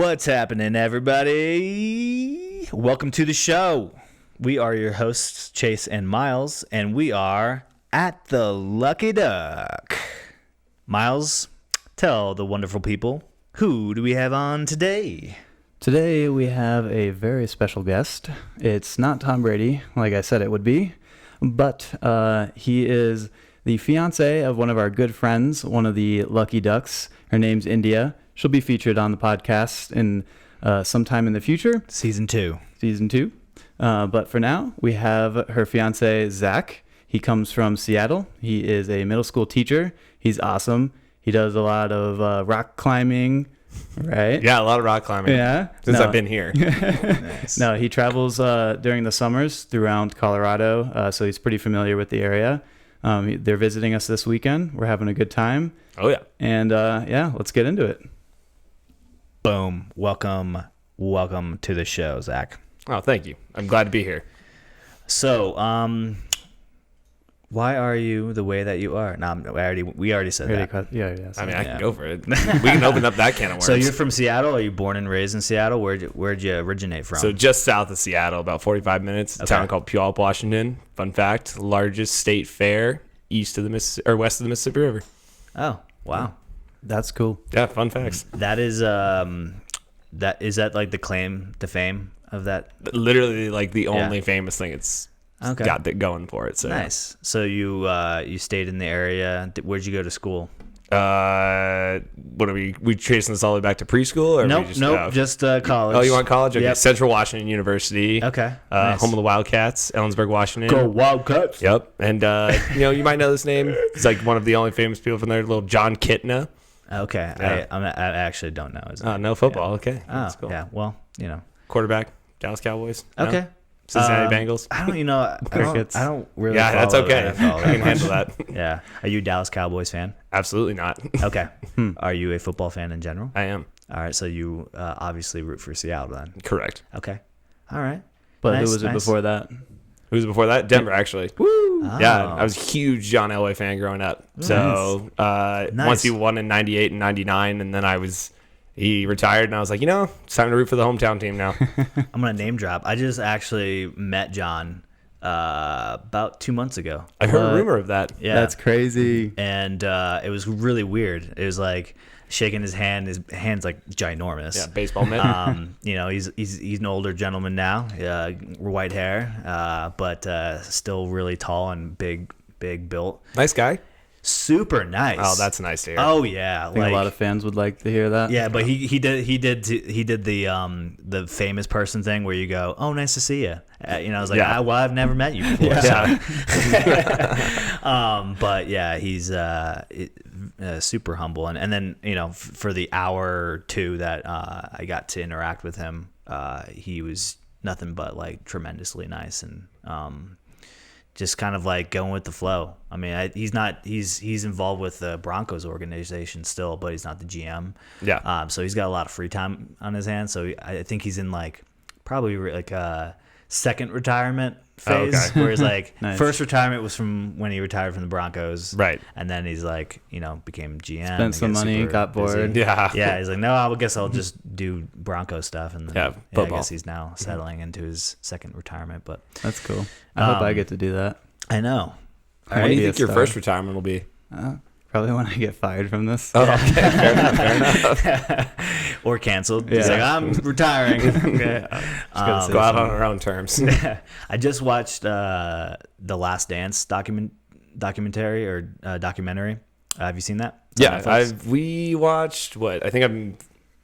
What's happening, everybody? Welcome to the show. We are your hosts, Chase and Myles, and we are at the Lucky Duck. Myles, tell the wonderful people, who do we have on today? Today we have a very special guest. It's not Tom Brady, like I said it would be, but he is the fiance of one of our good friends, one of the Lucky Ducks. Her name's India. She'll be featured on the podcast in sometime in the future. Season 2. But for now, we have her fiance, Zach. He comes from Seattle. He is a middle school teacher. He's awesome. He does a lot of rock climbing, right? Yeah, a lot of rock climbing. Yeah. Since I've been here. Nice. No, he travels during the summers throughout Colorado, so he's pretty familiar with the area. They're visiting us this weekend. We're having a good time. Oh, yeah. And yeah, let's get into it. Boom. Welcome to the show, Zach. Oh, thank you. I'm glad to be here. So, why are you the way that you are? No, we already said that. Yeah. I mean, I can go for it. We can open up that can of worms. So you're from Seattle? Are you born and raised in Seattle? Where'd you originate from? So just south of Seattle, about 45 minutes, a town called Puyallup, Washington. Fun fact, largest state fair west of the Mississippi River. Oh, wow. That's cool. Yeah, fun facts. That is that like the claim to fame of that? Literally, like the only famous thing it's Okay. got that going for it. So Nice. So you stayed in the area. Where'd you go to school? what are we tracing this all the way back to preschool? Or Nope, just college. Oh, you want college? Okay, Yep. Central Washington University. Okay. Nice. Home of the Wildcats, Ellensburg, Washington. Go Wildcats. Yep. And, you might know this name. He's like one of the only famous people from there, little John Kitna. Okay. Yeah. I actually don't know his name. No football. Yeah. Okay. Oh, That's cool. yeah. Well, Quarterback, Dallas Cowboys. No? Okay. Cincinnati Bengals. I don't. Crickets. I don't really. Yeah, that's follow okay. the NFL I that can much. handle that. Yeah. Are you a Dallas Cowboys fan? Absolutely not. Okay. Are you a football fan in general? I am. All right. So you obviously root for Seattle then. Correct. Okay. All right. But Nice, who was it nice. before that? Who was before that? Denver, actually. Oh. Yeah, I was a huge John Elway fan growing up. So Nice. once he won in 98 and 99, and then he retired, and I was like, it's time to root for the hometown team now. I'm gonna name drop. I just actually met John about 2 months ago. I heard a rumor of that. Yeah, That's crazy. and it was really weird. It was like shaking his hand. His hand's like ginormous. Yeah, baseball mitt. He's an older gentleman now, white hair, but still really tall and big built. Nice guy. Super nice. Oh, that's nice to hear. Oh yeah, I think a lot of fans would like to hear that. yeah, but he did the famous person thing where you go, oh, nice to see you. I was like, Yeah. well, I've never met you before. Yeah. But yeah, he's super humble, and then for the hour or two that I got to interact with him, he was nothing but like tremendously nice and just kind of like going with the flow. I mean, he's involved with the Broncos organization still, but he's not the GM. Yeah. So he's got a lot of free time on his hands. So I think he's in probably like a second retirement phase, okay. where he's like Nice. first retirement was from when he retired from the Broncos, Right. And then he's like became GM, Spent and some got money, super got bored. busy. Yeah. Yeah, he's like, no, I guess I'll just do Bronco stuff, and then Yeah, I football. guess he's now settling into his second retirement. But That's cool. I hope I get to do that. I know. When do Be you a think your star. first retirement will be? Probably when I get fired from this. Oh, okay. Fair enough. Or canceled. He's Yeah. like, I'm retiring. Okay. Go out on our own terms. I just watched The Last Dance documentary or documentary. Have you seen that? It's on Yeah, Netflix. we watched I think I've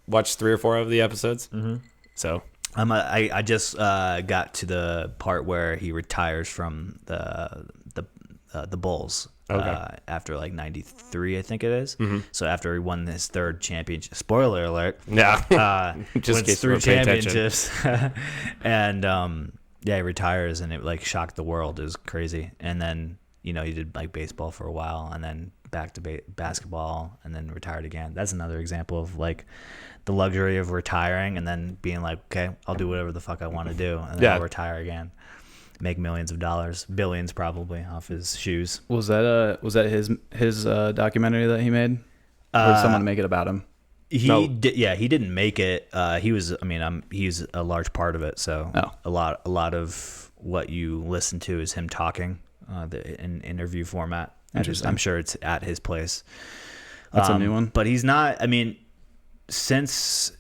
watched 3 or 4 of the episodes. Mm-hmm. So I just got to the part where he retires from the Bulls. Okay. After like 93, I think it is. Mm-hmm. So after he won his third championship, spoiler alert. yeah, just in Wins case you 3 weren't paying attention. championships, and he retires, and it like shocked the world. It was crazy. And then he did like baseball for a while, and then back to basketball, and then retired again. That's another example of like the luxury of retiring and then being like, okay, I'll do whatever the fuck I want to do, and then Yeah. I'll retire again. Make millions of dollars, billions probably, off his shoes. Was that his documentary that he made? Or did someone make it about him? No. He didn't make it. He was. I mean, he's a large part of it. So a lot of what you listen to is him talking, in interview format. I'm sure it's at his place. That's a new one. But he's not. I mean, since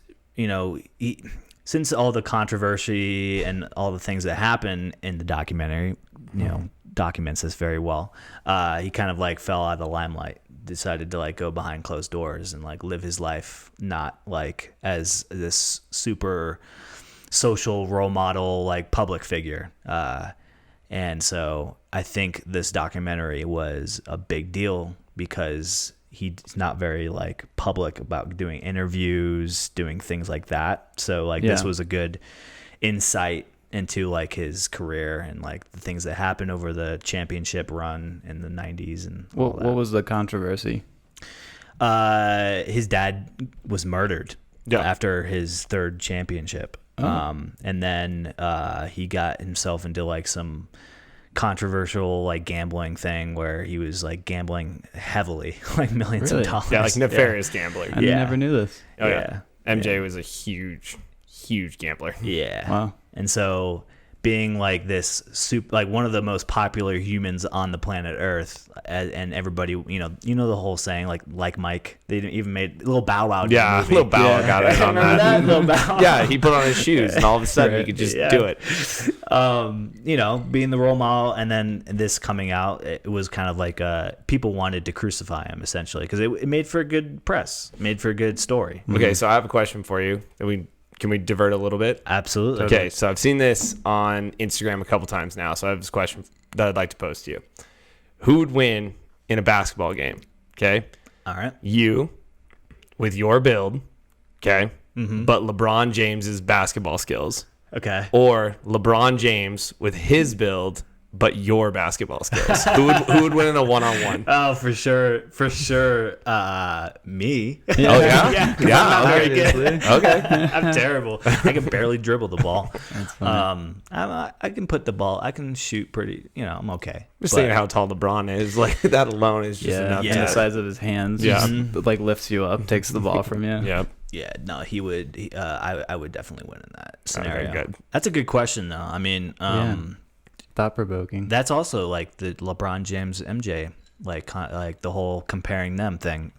since all the controversy and all the things that happen in the documentary, documents this very well. He kind of like fell out of the limelight, decided to like go behind closed doors and like live his life, not like as this super social role model, like public figure. And so I think this documentary was a big deal because he's not very like public about doing interviews, doing things like that. So like this was a good insight into like his career and like the things that happened over the championship run in the 90s and all that. What was the controversy? His dad was murdered after his third championship. And then he got himself into like some controversial like gambling thing where he was like gambling heavily, like millions of dollars. Yeah, like nefarious gambling. I never knew this. Oh yeah. MJ was a huge gambler. Yeah. Wow. And so being like this like one of the most popular humans on the planet Earth, and everybody, the whole saying like Mike, they even made Little Bow Wow. Yeah, Little Bow Wow got it on Remember that? Little Bow Wow. Yeah, he put on his shoes, and all of a sudden he could just do it. Being the role model, and then this coming out, it was kind of like people wanted to crucify him essentially because it made for good press, made for a good story. Okay, so I have a question for you. Can we divert a little bit? Absolutely. Okay, so I've seen this on Instagram a couple times now, so I have this question that I'd like to pose to you. Who would win in a basketball game? Okay? All right. You, with your build, okay, but LeBron James's basketball skills. Okay. Or LeBron James with his build, but your basketball skills. Who would win in a one-on-one? Oh, for sure. Me. Oh yeah. I'm not very good. Okay. I'm terrible. I can barely dribble the ball. That's funny. I can put the ball. I can shoot pretty. I'm okay. Just thinking how tall LeBron is. Like that alone is just enough. And the size of his hands. Yeah. Just, like lifts you up, takes the ball from you. Yep. Yeah, no, he would. I would definitely win in that scenario. Okay, good. That's a good question, though. I mean, thought-provoking. that's also like the LeBron James MJ, like the whole comparing them thing.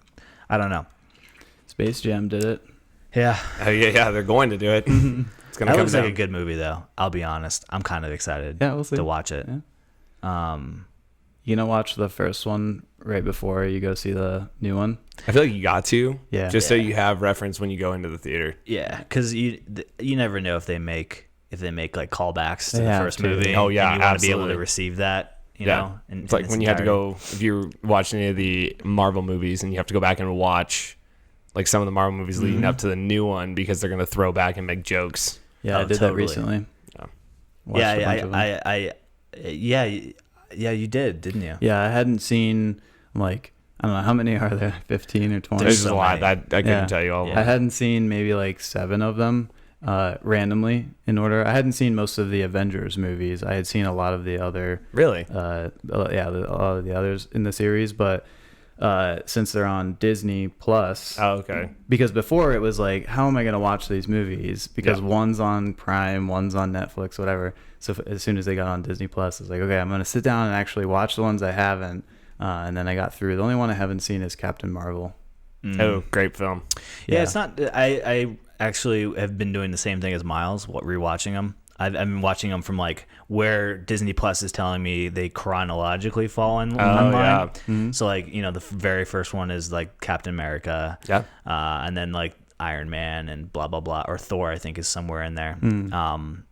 I don't know. Space Jam did it. Yeah, Yeah, they're going to do it. It's gonna that come looks down. like a good movie, though. I'll be honest. I'm kind of excited. We'll see. To watch it. Yeah. You gonna watch the first one right before you go see the new one? I feel like you got to. Yeah. Just so you have reference when you go into the theater. Yeah, because you never know if they make like callbacks to They the have first to. movie. Oh, yeah, and you want to be able absolutely. to receive that. You know, and it's like when you had to go, if you're watching any of the Marvel movies and you have to go back and watch like some of the Marvel movies leading up to the new one because they're going to throw back and make jokes. Yeah, Oh, I did that totally. recently. Yeah. Watched a bunch of them. Yeah, you did, didn't you? Yeah, I hadn't seen like I don't know how many are there, 15 or 20. There's so just a lot. many. I couldn't tell you all. Yeah. I hadn't seen maybe like 7 of them randomly in order. I hadn't seen most of the Avengers movies. I had seen a lot of the other Really? a lot of the others in the series, but since they're on Disney Plus, Oh, okay. because before it was like, how am I going to watch these movies? Because Yeah. one's on Prime, one's on Netflix, whatever. So as soon as they got on Disney Plus, it's like, okay, I'm going to sit down and actually watch the ones I haven't. And then I got through. The only one I haven't seen is Captain Marvel. Oh, great film. Yeah, it's not. I actually have been doing the same thing as Miles, rewatching them. I've been watching them from like where Disney Plus is telling me they chronologically fall in line. Yeah. So like the very first one is like Captain America. Yeah. And then like Iron Man and blah blah blah, or Thor I think is somewhere in there.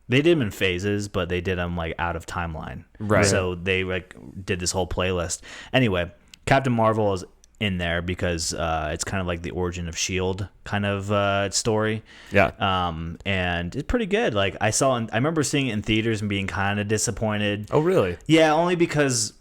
They did them in phases, but they did them like out of timeline. Right. So they like did this whole playlist. Anyway, Captain Marvel is in there because it's kind of like the origin of S.H.I.E.L.D. kind of story. Yeah. And it's pretty good. Like I remember seeing it in theaters and being kind of disappointed. Oh, really? Yeah, only because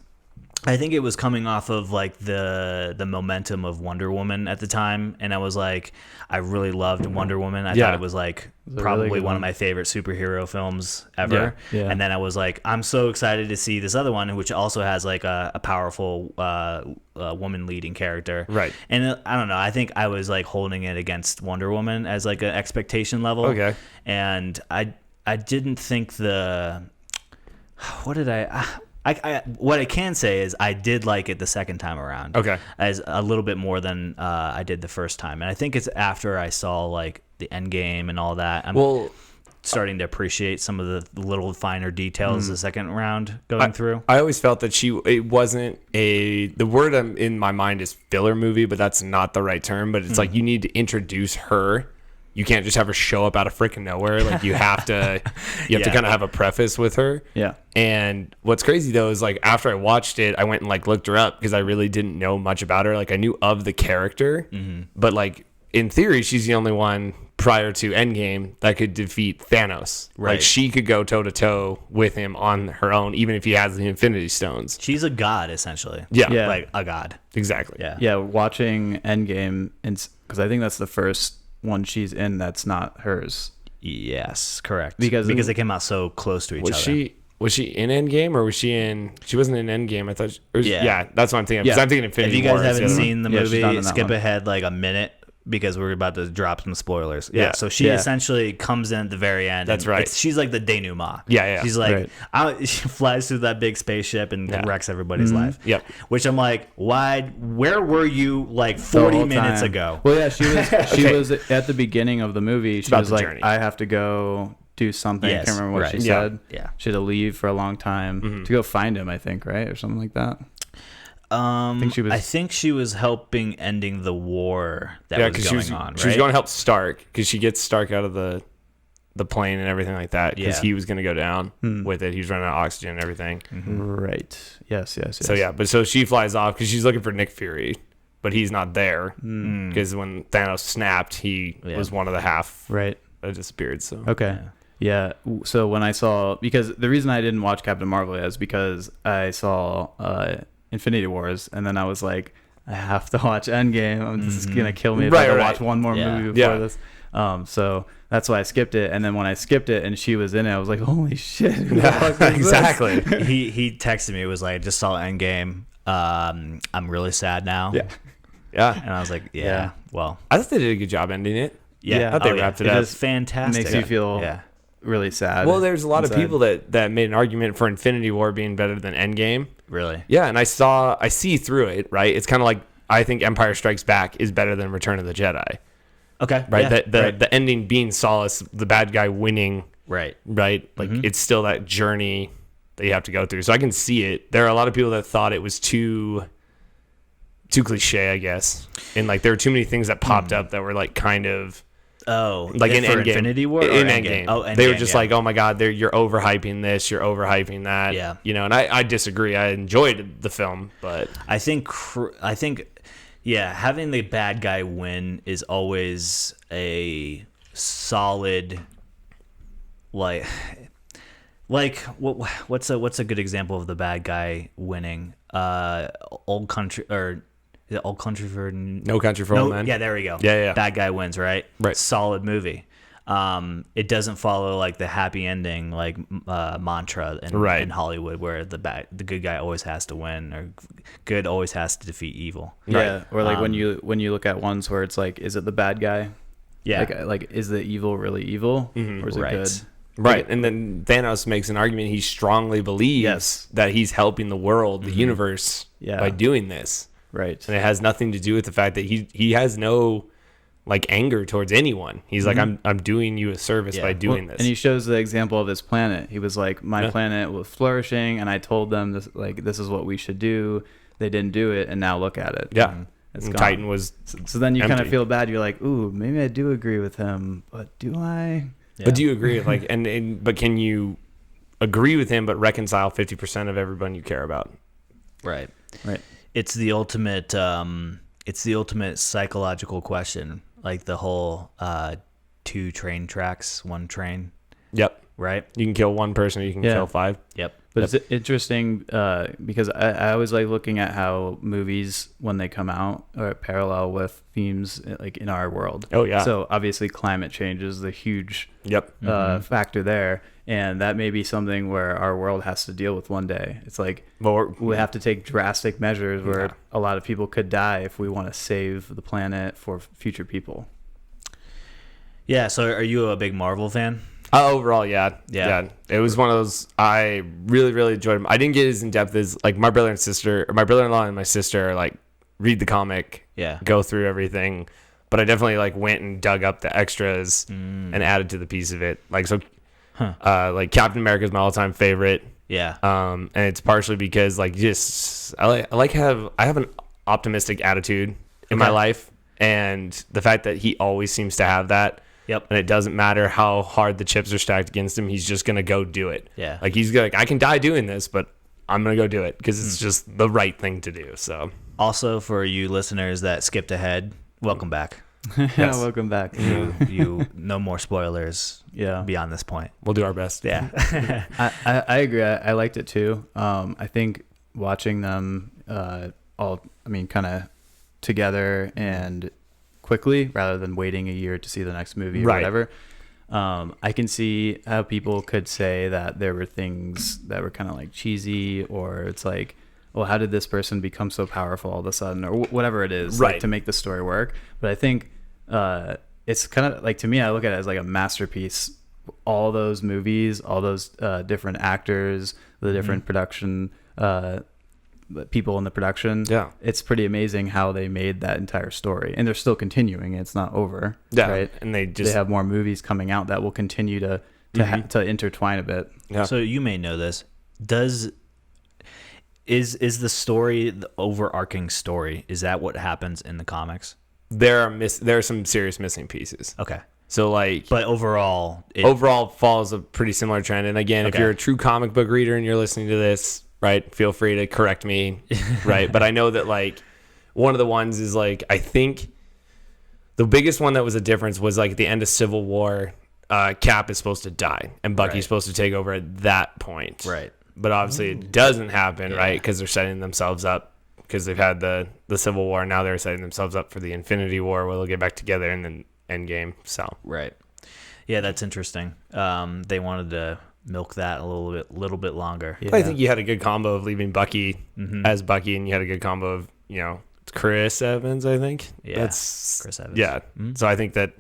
I think it was coming off of like the momentum of Wonder Woman at the time, and I was like, I really loved Wonder Woman. I thought it was like It was a probably really good one of one. my favorite superhero films ever. Yeah. Yeah. And then I was like, I'm so excited to see this other one, which also has like a powerful woman leading character. Right. And I don't know. I think I was like holding it against Wonder Woman as like an expectation level. Okay. And I didn't think what did what I can say is I did like it the second time around. Okay. As a little bit more than I did the first time. And I think it's after I saw like the end game and all that. I'm starting to appreciate some of the little finer details the second round going through. I always felt that it wasn't the word in my mind is filler movie, but that's not the right term. But it's like you need to introduce her. You can't just have her show up out of freaking nowhere. Like you have to kind of have a preface with her. Yeah. And what's crazy though is like after I watched it, I went and like looked her up because I really didn't know much about her. Like I knew of the character, but like in theory, she's the only one prior to Endgame that could defeat Thanos. Right. Like she could go toe to toe with him on her own, even if he has the Infinity Stones. She's a god, essentially. Yeah. Yeah. Like a god. Exactly. Yeah. Yeah, watching Endgame, because I think that's the first one she's in that's not hers. Yes, correct. Because they came out so close to each other. Was she in Endgame or was she in? She wasn't in Endgame. I thought. Yeah. that's what I'm thinking. Because Yeah. I'm thinking Infinity If you guys War is the haven't other one. seen the Yeah, she's not movie, in that skip one. ahead like a minute because we're about to drop some spoilers. Yeah. So she Yeah. essentially comes in at the very end. That's and right. she's like the denouement. Yeah. She's like, Right. she flies through that big spaceship and Yeah. wrecks everybody's life. Yep. Which I'm like, where were you like The 40 whole minutes time. ago? Well, yeah, she was at the beginning of the movie. She about was the like, journey. I have to go do something. Yes, I can't remember what right. she Yeah. said. Yeah. She had to leave for a long time to go find him, I think, right? Or something like that. I think she was helping ending the war that was going on, right? She was going to help Stark because she gets Stark out of the plane and everything like that because Yeah. he was going to go down with it. He was running out of oxygen and everything. Right. Yes. So yeah, so she flies off because she's looking for Nick Fury, but he's not there because when Thanos snapped, he was one of the half Right. that disappeared. So Okay. Yeah. So when I saw, because the reason I didn't watch Captain Marvel is because I saw Infinity Wars, and then I was like, I have to watch Endgame. This is gonna kill me if I don't watch one more movie before this. So that's why I skipped it. And then when I skipped it and she was in it, I was like, holy shit. Who the fuck is this? exactly. he texted me, it was like, just saw Endgame. I'm really sad now. Yeah, And I was like, Yeah. well, I thought they did a good job ending it. Yeah. I thought they wrapped it up. It's fantastic. Makes you feel really sad. Well, there's a lot of inside. people that made an argument for Infinity War being better than Endgame. Really? Yeah, and I see through it, right? It's kind of like I think Empire Strikes Back is better than Return of the Jedi, Okay. right? Yeah, The ending being Solace, the bad guy winning, right. right? Like it's still that journey that you have to go through. So I can see it. There are a lot of people that thought it was too cliche, I guess, and like there were too many things that popped up that were like kind of. Oh, Like in for Endgame. Infinity War? Or In Endgame? Endgame. Oh, Endgame. They were just yeah. like, oh my God, you're overhyping this, you're overhyping that. Yeah. You know, and I disagree. I enjoyed the film, but I think, having the bad guy win is always a solid, like what's a good example of the bad guy winning? Old Country, or is it Old Country for No Country for Old Men. Yeah, there we go. Yeah. Bad guy wins, right? Right. Solid movie. It doesn't follow like the happy ending like mantra in Hollywood where the good guy always has to win, or good always has to defeat evil. Yeah. Or like when you look at ones where it's like, is it the bad guy? Yeah. Like is the evil really evil, or is it Right. good? Right. And then Thanos makes an argument he strongly believes that he's helping the world, the universe, by doing this. Right. And it has nothing to do with the fact that he has no like anger towards anyone. He's like, I'm doing you a service by doing this. And he shows the example of his planet. He was like, my planet was flourishing, and I told them this, like, this is what we should do. They didn't do it, and now look at it. Yeah. It's And gone. Titan was So then you kind of empty. feel bad. You're like, ooh, maybe I do agree with him, but do I? But do you agree with like but can you agree with him but reconcile 50% of everyone you care about? Right. Right. It's the ultimate psychological question, like the whole 2 train tracks, 1 train, Yep. right? You can kill one person or you can Yeah. kill 5. Yep. But it's interesting because I always like looking at how movies, when they come out, are parallel with themes like in our world. Oh, yeah. So obviously climate change is the huge Yep. factor there. And that may be something where our world has to deal with one day. It's like we have to take drastic measures where a lot of people could die if we want to save the planet for future people. Yeah. So are you a big Marvel fan? Overall, yeah. It was one of those I really, really enjoyed them. I didn't get as in depth as like my brother-in-law and my sister like read the comic, go through everything. But I definitely like went and dug up the extras and added to the piece of it. Like like Captain America is my all-time favorite. Yeah. And it's partially because like just I have an optimistic attitude in my life, and the fact that he always seems to have that. Yep. And it doesn't matter how hard the chips are stacked against him. He's just going to go do it. Yeah. Like he's like, I can die doing this, but I'm going to go do it because it's just the right thing to do. So also for you listeners that skipped ahead, welcome back. Yeah, welcome back. You no more spoilers. Yeah. Beyond this point. We'll do our best. Yeah. I agree. I liked it too. I think watching them kind of together and quickly rather than waiting a year to see the next movie or whatever. I can see how people could say that there were things that were kind of like cheesy, or it's like, well, how did this person become so powerful all of a sudden, or whatever it is, like, to make the story work. But I think it's kind of like, to me, I look at it as like a masterpiece. All those movies, all those different actors, the different production people in the production. Yeah, it's pretty amazing how they made that entire story, and they're still continuing. It's not over. Yeah, right. And they have more movies coming out that will continue to intertwine a bit. Yeah. So you may know this. Is the story, the overarching story, is that what happens in the comics? There are some serious missing pieces. Okay. So like, but overall follows a pretty similar trend. And again, if you're a true comic book reader and you're listening to this, right, feel free to correct me, right? But I know that like one of the ones is like, I think the biggest one that was a difference was like at the end of Civil War, Cap is supposed to die and Bucky's supposed to take over at that point. Right. But obviously it doesn't happen, right? Because they're setting themselves up, because they've had the Civil War. Now they're setting themselves up for the Infinity War, where they'll get back together in the Endgame. So right. Yeah, that's interesting. They wanted to milk that a little bit longer. Yeah. I think you had a good combo of leaving Bucky as Bucky, and you had a good combo of, Chris Evans, I think. Yeah, that's Chris Evans. Yeah. Mm-hmm. So I think that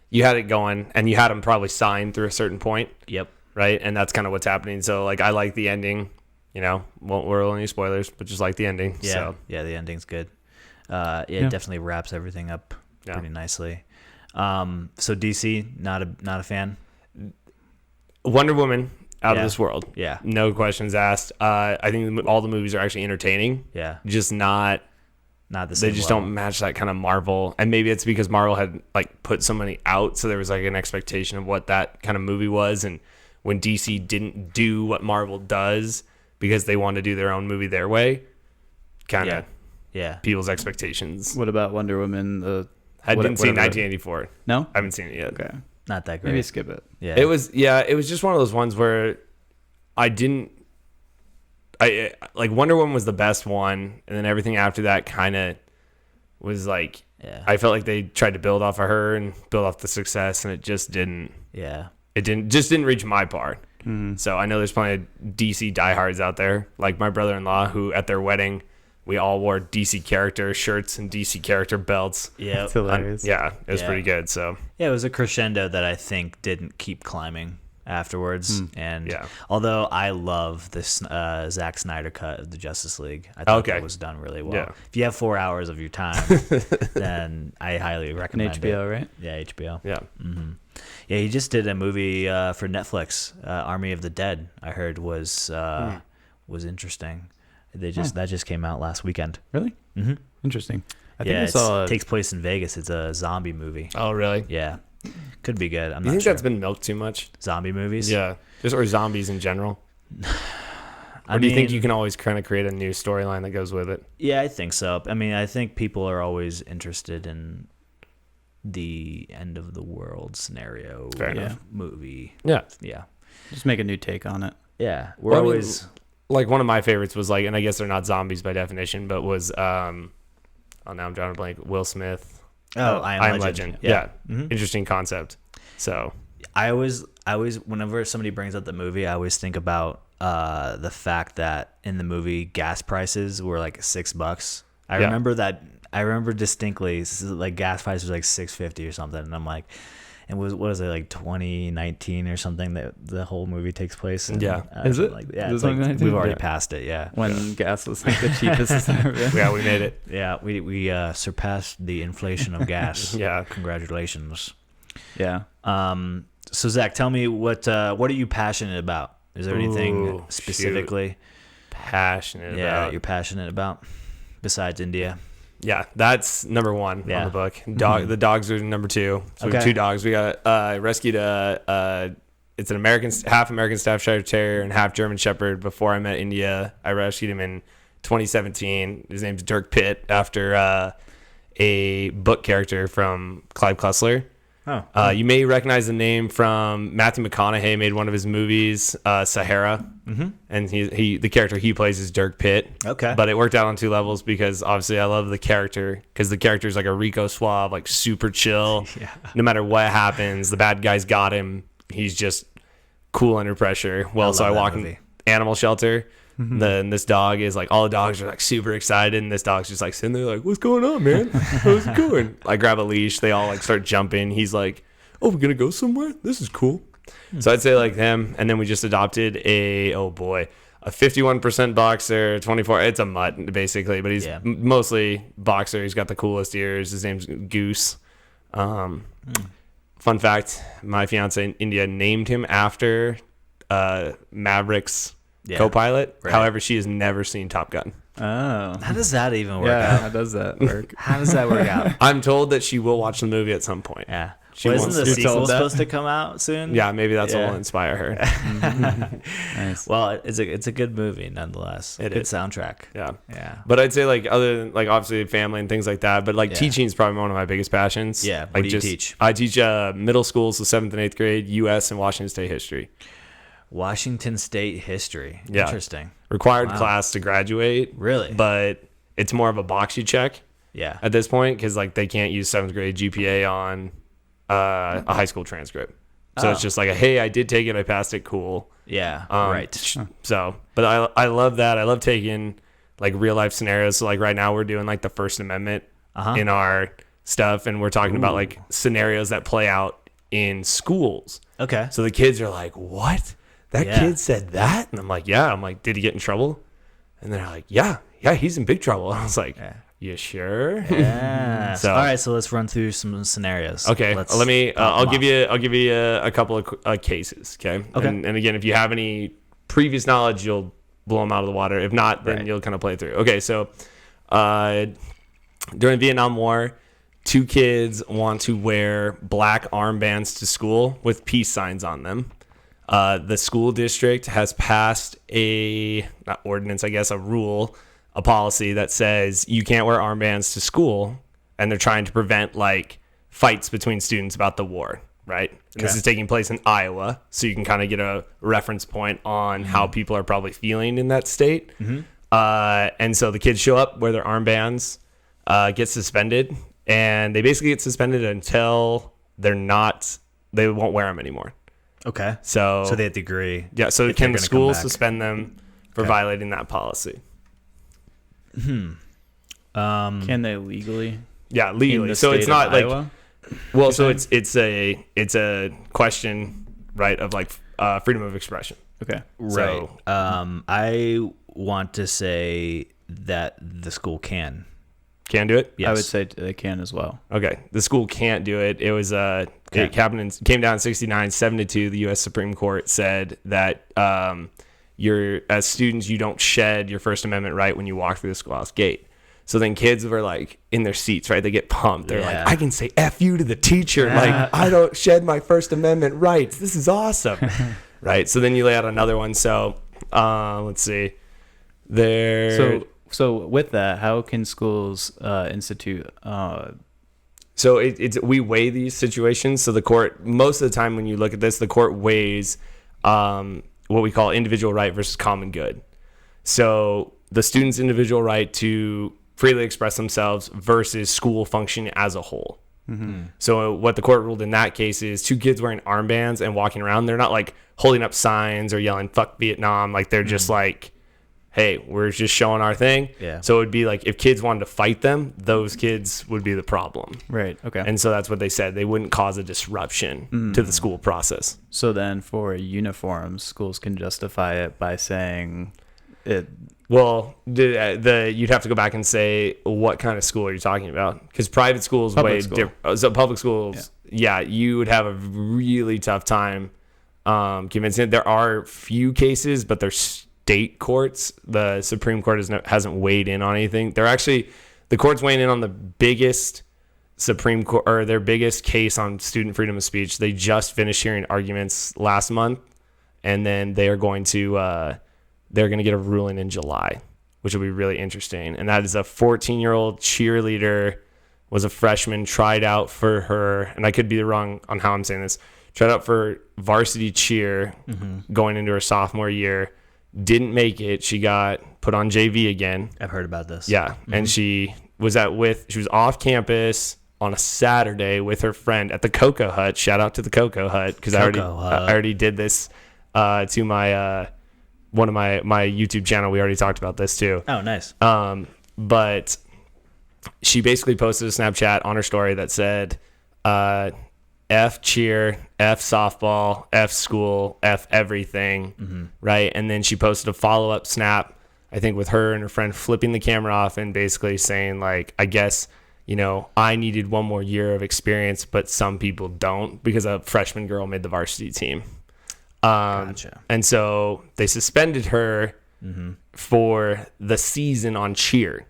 you had it going, and you had him probably signed through a certain point. Yep. Right? And that's kind of what's happening. So like, I like the ending. Won't roll any spoilers, but just like the ending. Yeah. So. Yeah, the ending's good. It definitely wraps everything up pretty nicely. So DC, not a fan. Wonder Woman, out of this world. Yeah. No questions asked. I think all the movies are actually entertaining. Yeah. Just not the same. They just don't match that kind of Marvel. And maybe it's because Marvel had like put so many out, so there was like an expectation of what that kind of movie was. And when DC didn't do what Marvel does because they want to do their own movie their way, kind of people's expectations. What about Wonder Woman? I didn't see 1984. No? I haven't seen it yet. Okay. Not that great. Maybe skip it. Yeah. It was just one of those ones where I like Wonder Woman was the best one, and then everything after that kind of was like, I felt like they tried to build off of her and build off the success, and it just didn't. Yeah. It didn't reach my part. Mm-hmm. So I know there's plenty of DC diehards out there, like my brother-in-law, who at their wedding, we all wore DC character shirts and DC character belts. Yeah. It's hilarious. It was pretty good. So yeah, it was a crescendo that I think didn't keep climbing afterwards. And although I love this Zack Snyder cut of the Justice League, I thought that was done really well. Yeah. If you have 4 hours of your time, then I highly recommend it. HBO, right? Yeah, HBO. Yeah. Mm-hmm. Yeah, he just did a movie for Netflix, Army of the Dead. I heard was interesting. That just came out last weekend. Really? Mm-hmm. Interesting. I think I saw it takes place in Vegas. It's a zombie movie. Oh, really? Yeah. Could be good. I'm not sure. Think that's been milked too much? Zombie movies? Yeah. Or zombies in general? Or do you think you can always kind of create a new storyline that goes with it? Yeah, I think so. I mean, I think people are always interested in the end of the world scenario movie. Yeah. Just make a new take on it. Yeah. We're always like one of my favorites was like, and I guess they're not zombies by definition, but was oh now I'm drawing a blank. Will Smith. Oh, I Am Legend. Yeah. Mm-hmm. Interesting concept. So I always, whenever somebody brings up the movie, I always think about the fact that in the movie gas prices were like $6. I remember that. I remember distinctly, like gas prices was like $6.50 or something, and I'm like, and what was it, like 2019 or something that the whole movie takes place in? Yeah. Is it? Like, yeah, Is it's it like 2019? we've already Yeah. passed it. Yeah. When gas was like the cheapest it's ever been. yeah, we made it. Yeah, we surpassed the inflation of gas. Yeah. Congratulations. Yeah. So Zach, tell me what are you passionate about? Is there anything Ooh, specifically Passionate about. you're passionate about besides India? Yeah, that's number one Yeah. on the book. The dogs are number two. So we have Okay. 2 dogs. We got rescued it's an half American Staffordshire Terrier and half German Shepherd. Before I met India, I rescued him in 2017. His name's Dirk Pitt, after a book character from Clive Cussler. Oh, You may recognize the name from Matthew McConaughey made one of his movies, Sahara, and the character he plays is Dirk Pitt. Okay. But it worked out on 2 levels because obviously I love the character because the character is like a Rico Suave, like super chill. Yeah. No matter what happens, the bad guys got him. He's just cool under pressure. Well, so I love that walk in movie. animal shelter. Then this dog is like, all the dogs are like super excited, and this dog's just like sitting there like, what's going on, man? How's it going? I grab a leash, they all like start jumping. He's like, oh, we're gonna go somewhere? This is cool. So I'd say like them, and then we just adopted a 51% boxer, 24. It's a mutt basically, but he's Yeah. mostly boxer. He's got the coolest ears. His name's Goose. Fun fact: my fiance in India named him after Maverick's co-pilot. Right. However, she has never seen Top Gun. Oh. how does that even work Yeah. out? How does that work? How does that work out? I'm told that she will watch the movie at some point. Yeah. She Well, wants isn't the to. sequel told that? supposed to come out soon? Yeah, maybe that's what Yeah. will inspire her. Nice. Well, it's a good movie nonetheless. It Good is. soundtrack. Yeah. Yeah. But I'd say like other than like obviously family and things like that, but like Yeah. teaching is probably one of my biggest passions. Yeah, what Like do you teach? I teach middle schools, so 7th and 8th grade, U.S. and Washington State history. Washington State history. Yeah. Interesting. Required Wow. class to graduate. Really? But it's more of a box you check Yeah. at this point because like they can't use 7th grade GPA on a high school transcript. So it's Oh. just like hey, I did take it, I passed it, cool. Yeah. Um, right. So, but I love that. I love taking like real life scenarios. So like right now we're doing like the First Amendment in our stuff, and we're talking about like scenarios that play out in schools. Okay. So the kids are like, "What? That Yeah. kid said that?" And I'm like, "Yeah." I'm like, "Did he get in trouble?" And they're like, "Yeah, he's in big trouble." I was like, Yeah. "You sure?" Yeah. So- All right. So let's run through some scenarios. Okay, Let's let me. pop I'll them give off. you. I'll give you a couple of cases. Okay. Okay. And again, if you have any previous knowledge, you'll blow them out of the water. If not, then Right. you'll kind of play through. Okay. So, during the Vietnam War, 2 kids want to wear black armbands to school with peace signs on them. The school district has passed not ordinance, I guess, a rule, a policy that says you can't wear armbands to school, and they're trying to prevent like fights between students about the war, right? And this Okay. is taking place in Iowa, so you can kind of get a reference point on how people are probably feeling in that state. And so the kids show up, wear their armbands, get suspended, and they basically get suspended until they won't wear them anymore. Okay. So So they have to agree. yeah, so if can they're the gonna come school back. suspend them for Okay. violating that policy? Can they legally? Yeah, In legally. the So it's state of not like Iowa? well, so it's a question, right, of like freedom of expression. Okay. Right. So- I want to say that the school can. Can do it? Yes. I would say they can as well. Okay. The school can't do it. It was it came down in 69, 7-2. The U.S. Supreme Court said that as students, you don't shed your First Amendment right when you walk through the schoolhouse gate. So then kids were like in their seats, right? They get pumped. They're Yeah. like, I can say F you to the teacher. Like, I don't shed my First Amendment rights. This is awesome. Right. So then you lay out another one. So let's see. So with that, how can schools institute? So we weigh these situations. So the court, most of the time when you look at this, the court weighs what we call individual right versus common good. So the student's individual right to freely express themselves versus school function as a whole. So what the court ruled in that case is 2 kids wearing armbands and walking around. They're not like holding up signs or yelling "fuck Vietnam." Like they're just like, hey, we're just showing our thing. Yeah. So it would be like if kids wanted to fight them, those kids would be the problem. Right. Okay. And so that's what they said. They wouldn't cause a disruption to the school process. So then for uniforms, schools can justify it by saying it. Well, you'd have to go back and say what kind of school are you talking about? Because private schools Public school. So public schools, yeah, you would have a really tough time convincing it. There are few cases, but they're state courts. The Supreme Court hasn't weighed in on anything. The court's weighing in on the biggest Supreme Court or their biggest case on student freedom of speech. They just finished hearing arguments last month, and then they are going to they're going to get a ruling in July, which will be really interesting. And that is a 14-year-old cheerleader, was a freshman, tried out for her, and I could be wrong on how I'm saying this, tried out for varsity cheer going into her sophomore year, didn't make it. She got put on JV again. I've heard about this. Yeah, and she was off campus on a Saturday with her friend at the Cocoa Hut. Shout out to the Cocoa Hut, because I already did this to my one of my YouTube channel. We already talked about this too. Oh, nice. But she basically posted a Snapchat on her story that said, F cheer, F softball, F school, F everything, right? And then she posted a follow-up snap, I think, with her and her friend flipping the camera off and basically saying, like, I guess, I needed one more year of experience, but some people don't, because a freshman girl made the varsity team. Gotcha. And so they suspended her for the season on cheer,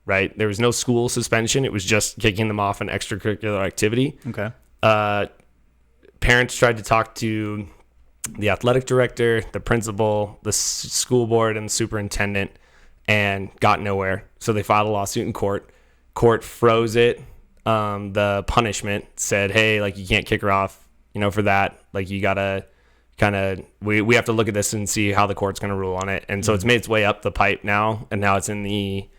right? There was no school suspension. It was just kicking them off an extracurricular activity. Okay. Parents tried to talk to the athletic director, the principal, the school board, and the superintendent, and got nowhere. So they filed a lawsuit in court. Court froze it. The punishment said, hey, like, you can't kick her off, for that. Like, you gotta we have to look at this and see how the court's going to rule on it. And so it's made its way up the pipe now, and now it's in the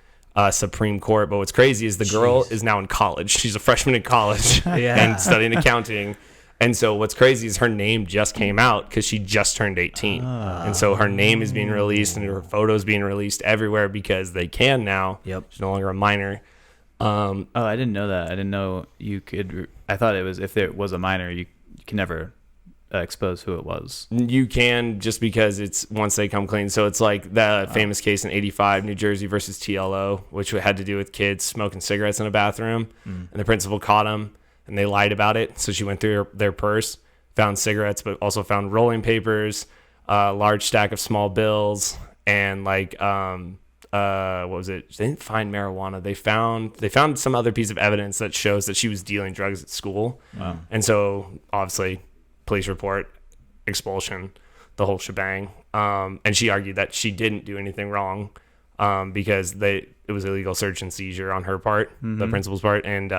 Supreme Court. But what's crazy is the girl is now in college. She's a freshman in college and studying accounting. And so what's crazy is her name just came out because she just turned 18. And so her name is being released and her photos being released everywhere because they can now. Yep. She's no longer a minor. Oh, I didn't know that. I didn't know you could. I thought it was, if it was a minor, you can never expose who it was. You can, just because it's once they come clean. So it's like the famous case in 85, New Jersey versus TLO, which had to do with kids smoking cigarettes in a bathroom. And the principal caught them and they lied about it. So she went through their purse, found cigarettes, but also found rolling papers, a large stack of small bills, and like what was it? They didn't find marijuana. They found some other piece of evidence that shows that she was dealing drugs at school. Wow. And so obviously police report, expulsion, the whole shebang. And she argued that she didn't do anything wrong because it was illegal search and seizure on her part, the principal's part, and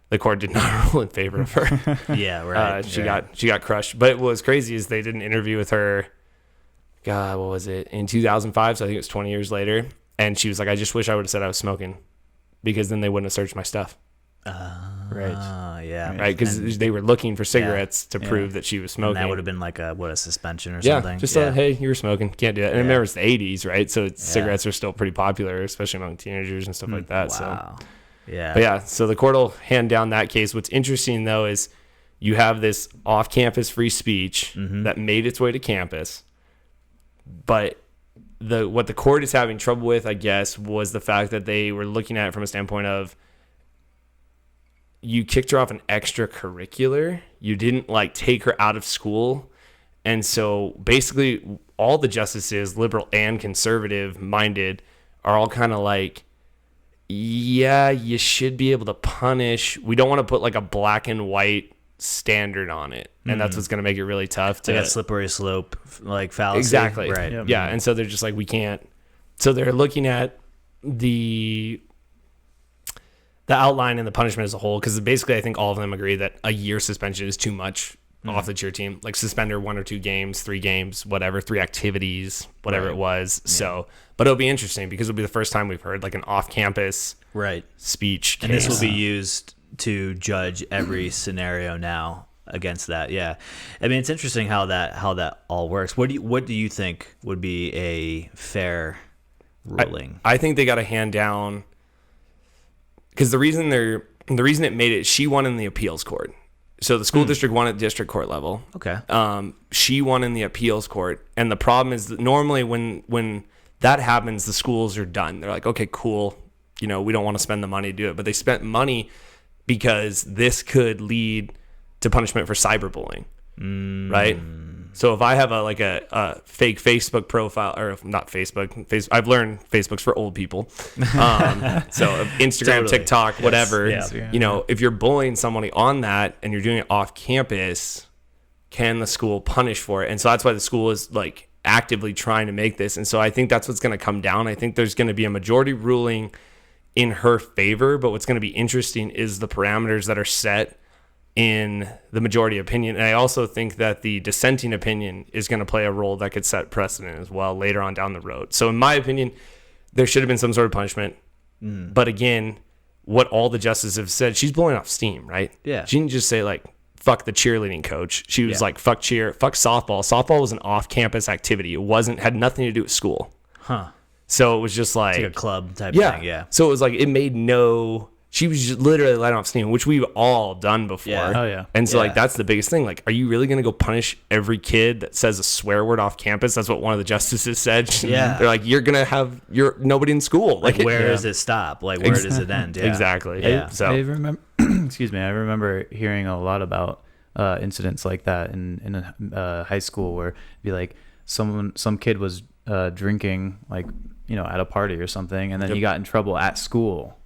the court did not rule in favor of her. Yeah, right. She got crushed. But what was crazy is they did an interview with her. God, what was it? In 2005, so I think it was 20 years later. And she was like, I just wish I would have said I was smoking, because then they wouldn't have searched my stuff. Right. Yeah. Right, because they were looking for cigarettes to prove that she was smoking. And that would have been like a suspension or yeah, something. Just hey, you were smoking. Can't do that. And I remember it's the 80s, right? So cigarettes are still pretty popular, especially among teenagers and stuff like that. Wow. So, yeah. but yeah, so the court will hand down that case. What's interesting, though, is you have this off-campus free speech that made its way to campus, but what the court is having trouble with, I guess, was the fact that they were looking at it from a standpoint of, you kicked her off an extracurricular. You didn't like take her out of school. And so basically all the justices, liberal and conservative minded, are all kind of like, yeah, you should be able to punish. We don't want to put like a black and white standard on it. And that's what's going to make it really tough to like a slippery slope, like fallacy. Exactly. Right. Yep. Yeah. And so they're just like, we can't. So they're looking at the outline and the punishment as a whole, because basically I think all of them agree that a year suspension is too much off the cheer team, like suspend her 1 or 2 games, 3 games, whatever, 3 activities, whatever it was. Yeah. So, but it'll be interesting because it'll be the first time we've heard like an off-campus speech case. And this will be used to judge every scenario now against that. Yeah. I mean, it's interesting how that all works. What do you think would be a fair ruling? I think they got to hand down, because the reason it made it, she won in the appeals court. So the school district won at district court level. Okay. She won in the appeals court. And the problem is that normally when that happens, the schools are done. They're like, okay, cool. We don't want to spend the money to do it. But they spent money because this could lead to punishment for cyberbullying. Right? So if I have a fake Facebook profile, or not Facebook, I've learned Facebook's for old people. So Instagram, totally. TikTok, whatever. Yes. Yeah. If you're bullying somebody on that and you're doing it off campus, can the school punish for it? And so that's why the school is like actively trying to make this. And so I think that's what's going to come down. I think there's going to be a majority ruling in her favor, but what's going to be interesting is the parameters that are set in the majority opinion. And I also think that the dissenting opinion is going to play a role that could set precedent as well later on down the road. So in my opinion, there should have been some sort of punishment. But again, what all the justices have said, she's blowing off steam, right? Yeah. She didn't just say like, fuck the cheerleading coach. She was like, fuck cheer, fuck softball. Softball was an off-campus activity. It had nothing to do with school. Huh. So it was just like a club type thing. Yeah. So it was like, it made she was just literally letting off steam, which we've all done before. Yeah. Oh, yeah. And so like, that's the biggest thing. Like, are you really going to go punish every kid that says a swear word off campus? That's what one of the justices said. Yeah. They're like, you're going to have nobody in school. Like where does it stop? Like where does it end? Yeah. Exactly. Yeah. So I remember, excuse me, I remember hearing a lot about incidents like that in high school, where it'd be like some kid was drinking, like, at a party or something, and then he got in trouble at school.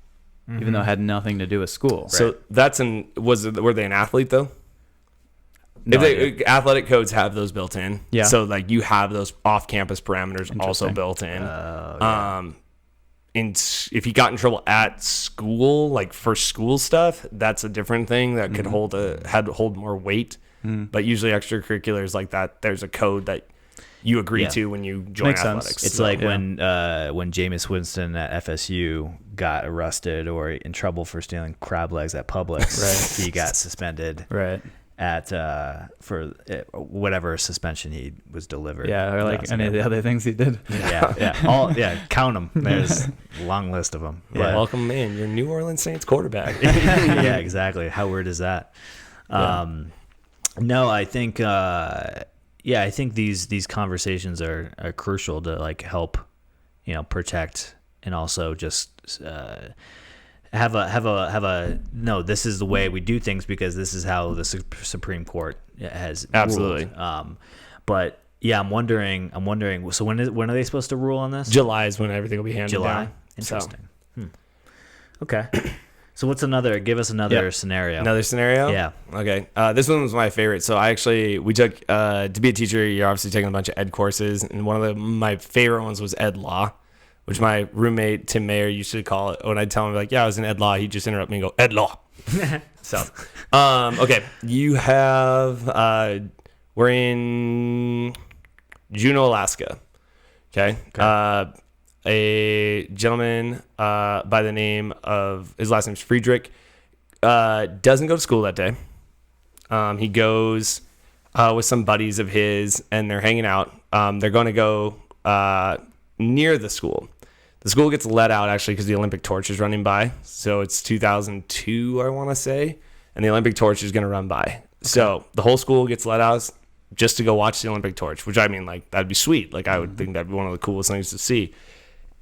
Even though it had nothing to do with school. So were they an athlete though? No Athletic codes have those built in. Yeah. So like you have those off-campus parameters also built in. And if he got in trouble at school, like for school stuff, that's a different thing that could hold more weight. But usually extracurriculars like that, there's a code that you agree to when you join Makes athletics. sense. It's like when Jameis Winston at FSU got arrested or in trouble for stealing crab legs at Publix. Right. He got suspended. Right. At for whatever suspension he was delivered. Yeah, or like any of the other things he did. Yeah. Count them. There's a long list of them. Yeah. Welcome in your New Orleans Saints quarterback. Yeah, exactly. How weird is that? No, I think. I think these conversations are crucial to like help, protect and also just have a no. This is the way we do things because this is how the Supreme Court has absolutely. Ruled. But yeah, I'm wondering. So when are they supposed to rule on this? July is when everything will be handed down. Interesting. So. Okay. So give us another scenario. Another scenario? Yeah. Okay. This one was my favorite. So we took, to be a teacher, you're obviously taking a bunch of ed courses. And one of my favorite ones was ed law, which my roommate, Tim Mayer, used to call it. When I'd tell him, like, yeah, I was in ed law, he'd just interrupt me and go, ed law. So, okay. You have, we're in Juneau, Alaska. Okay. A gentleman by the name of, his last name's Friedrich, doesn't go to school that day. He goes with some buddies of his, and they're hanging out. They're going to go near the school. The school gets let out, actually, because the Olympic torch is running by. So it's 2002, I want to say, and the Olympic torch is going to run by. Okay. So the whole school gets let out just to go watch the Olympic torch, which, I mean, like, that'd be sweet. Like, I would think that'd be one of the coolest things to see.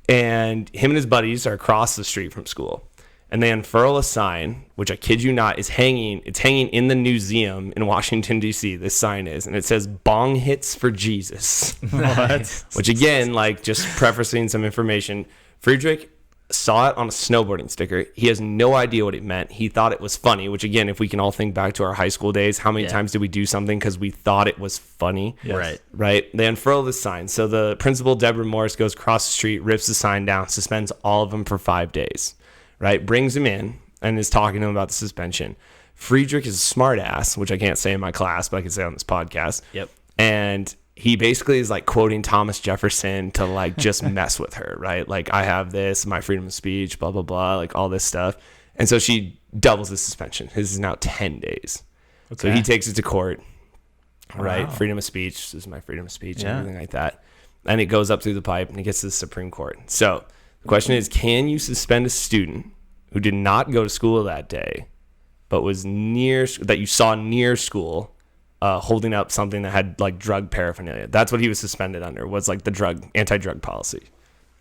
And him and his buddies are across the street from school, and they unfurl a sign, which I kid you not is hanging. It's hanging in the museum in Washington, D.C. This sign is, and it says "Bong hits for Jesus." What? Which again, like just prefacing some information, Friedrich saw it on a snowboarding sticker. He has no idea what it meant. He thought it was funny, which again, if we can all think back to our high school days, how many times did we do something because we thought it was funny? Yes. Right. They unfurl this sign. So the principal, Deborah Morris, goes across the street, rips the sign down, suspends all of them for 5 days, right? Brings him in and is talking to him about the suspension. Friedrich is a smart ass, which I can't say in my class, but I can say on this podcast. Yep. And he basically is like quoting Thomas Jefferson to like just mess with her, right? Like, I have this, my freedom of speech, blah, blah, blah, like all this stuff. And so she doubles the suspension. His is now 10 days. So he takes it to court, right? Wow. Freedom of speech. This is my freedom of speech Yeah. and everything like that. And it goes up through the pipe and it gets to the Supreme Court. So the question is, can you suspend a student who did not go to school that day, but was that you saw near school, holding up something that had like drug paraphernalia? That's what he was suspended under, was like the anti-drug policy.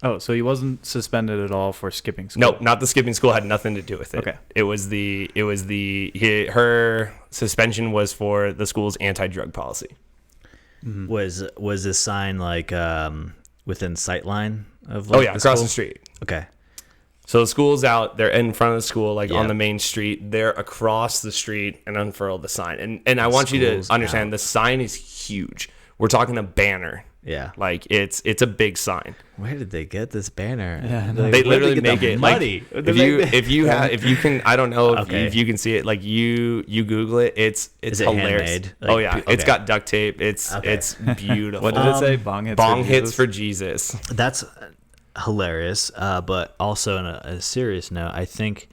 Oh, so he wasn't suspended at all for skipping school? No, not the skipping school, had nothing to do with it. Okay. Her suspension was for the school's anti-drug policy. Was this sign like within sight line of? Oh Like, yeah, the across school? the street. Okay. So the school's out, they're in front of the school, like Yeah. on the main street. They're across the street and unfurled the sign. And I want you School's to understand out. the sign is huge. We're talking a banner. Yeah. Like it's a big sign. Where did they get this banner? Yeah, Like, They where'd literally get make the it money. like if you can, I don't know Okay. if you can see it, like you Google it, it's Is it hilarious. handmade? Oh Like, yeah, okay. it's got duct tape. It's Okay. beautiful. What did it say? Bong hits Bong for hits Jesus? for Jesus. That's hilarious. But also on a serious note, I think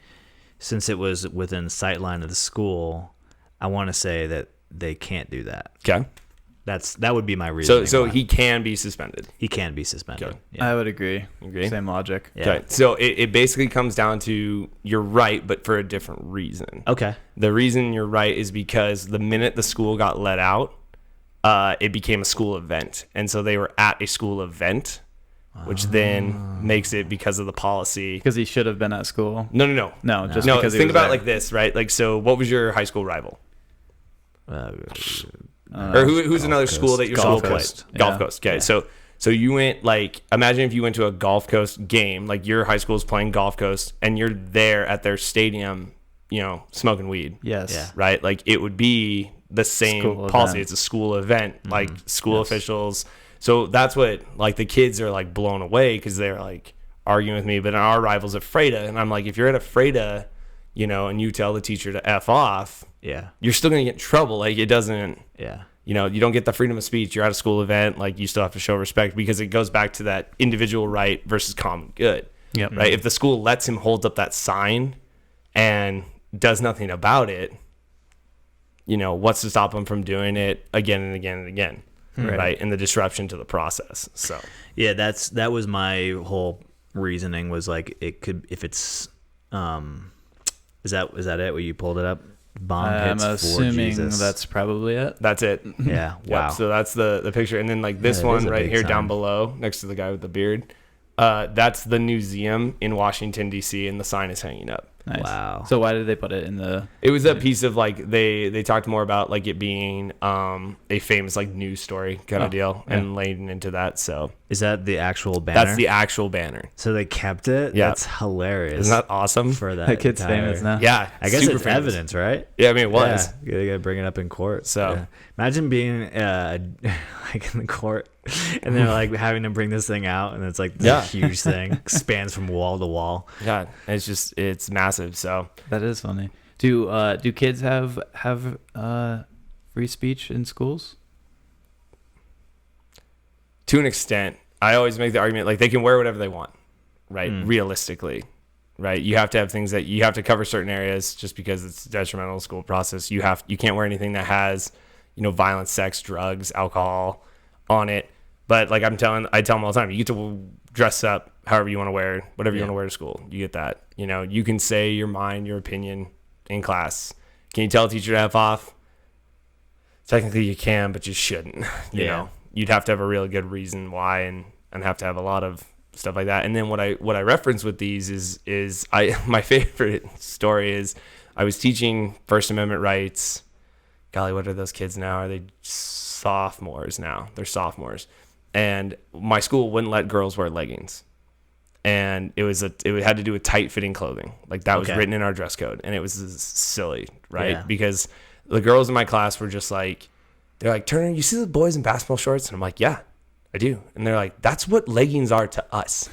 since it was within sight line of the school, I want to say that they can't do that. Okay. That would be my reason. So he can be suspended. he can be suspended. Okay. Yeah. I would agree. Agree? Same logic. Yeah. Okay. So it basically comes down to you're right, but for a different reason. Okay. The reason you're right is because the minute the school got let out, it became a school event. And so they were at a school event, which then makes it because of the policy. Because he should have been at school. No. No, just No, because he think was about it there. like this, right? Like, so what was your high school rival? Uh, Or who's another school that your Gulf school played? Coast. Gulf Yeah. Coast. Okay. So you went, like, imagine if you went to a Gulf Coast game, like your high school is playing Gulf Coast and you're there at their stadium, smoking weed. Yes. Yeah. Right? Like, it would be the same School policy. event. It's a school event, like school Yes. officials. So that's what, like, the kids are like blown away because they're like arguing with me. But our rival's at Freda, and I'm like, if you're at a Freda, and you tell the teacher to F off, yeah. you're still gonna get in trouble. Like, it doesn't. Yeah. You don't get the freedom of speech. You're at a school event. Like, you still have to show respect because it goes back to that individual right versus common good. Yep. Right. If the school lets him hold up that sign and does nothing about it, what's to stop him from doing it again and again and again? Right. And the disruption to the process. So, Yeah, that was my whole reasoning, was like, it could, if it's is that it? Where you pulled it up? Bong I'm hits for assuming Jesus. that's probably it. that's it. Yeah. Wow. Yep, so that's the picture. And then, like, this Yeah, it is one a right big here sign. down below next to the guy with the beard, that's the museum in Washington, D.C., and the sign is hanging up. Nice. Wow. So why did they put it in the? It was a piece of, like, they talked more about, like, it being a famous, like, news story kind of Oh, deal, yeah. and laying into that. So Is that the actual banner? that's the actual banner. So they kept it. Yeah. That's hilarious. Isn't that awesome? for that? That kid's entire- famous now. Yeah, I guess super it's famous. evidence, right? Yeah, I mean, it was. Yeah, you gotta bring it up in court. So- Yeah. Imagine being like in the court, and they're like having to bring this thing out, and it's like this Yeah. huge thing, spans from wall to wall. Yeah, it's massive. So That is funny. Do kids have free speech in schools? to an extent, I always make the argument, like, they can wear whatever they want, right? Mm. Realistically, right? You have to have things that you have to cover certain areas just because it's detrimental to the school process. You can't wear anything that has, violence, sex, drugs, alcohol on it. But, like, I tell them all the time, you get to dress up however you want to wear, whatever you Yeah. want to wear to school. You get that. You can say your mind, your opinion in class. Can you tell a teacher to F off? Technically you can, but you shouldn't. You Yeah. know, you'd have to have a really good reason why, and have to have a lot of stuff like that. And then what I reference with these is my favorite story is I was teaching First Amendment rights. Golly, what are those kids now? Are they sophomores now? They're sophomores. And my school wouldn't let girls wear leggings. And it had to do with tight fitting clothing. Like, that was Okay. written in our dress code. And it was silly, right? Yeah. Because the girls in my class were just like, they're like, Turner, you see the boys in basketball shorts? And I'm like, yeah, I do. And they're like, that's what leggings are to us.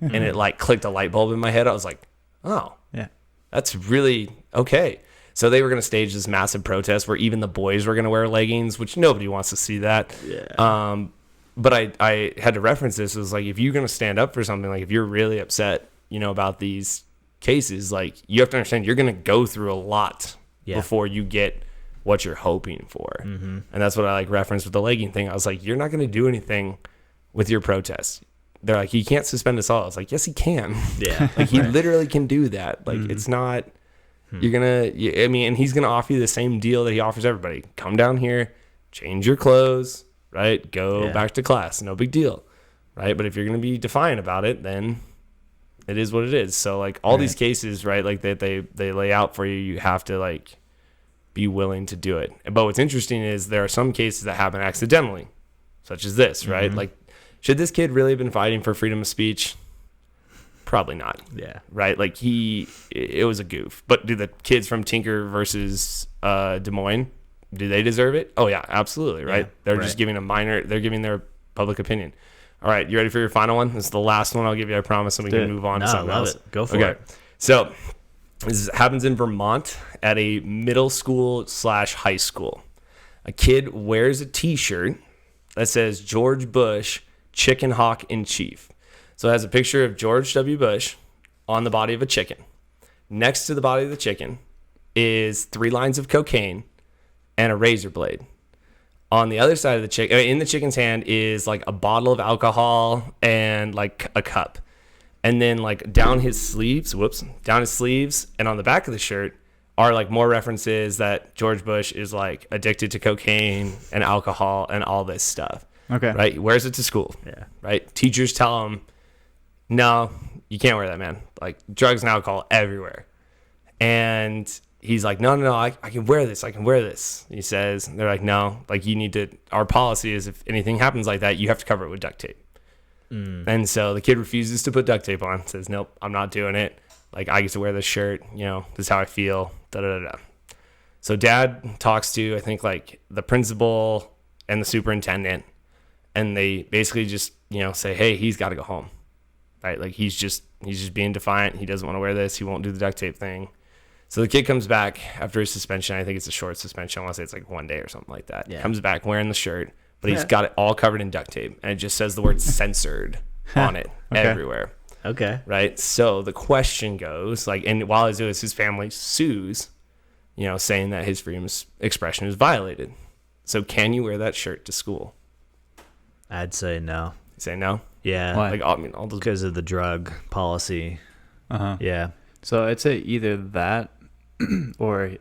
And it, like, clicked a light bulb in my head. I was like, oh, Yeah. that's really okay. So they were going to stage this massive protest where even the boys were going to wear leggings, which nobody wants to see that. Yeah. But I had to reference this. It was like, if you're going to stand up for something, like if you're really upset, about these cases, like you have to understand you're going to go through a lot before you get what you're hoping for. And that's what I like referenced with the legging thing. I was like, you're not going to do anything with your protests. They're like, he can't suspend us all. I was like, yes, he can. Yeah. Like he literally can do that. Like it's not, you're going to, and he's going to offer you the same deal that he offers everybody. Come down here, change your clothes, right? Go back to class. No big deal. Right. But if you're going to be defiant about it, then it is what it is. So like all these cases, right? Like that they lay out for you, you have to like be willing to do it. But what's interesting is there are some cases that happen accidentally, such as this, right? Like, should this kid really have been fighting for freedom of speech? Probably not. Yeah. Right? Like it was a goof. But do the kids from Tinker versus Des Moines, do they deserve it? Oh yeah, absolutely. Right. Yeah, They're just giving they're giving their public opinion. All right, you ready for your final one? This is the last one I'll give you, I promise, and we can move on to something else. It. Go for it. So this happens in Vermont at a middle school/high school. A kid wears a T-shirt that says George Bush, Chicken Hawk in Chief. So it has a picture of George W. Bush on the body of a chicken. Next to the body of the chicken is 3 lines of cocaine and a razor blade. On the other side of the chicken, in the chicken's hand is like a bottle of alcohol and like a cup. And then like down his sleeves and on the back of the shirt are like more references that George Bush is like addicted to cocaine and alcohol and all this stuff. Okay. Right? He wears it to school. Yeah. Right? Teachers tell him, no, you can't wear that, man. Like drugs and alcohol everywhere. And he's like, no, I can wear this. He says, and they're like, no, like you need to, our policy is if anything happens like that, you have to cover it with duct tape. And so the kid refuses to put duct tape on, says, nope, I'm not doing it. Like I get to wear this shirt, this is how I feel, So dad talks to, I think like the principal and the superintendent, and they basically just, say, hey, he's got to go home. Right? Like he's just being defiant. He doesn't want to wear this. He won't do the duct tape thing. So the kid comes back after his suspension. I think it's a short suspension. I want to say it's like 1 day or something like that. Yeah. Comes back wearing the shirt, but he's got it all covered in duct tape. And it just says the word censored on it everywhere. Okay. Right? So the question goes, like, and while he's doing this, his family sues, saying that his freedom of expression is violated. So can you wear that shirt to school? I'd say no. You say no? Yeah. Why? Like, all those. Because of the drug policy. Uh-huh. Yeah. So I'd say either that or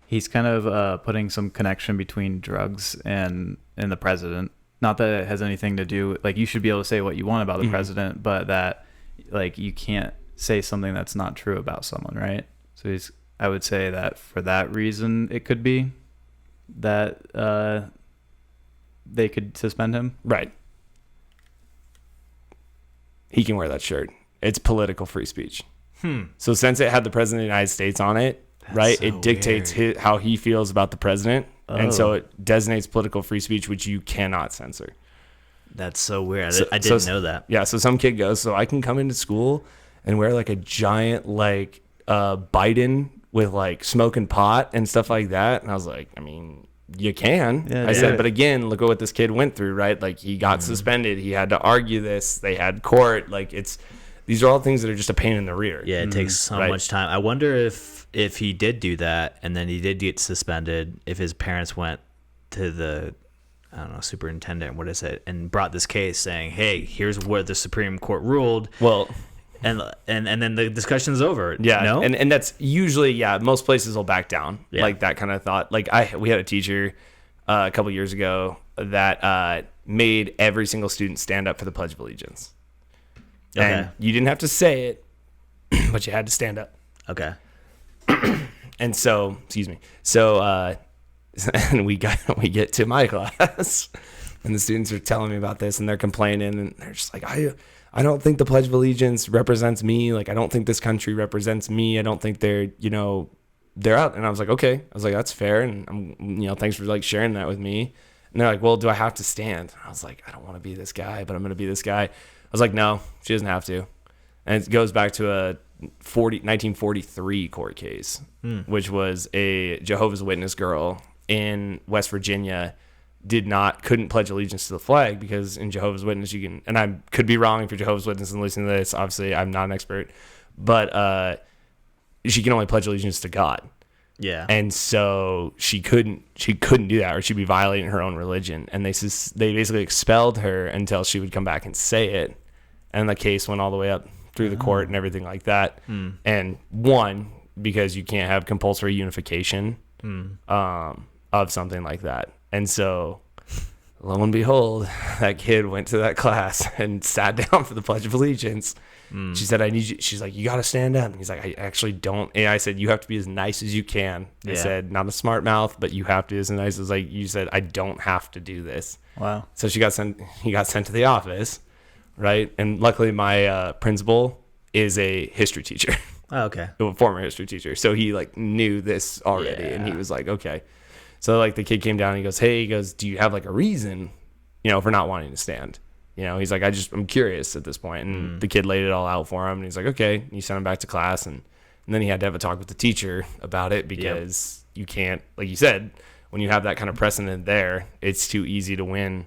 he's kind of putting some connection between drugs and the president. Not that it has anything to do, like you should be able to say what you want about the president, but that like you can't say something that's not true about someone, right? So I would say that for that reason, it could be that they could suspend him. Right. He can wear that shirt. It's political free speech. So since it had the president of the United States on it, right, so it dictates how he feels about the president. And so it designates political free speech, which you cannot censor. That's so weird. I didn't know that. Yeah. So some kid goes, so I can come into school and wear like a giant like Biden with like smoking pot and stuff like that. And I was like, I mean, you can. Yeah, I said, but again, look at what this kid went through, right? Like he got suspended. He had to argue this. They had court. Like these are all things that are just a pain in the rear. Yeah, it takes so much time. I wonder if he did do that and then he did get suspended, if his parents went to the, I don't know, superintendent, what is it, and brought this case saying, hey, here's what the Supreme Court ruled. Well, and then the discussion's over. yeah, no? and that's usually, most places will back down, Yeah. like that kind of thought. Like we had a teacher a couple years ago that made every single student stand up for the Pledge of Allegiance. Okay. And you didn't have to say it, but you had to stand up. Okay. And so, and we get to my class, and the students are telling me about this, and they're complaining, and they're just like, I don't think the Pledge of Allegiance represents me. Like, I don't think this country represents me. I don't think they're out. And I was like, okay. I was like, that's fair. And I'm, thanks for like sharing that with me. And they're like, well, do I have to stand? I was like, I don't want to be this guy, but I'm going to be this guy. I was like, no, she doesn't have to. And it goes back to a 1943 court case, which was a Jehovah's Witness girl in West Virginia couldn't pledge allegiance to the flag because in Jehovah's Witness you can, and I could be wrong if you're Jehovah's Witness and listening to this, obviously I'm not an expert, but she can only pledge allegiance to God. Yeah. And so she couldn't do that, or she'd be violating her own religion. And they basically expelled her until she would come back and say it. And the case went all the way up through the court and everything like that. And one, because you can't have compulsory unification of something like that. And so lo and behold, that kid went to that class and sat down for the Pledge of Allegiance. She said, I need you. She's like, you got to stand up. And he's like, I actually don't. And I said, you have to be as nice as you can. I said, not a smart mouth, but you have to be as nice as, like, you said, I don't have to do this. Wow. So he got sent to the office, right? And luckily my principal is a history teacher. Oh, okay. A former history teacher. So he like knew this already. And he was like, okay. So like the kid came down and he goes, hey, do you have like a reason, for not wanting to stand? He's like, I'm curious at this point. And the kid laid it all out for him. And he's like, okay. And he sent him back to class. And then he had to have a talk with the teacher about it because you can't, like you said, when you have that kind of precedent there, it's too easy to win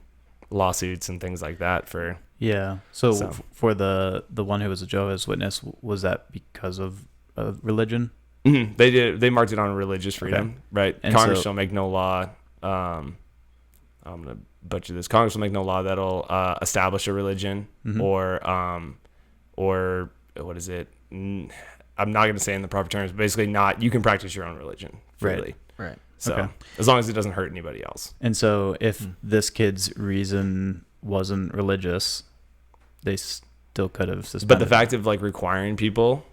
lawsuits and things like that for. Yeah. So. For the one who was a Jehovah's Witness, was that because of religion? Mm-hmm. They did. They marked it on religious freedom, right? And Congress shall make no law. I'm gonna butcher this. Congress will make no law that'll establish a religion or what is it? I'm not gonna say in the proper terms. But basically, you can practice your own religion freely. Right. So as long as it doesn't hurt anybody else. And so if this kid's reason wasn't religious, they still could have suspended. But the fact of like requiring people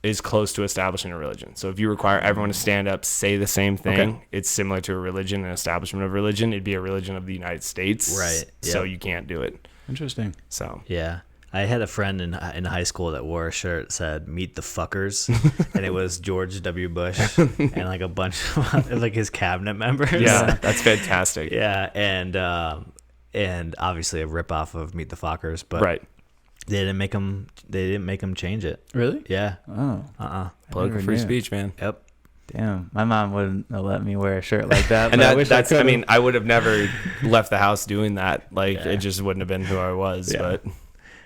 is close to establishing a religion. So if you require everyone to stand up, say the same thing, it's similar to a religion, an establishment of religion. It'd be a religion of the United States. Right. So you can't do it. Interesting. So. Yeah. I had a friend in high school that wore a shirt that said "Meet the Fuckers," and it was George W. Bush and like a bunch of like his cabinet members. Yeah, that's fantastic. Yeah, and obviously a ripoff of Meet the Fuckers, but right. They didn't make him change it. Really? Yeah. Oh. Political free speech, man. Yep. Damn, my mom wouldn't have let me wear a shirt like that. And I would have never left the house doing that. Like it just wouldn't have been who I was. Yeah. But it'd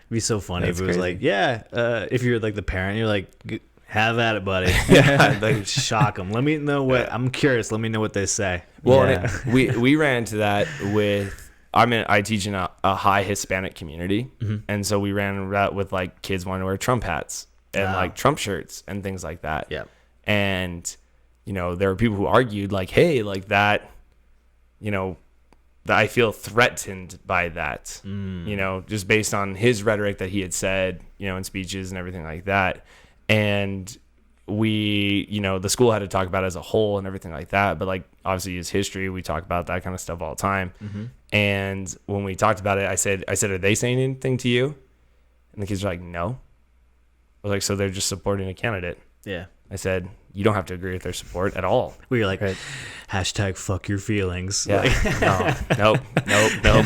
be so funny That's if it was crazy. like, if you're like the parent, you're like, have at it, buddy. Yeah, like shock them. Let me know what I'm curious. Let me know what they say. Well, we ran into that with. I teach in a high Hispanic community, and so we ran that with like kids wanting to wear Trump hats and like Trump shirts and things like that. Yeah, and there were people who argued like, hey, like that, that I feel threatened by that, just based on his rhetoric that he had said, in speeches and everything like that, and we, the school had to talk about it as a whole and everything like that. But like, obviously his history, we talk about that kind of stuff all the time. And when we talked about it, I said, are they saying anything to you? And the kids were like, no. I was like, so they're just supporting a candidate. Yeah. I said, you don't have to agree with their support at all. We were like, hashtag fuck your feelings. Yeah. Like, nope.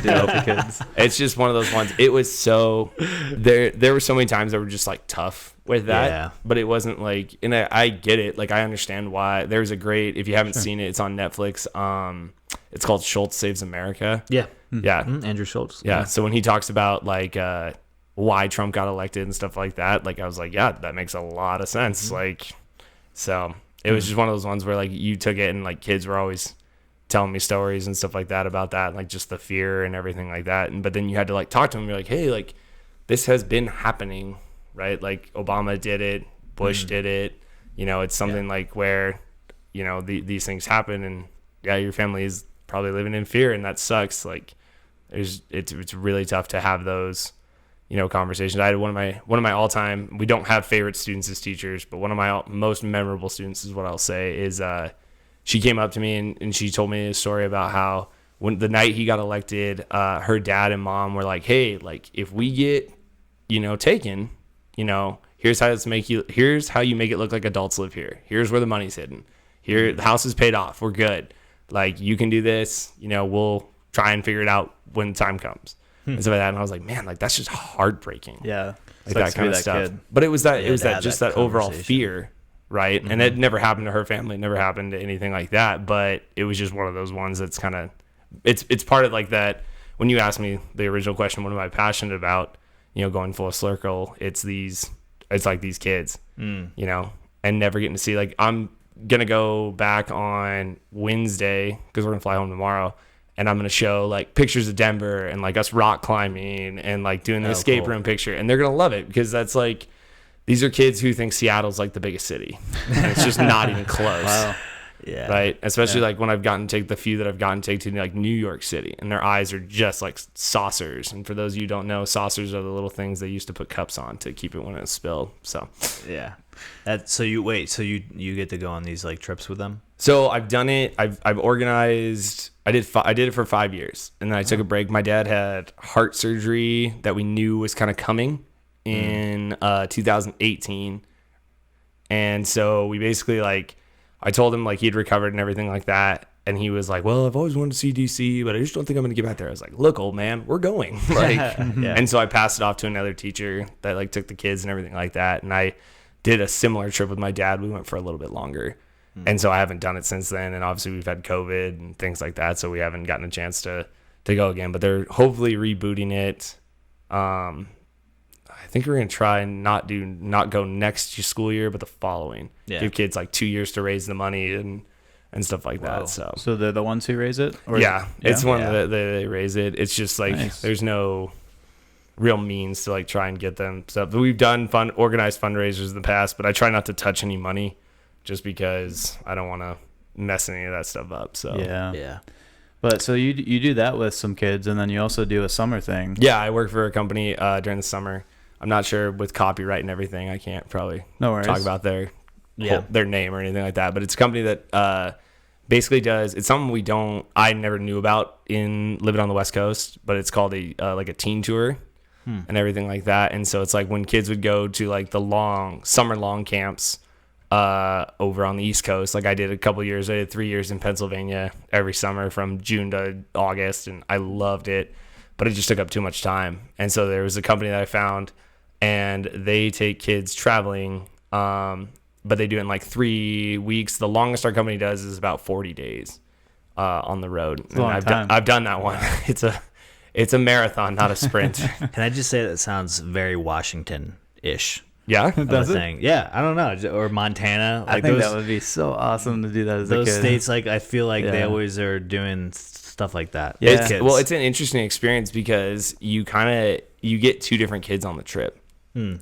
Because it's just one of those ones. It was so there were so many times that were just like tough with that, but it wasn't like, and I get it. Like I understand why. There's a great, if you haven't seen it, it's on Netflix. It's called Schultz Saves America. Yeah. Yeah. Andrew Schultz. Yeah. So when he talks about like, why Trump got elected and stuff like that, like I was like, yeah, that makes a lot of sense. Like, so it was just one of those ones where like you took it and like kids were always telling me stories and stuff like that about that, like just the fear and everything like that. But then you had to like talk to them. You're like, hey, like this has been happening, right? Like Obama did it, Bush did it. It's something like where, these things happen, and your family is probably living in fear, and that sucks. Like it's really tough to have those conversations. I had one of my all-time, we don't have favorite students as teachers, but one of my most memorable students is what I'll say is, she came up to me and she told me a story about how when the night he got elected, her dad and mom were like, hey, like if we get, taken, here's how you make it look like adults live here. Here's where the money's hidden. Here, the house is paid off. We're good. Like you can do this, we'll try and figure it out when the time comes. And stuff like that. And I was like, man, like that's just heartbreaking. Yeah. like Sucks that to kind be of that stuff. kid. But it was that Yeah, it was to that have just that that overall conversation. fear, right? And it never happened to her family, it never happened to anything like that. But it was just one of those ones that's kind of it's part of like that. When you asked me the original question, what am I passionate about? Going full circle, it's like these kids, and never getting to see. Like, I'm gonna go back on Wednesday because we're gonna fly home tomorrow, and I'm gonna show like pictures of Denver and like us rock climbing and like doing the escape room picture, and they're gonna love it because that's like these are kids who think Seattle's like the biggest city, and it's just not even close. Wow. Yeah. Right. Especially like when I've gotten to take the few that I've gotten to take to like New York City, and their eyes are just like saucers. And for those of you who don't know, saucers are the little things they used to put cups on to keep it when it's spilled. So Yeah. So you get to go on these like trips with them? So I've done it. I've organized. I did it for 5 years, and then I took a break. My dad had heart surgery that we knew was kind of coming in 2018, and so we basically like I told him like he'd recovered and everything like that, and he was like, "Well, I've always wanted to see DC, but I just don't think I'm going to get back there." I was like, "Look, old man, we're going." Like, Yeah. and so I passed it off to another teacher that like took the kids and everything like that, and I did a similar trip with my dad. We went for a little bit longer. And so I haven't done it since then. And obviously we've had COVID and things like that. So we haven't gotten a chance to go again, but they're hopefully rebooting it. I think we're going to try and not go next school year, but the following. Yeah. Give kids like 2 years to raise the money and stuff like Whoa. that. So So they're the ones who raise it? Or yeah, it's one Yeah. that they raise it. It's just like, Nice. there's no real means to like try and get them stuff. We've done organized fundraisers in the past, but I try not to touch any money just because I don't want to mess any of that stuff up. So Yeah. Yeah. But so you do that with some kids, and then you also do a summer thing. yeah, I work for a company during the summer. I'm not sure with copyright and everything. I can't probably No worries. talk about their Yeah. their name or anything like that. But it's a company that basically does. It's something I never knew about in living on the West Coast. But it's called like a teen tour and everything like that. And so it's like when kids would go to like the summer long camps over on the East Coast. Like I did a couple years. I did 3 years in Pennsylvania every summer from June to August, and I loved it. But it just took up too much time. And so there was a company that I found, and they take kids traveling, but they do it in like 3 weeks. The longest our company does is about 40 days on the road. a long time. I've done that one. It's a marathon, not a sprint. Can I just say that sounds very Washington-ish? Yeah. of a Does it? thing. Yeah, I don't know. Or Montana. I Like think those, that would be so awesome to do that as a those kid. states, like I feel like they Yeah. always are doing stuff like that. Yeah. with It's, kids. well, it's an interesting experience because you get two different kids on the trip,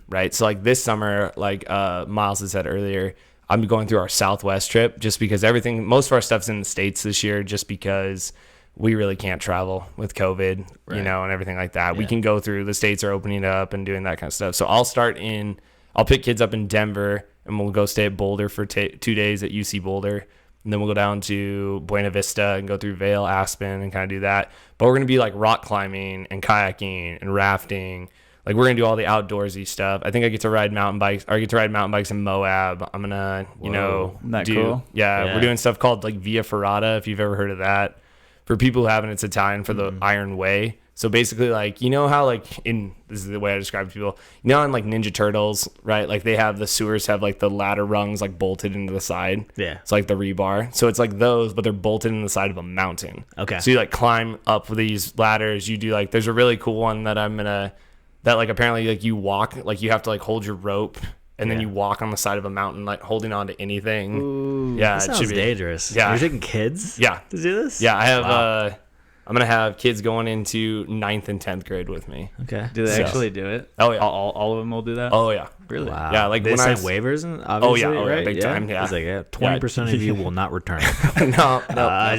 right? So like this summer, like Miles had said earlier, I'm going through our Southwest trip just because most of our stuff's in the States this year, just because we really can't travel with COVID, Right. and everything like that. We Yeah. can go through, the States are opening up and doing that kind of stuff. So I'll pick kids up in Denver, and we'll go stay at Boulder for 2 days at UC Boulder. And then we'll go down to Buena Vista and go through Vail, Aspen, and kind of do that. But we're going to be like rock climbing and kayaking and rafting. Like we're going to do all the outdoorsy stuff. I think I get to ride mountain bikes. Or I get to ride mountain bikes in Moab. I'm going to, Isn't that do. cool? Yeah, Yeah. we're doing stuff called like Via Ferrata, if you've ever heard of that. For people who haven't, it's Italian for the Iron Way. So basically, like, you know how, like, this is the way I describe to people, in, like, Ninja Turtles, right? Like, they have the sewers have, like, the ladder rungs, like, bolted into the side. Yeah. It's like the rebar. So it's like those, but they're bolted in the side of a mountain. Okay. So you, like, climb up these ladders. You do, like, there's a really cool one that like, apparently, like, you walk, like, you have to, like, hold your rope, and then Yeah. you walk on the side of a mountain, like, holding on to anything. Ooh. Yeah, That it sounds should be dangerous. Yeah. You're taking kids? Yeah. To do this? Yeah, I have, Wow. I'm going to have kids going into 9th and 10th grade with me. Okay. Do they So- actually do it? Oh, yeah. All of them will do that? Oh, yeah. really? Wow. Yeah, like they when I sign was- waivers and obviously, Oh, yeah, right? big time, yeah. It's like 20% of you will not return. no. Uh,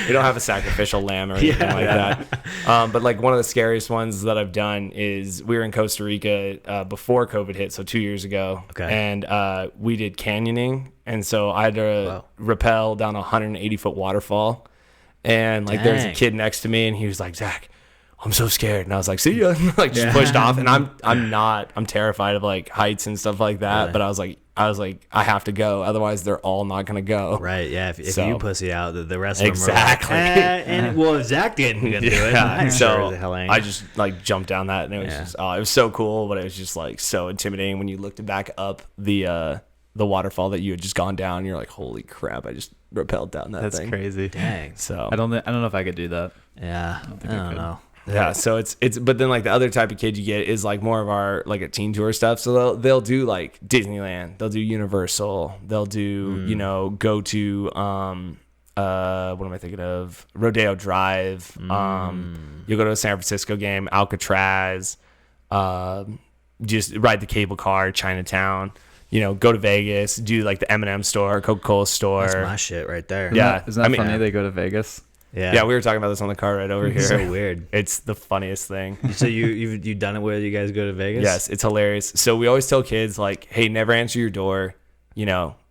We don't have a sacrificial lamb or anything like that. But like one of the scariest ones that I've done is we were in Costa Rica before COVID hit, so 2 years ago. Okay. And we did canyoning, and so I had to Wow. rappel down a 180-foot waterfall. And like there was a Dang. kid next to me, and he was like, "Zach, I'm so scared." And I was like, "See ya," like just Yeah. pushed off. And I'm terrified of like heights and stuff like that. Really? But I was like, I was like, I have to go. Otherwise, they're all not going to go. Right, yeah. If So- you pussy out, the rest of Exactly. them are like, and well, if Zach didn't do it, I'm so sure the hell ain't. I just like jumped down that, and it was just, it was so cool, but it was just like so intimidating when you looked back up the waterfall that you had just gone down. You're like, holy crap! I just rappelled down that That's thing. crazy. Dang. So I don't know if I could do that. Yeah, I don't know. yeah, so it's but then like the other type of kid you get is like more of our like a teen tour stuff. So they'll do like Disneyland, they'll do Universal, they'll do go to what am I thinking of? Rodeo Drive. You'll go to a San Francisco game, Alcatraz, just ride the cable car, Chinatown. Go to Vegas, do like the M&M store, Coca-Cola store. That's my shit right there. Yeah. Isn't that funny? They go to Vegas. Yeah. We were talking about this on the car right over here. It's so weird. It's the funniest thing. So you've done it where you guys go to Vegas? Yes, it's hilarious. So we always tell kids like, hey, never answer your door,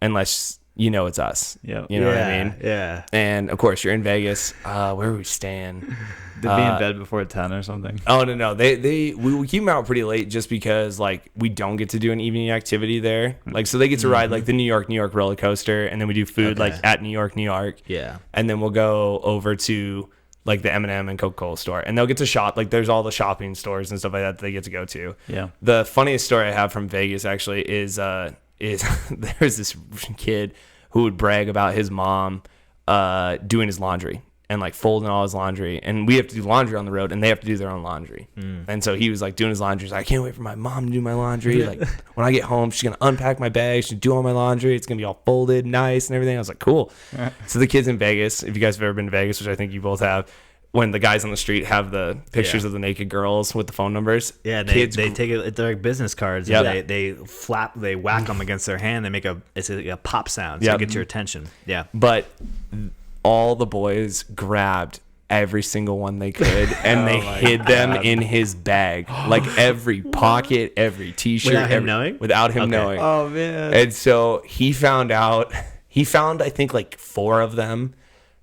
unless it's us. Yeah. You know what I mean? Yeah. And of course, you're in Vegas. Where are we staying? They'd be in bed before 10 or something. Oh no, we keep them out pretty late just because like we don't get to do an evening activity there. Like so they get to ride like the New York roller coaster, and then we do food like at New York. Yeah. And then we'll go over to like the M&M and Coca-Cola store, and they'll get to shop. Like there's all the shopping stores and stuff like that they get to go to. Yeah. The funniest story I have from Vegas actually is there's this kid who would brag about his mom doing his laundry and like folding all his laundry, and we have to do laundry on the road, and they have to do their own laundry. And so he was like doing his laundry. He's like, I can't wait for my mom to do my laundry. Like when I get home, she's gonna unpack my bag, she'll do all my laundry, it's gonna be all folded nice and everything. I was like, cool. So the kids in Vegas, if you guys have ever been to Vegas, which I think you both have, when the guys on the street have the pictures of the naked girls with the phone numbers. Yeah, they take it. They're like business cards. Yep. And they whack them against their hand. They make a pop sound to get your attention. Yeah. But all the boys grabbed every single one they could, and they hid them in his bag, like every pocket, every t-shirt, Without him knowing? Without him knowing. Oh, man. And so he found I think like 4 of them,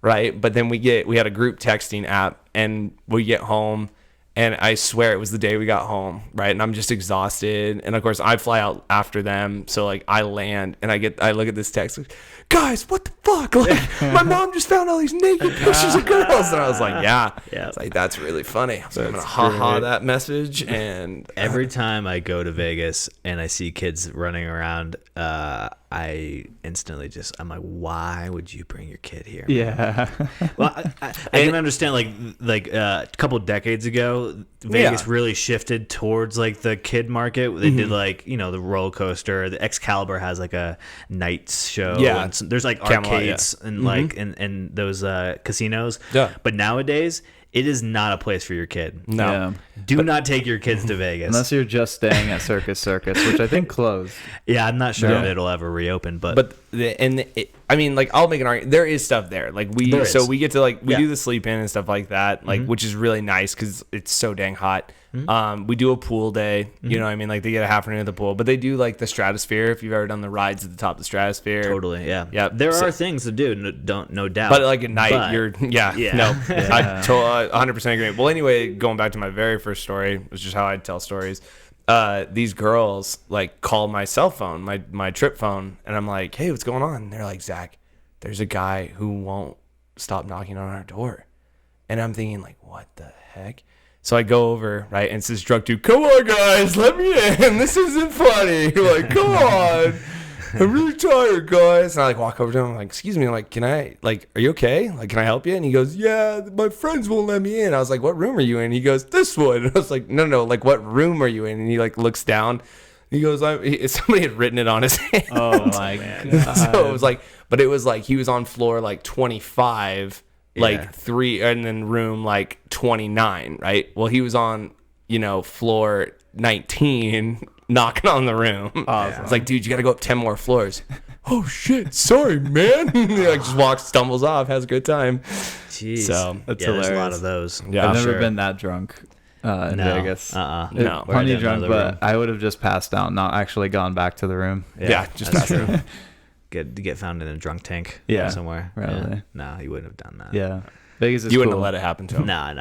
right? But then we had a group texting app, and we get home, and I swear it was the day we got home, right? And I'm just exhausted, and of course I fly out after them, so like I land, and I look at this text, like, guys, what the fuck? Like my mom just found all these naked pictures of girls, and I was like, yeah. It's like that's really funny. So I'm gonna haha that message, and Every time I go to Vegas and I see kids running around, I instantly I'm like, why would you bring your kid here? Yeah. Well, I can understand like a couple decades ago, Vegas really shifted towards like the kid market. They did like the roller coaster. The Excalibur has like a nights show. Yeah. And there's like Camelot, arcades and like and those casinos. Yeah. But nowadays, it is not a place for your kid. no. Yeah. Do not take your kids to Vegas. Unless you're just staying at Circus, which I think closed. Yeah, I'm not sure No. if it'll ever reopen, but I mean, like, I'll make an argument. There is stuff there. Like we There is. get to like we Yeah. do the sleep in and stuff like that, like which is really nice because it's so dang hot. We do a pool day. You know what I mean? Like they get a half an hour at the pool, but they do like the Stratosphere. If you've ever done the rides at the top of the Stratosphere, totally, yeah. Yeah. There So- are things to do, no doubt. But like at night, But- you're Yeah. no, I 100% agree. Well, anyway, going back to my very first story, which is how I tell stories. These girls like call my cell phone, my trip phone, and I'm like, hey, what's going on? And they're like, Zach, there's a guy who won't stop knocking on our door. And I'm thinking like, what the heck? So I go over, right, and it's this drunk dude, come on guys, let me in. This isn't funny. Like, come on. I'm really tired, guys. And I like walk over to him. I'm like, excuse me. I'm like, are you okay? Like, can I help you? And he goes, yeah, my friends won't let me in. I was like, what room are you in? He goes, this one. And I was like, no, like, what room are you in? And he like looks down. He goes, somebody had written it on his hand. Oh, my God. So it was like, but it was like he was on floor like 25, like Yeah. 3, and then room like 29, right? Well, he was on, floor 19, knocking on the room. Awesome. It's like, dude, you got to go up 10 more floors. Oh shit, sorry, man. He like just walks, stumbles off, has a good time. Jeez. So, that's There's a lot hilarious. of those. Yeah. I've never sure. been that drunk in No. Vegas. Uh-uh. No. We're Plenty in drunk, another but room. I would have just passed out, not actually gone back to the room. Yeah, just that's pass true. Get found in a drunk tank Yeah, somewhere. probably. Yeah. No, you wouldn't have done that. Yeah. Vegas is You cool. wouldn't have let it happen to him. No.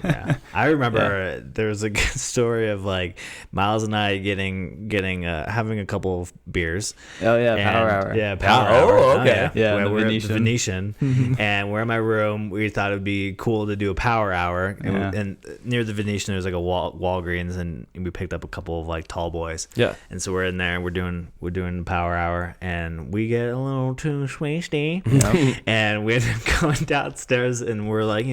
Yeah. I remember there was a good story of like Miles and I having a couple of beers. Oh yeah, power And- hour. Yeah, power Oh, hour. okay. Yeah, Where the we're at the Venetian. Venetian, and we're in my room. We thought it'd be cool to do a power hour, and, Yeah. and near the Venetian there was like a Walgreens, and we picked up a couple of like tall boys. Yeah. And so we're in there, and we're doing power hour, and we get a little too swasty, and we end up going downstairs, and we're like,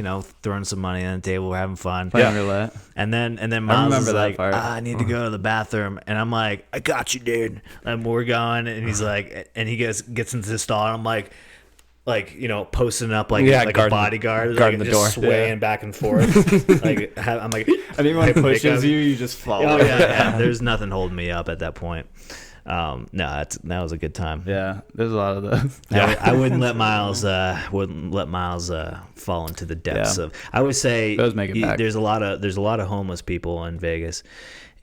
throwing some money on the table, we're having fun. Playing roulette. And then Miles remember is that like, part. I need to go to the bathroom, and I'm like, I got you, dude. And we're going, and he's like, and he gets into the stall, and I'm like, posting up like a bodyguard, guarding like, the just door. swaying back and forth. I'm like, Anyone pick pushes up- you, you just fall. Oh yeah. There's nothing holding me up at that point. No, that was a good time. Yeah, there's a lot of those. I wouldn't let Miles fall into the depths of. I would say Those make it back. there's a lot of homeless people in Vegas,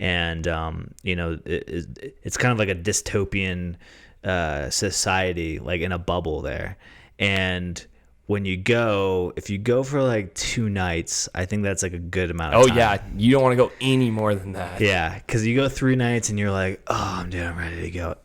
and it's kind of like a dystopian society, like in a bubble there. And if you go for like 2 nights, I think that's like a good amount of time. Yeah, you don't want to go any more than that. Yeah, because you go 3 nights and you're like, oh, I'm ready to go.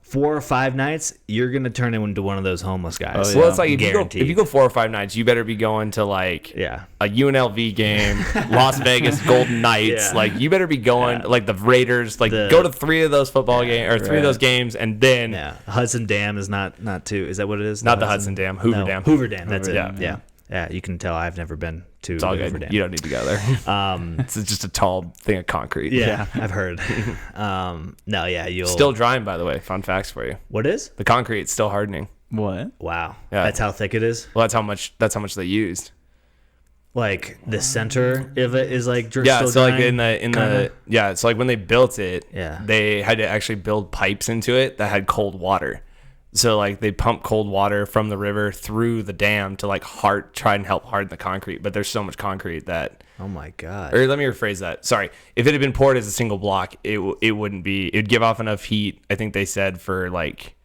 4 or 5 nights, you're gonna turn into one of those homeless guys. Oh, yeah. Well, it's like if Guaranteed. you go 4 or 5 nights, you better be going to like Yeah. a UNLV game, Las Vegas Golden Knights. Yeah. Like you better be going like the Raiders. Like go to 3 of those football games or 3 of those games, and then Hudson Dam is not too. Is that what it is? not the Hudson Dam, Hoover Dam. Hoover Dam. That's Hoover it. Dam. Yeah. You can tell I've never been to It's all Hoover good. Dam. You don't need to go there. It's just a tall thing of concrete. Yeah, I've heard. You'll Still drying, by the way. Fun facts for you. What is? The concrete's still hardening. What? Wow. Yeah. That's how thick it is. Well, that's how much they used. Like the center of it is like Yeah, still so like drying? it's like when they built it, Yeah. they had to actually build pipes into it that had cold water. So like they pump cold water from the river through the dam to like try and help harden the concrete. But there's so much concrete that. Oh my god. Or let me rephrase that. Sorry, if it had been poured as a single block, it wouldn't be. It'd give off enough heat. I think they said for like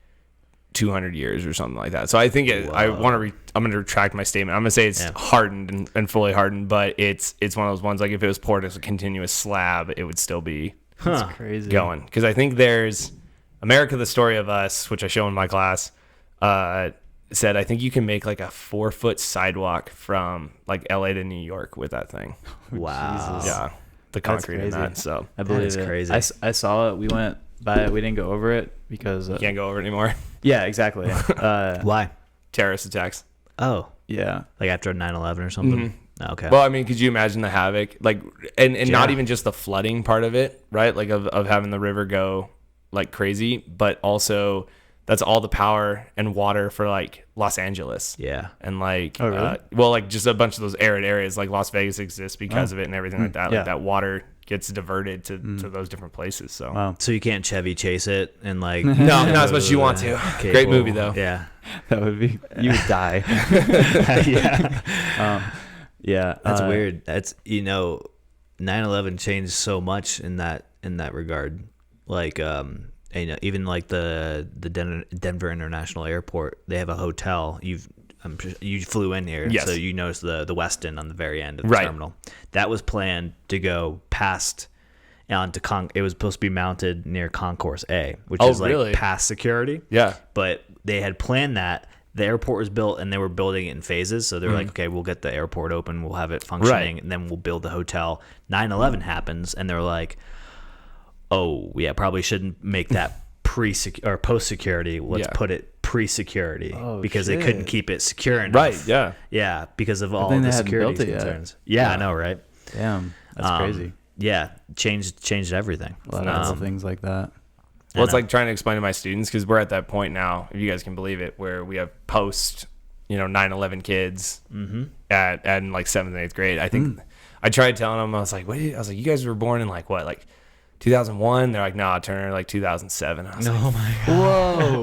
200 years or something like that. So I think I'm going to retract my statement. I'm going to say it's hardened and fully hardened, but it's one of those ones like if it was poured as a continuous slab, it would still be That's crazy. going. Because I think there's America, the Story of Us, which I show in my class, said I think you can make like a 4-foot sidewalk from like LA to New York with that thing. Wow. Yeah, the concrete in crazy. that. So I believe is it. crazy. I saw it. We went by it. We didn't go over it because you can't go over it anymore. yeah, exactly. Why? Terrorist attacks. Oh, Yeah. like after 9/11 or something. Okay. Well, I mean, could you imagine the havoc? Like, and not Yeah. even just the flooding part of it, right? Like of having the river go like crazy, but also that's all the power and water for like Los Angeles. yeah. And like, Oh, really? like just a bunch of those arid areas, like Las Vegas exists because of it and everything like that. Yeah. Like that water gets diverted to those different places. So Wow. So you can't Chevy Chase it and like no, not as much as you want to. Okay, Great well, movie though. Yeah. That would be. You would die. Yeah. Yeah. That's weird. That's 9/11 changed so much in that regard. Like even like the Denver International Airport, they have a hotel. You flew in here, Yes. so you noticed the Westin on the very end of the Right. terminal. That was planned to go past onto it was supposed to be mounted near Concourse A, which is like really? past security. Yeah. But they had planned that. The airport was built and they were building it in phases. So they're like, okay, we'll get the airport open. We'll have it functioning. Right. And then we'll build the hotel. 9/11 happens. And they're like, oh, yeah, probably shouldn't make that or post-security. Let's Yeah. put it pre-security because they shit. couldn't keep it secure enough. Right. Yeah. Yeah, because of all thing the they hadn't security built it yet. concerns. Yeah, I know, right? Damn. That's crazy. Yeah, changed everything. A lot of little things like that. Well, it's like trying to explain to my students because we're at that point now, if you guys can believe it, where we have post, 9/11 kids at in like 7th and 8th grade. I think I tried telling them, I was like, you guys were born in like what, like 2001? They're like, nah, Turner, like 2007. I was like, Oh my god.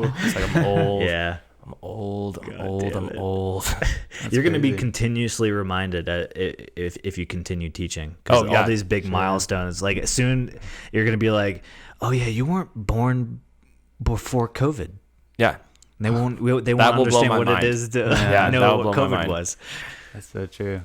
Whoa. it's like I'm old. Yeah. I'm old. I'm damn it. old. You're going to be crazy. continuously reminded if you continue teaching because Oh, yeah. all these big milestones, like soon you're going to be like, oh yeah, you weren't born before COVID. Yeah. They won't. They That won't will blow understand my what mind. it is to Yeah, that know will what blow my COVID mind. was. That's so true.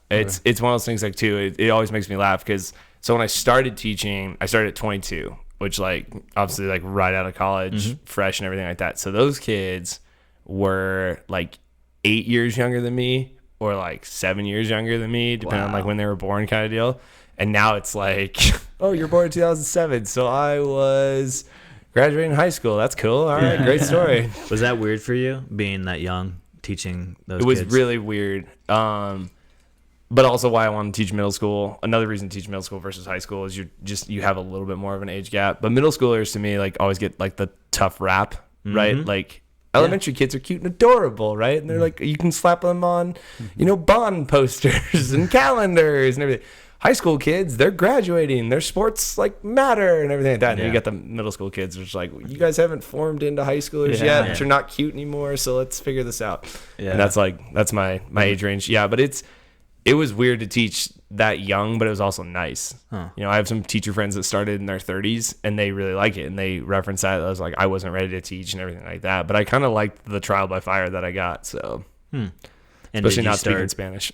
It's one of those things like too. It always makes me laugh because so when I started teaching, I started at 22, which like obviously like right out of college, fresh and everything like that. So those kids were like 8 years younger than me or like 7 years younger than me, depending on like when they were born, kind of deal. And now it's like, oh, you're born in 2007, so I was graduating high school. That's cool. All right, great story. Was that weird for you, being that young, teaching those It was kids? really weird. But also why I want to teach middle school. Another reason to teach middle school versus high school is you have a little bit more of an age gap. But middle schoolers to me like always get like the tough rap, right? Like elementary kids are cute and adorable, right? And they're like you can slap them on, bond posters and calendars and everything. High school kids, they're graduating, their sports like matter and everything like that. And then you got the middle school kids, which is like, you guys haven't formed into high schoolers yet, but you're not cute anymore, so let's figure this out. And that's my age range. Yeah, but it was weird to teach that young, but it was also nice. I have some teacher friends that started in their 30s and they really like it, and they reference that. I was like, I wasn't ready to teach and everything like that, but I kind of liked the trial by fire that I got. So, And especially not speaking Spanish.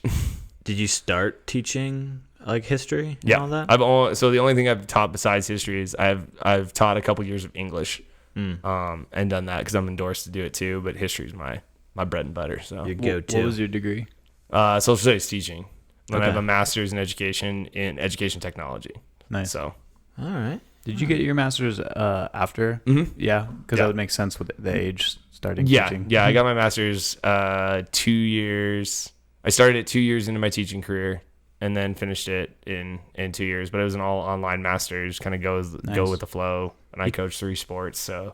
Did you start teaching like history and all that? So the only thing I've taught besides history is I've taught a couple years of English, and done that because I'm endorsed to do it too. But history is my bread and butter. So Your go-to. What was your degree? social studies teaching. Then I have a master's in education technology. Nice. So All right. Did you get your master's after? Yeah, because that would make sense with the age starting teaching. Yeah, I got my master's 2 years. I started it 2 years into my teaching career and then finished it in 2 years. But it was an all online master's, kind of go with the flow. And I coached 3 sports, so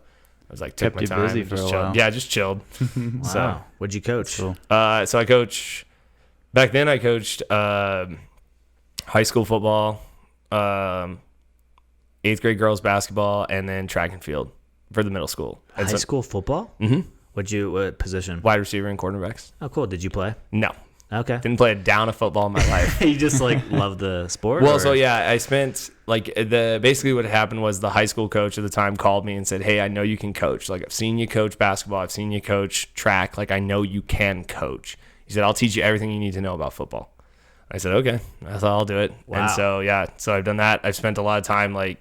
I was like took Kept my you time, busy and for just a chilled. while. Yeah, just chilled. Wow. So What'd you coach? Cool. so I coach. Back then, I coached high school football, 8th grade girls basketball, and then track and field for the middle school. High school football? Mm-hmm. What position? Wide receiver and quarterbacks. Oh, cool. Did you play? No, Okay. didn't play a down of football in my life. You just like love the sport? Well, or- so yeah, I spent basically what happened was the high school coach at the time called me and said, "Hey, I know you can coach. Like I've seen you coach basketball. I've seen you coach track. Like I know you can coach." He said, "I'll teach you everything you need to know about football." I said, "Okay, I'll do it." Wow. And so I've done that. I've spent a lot of time I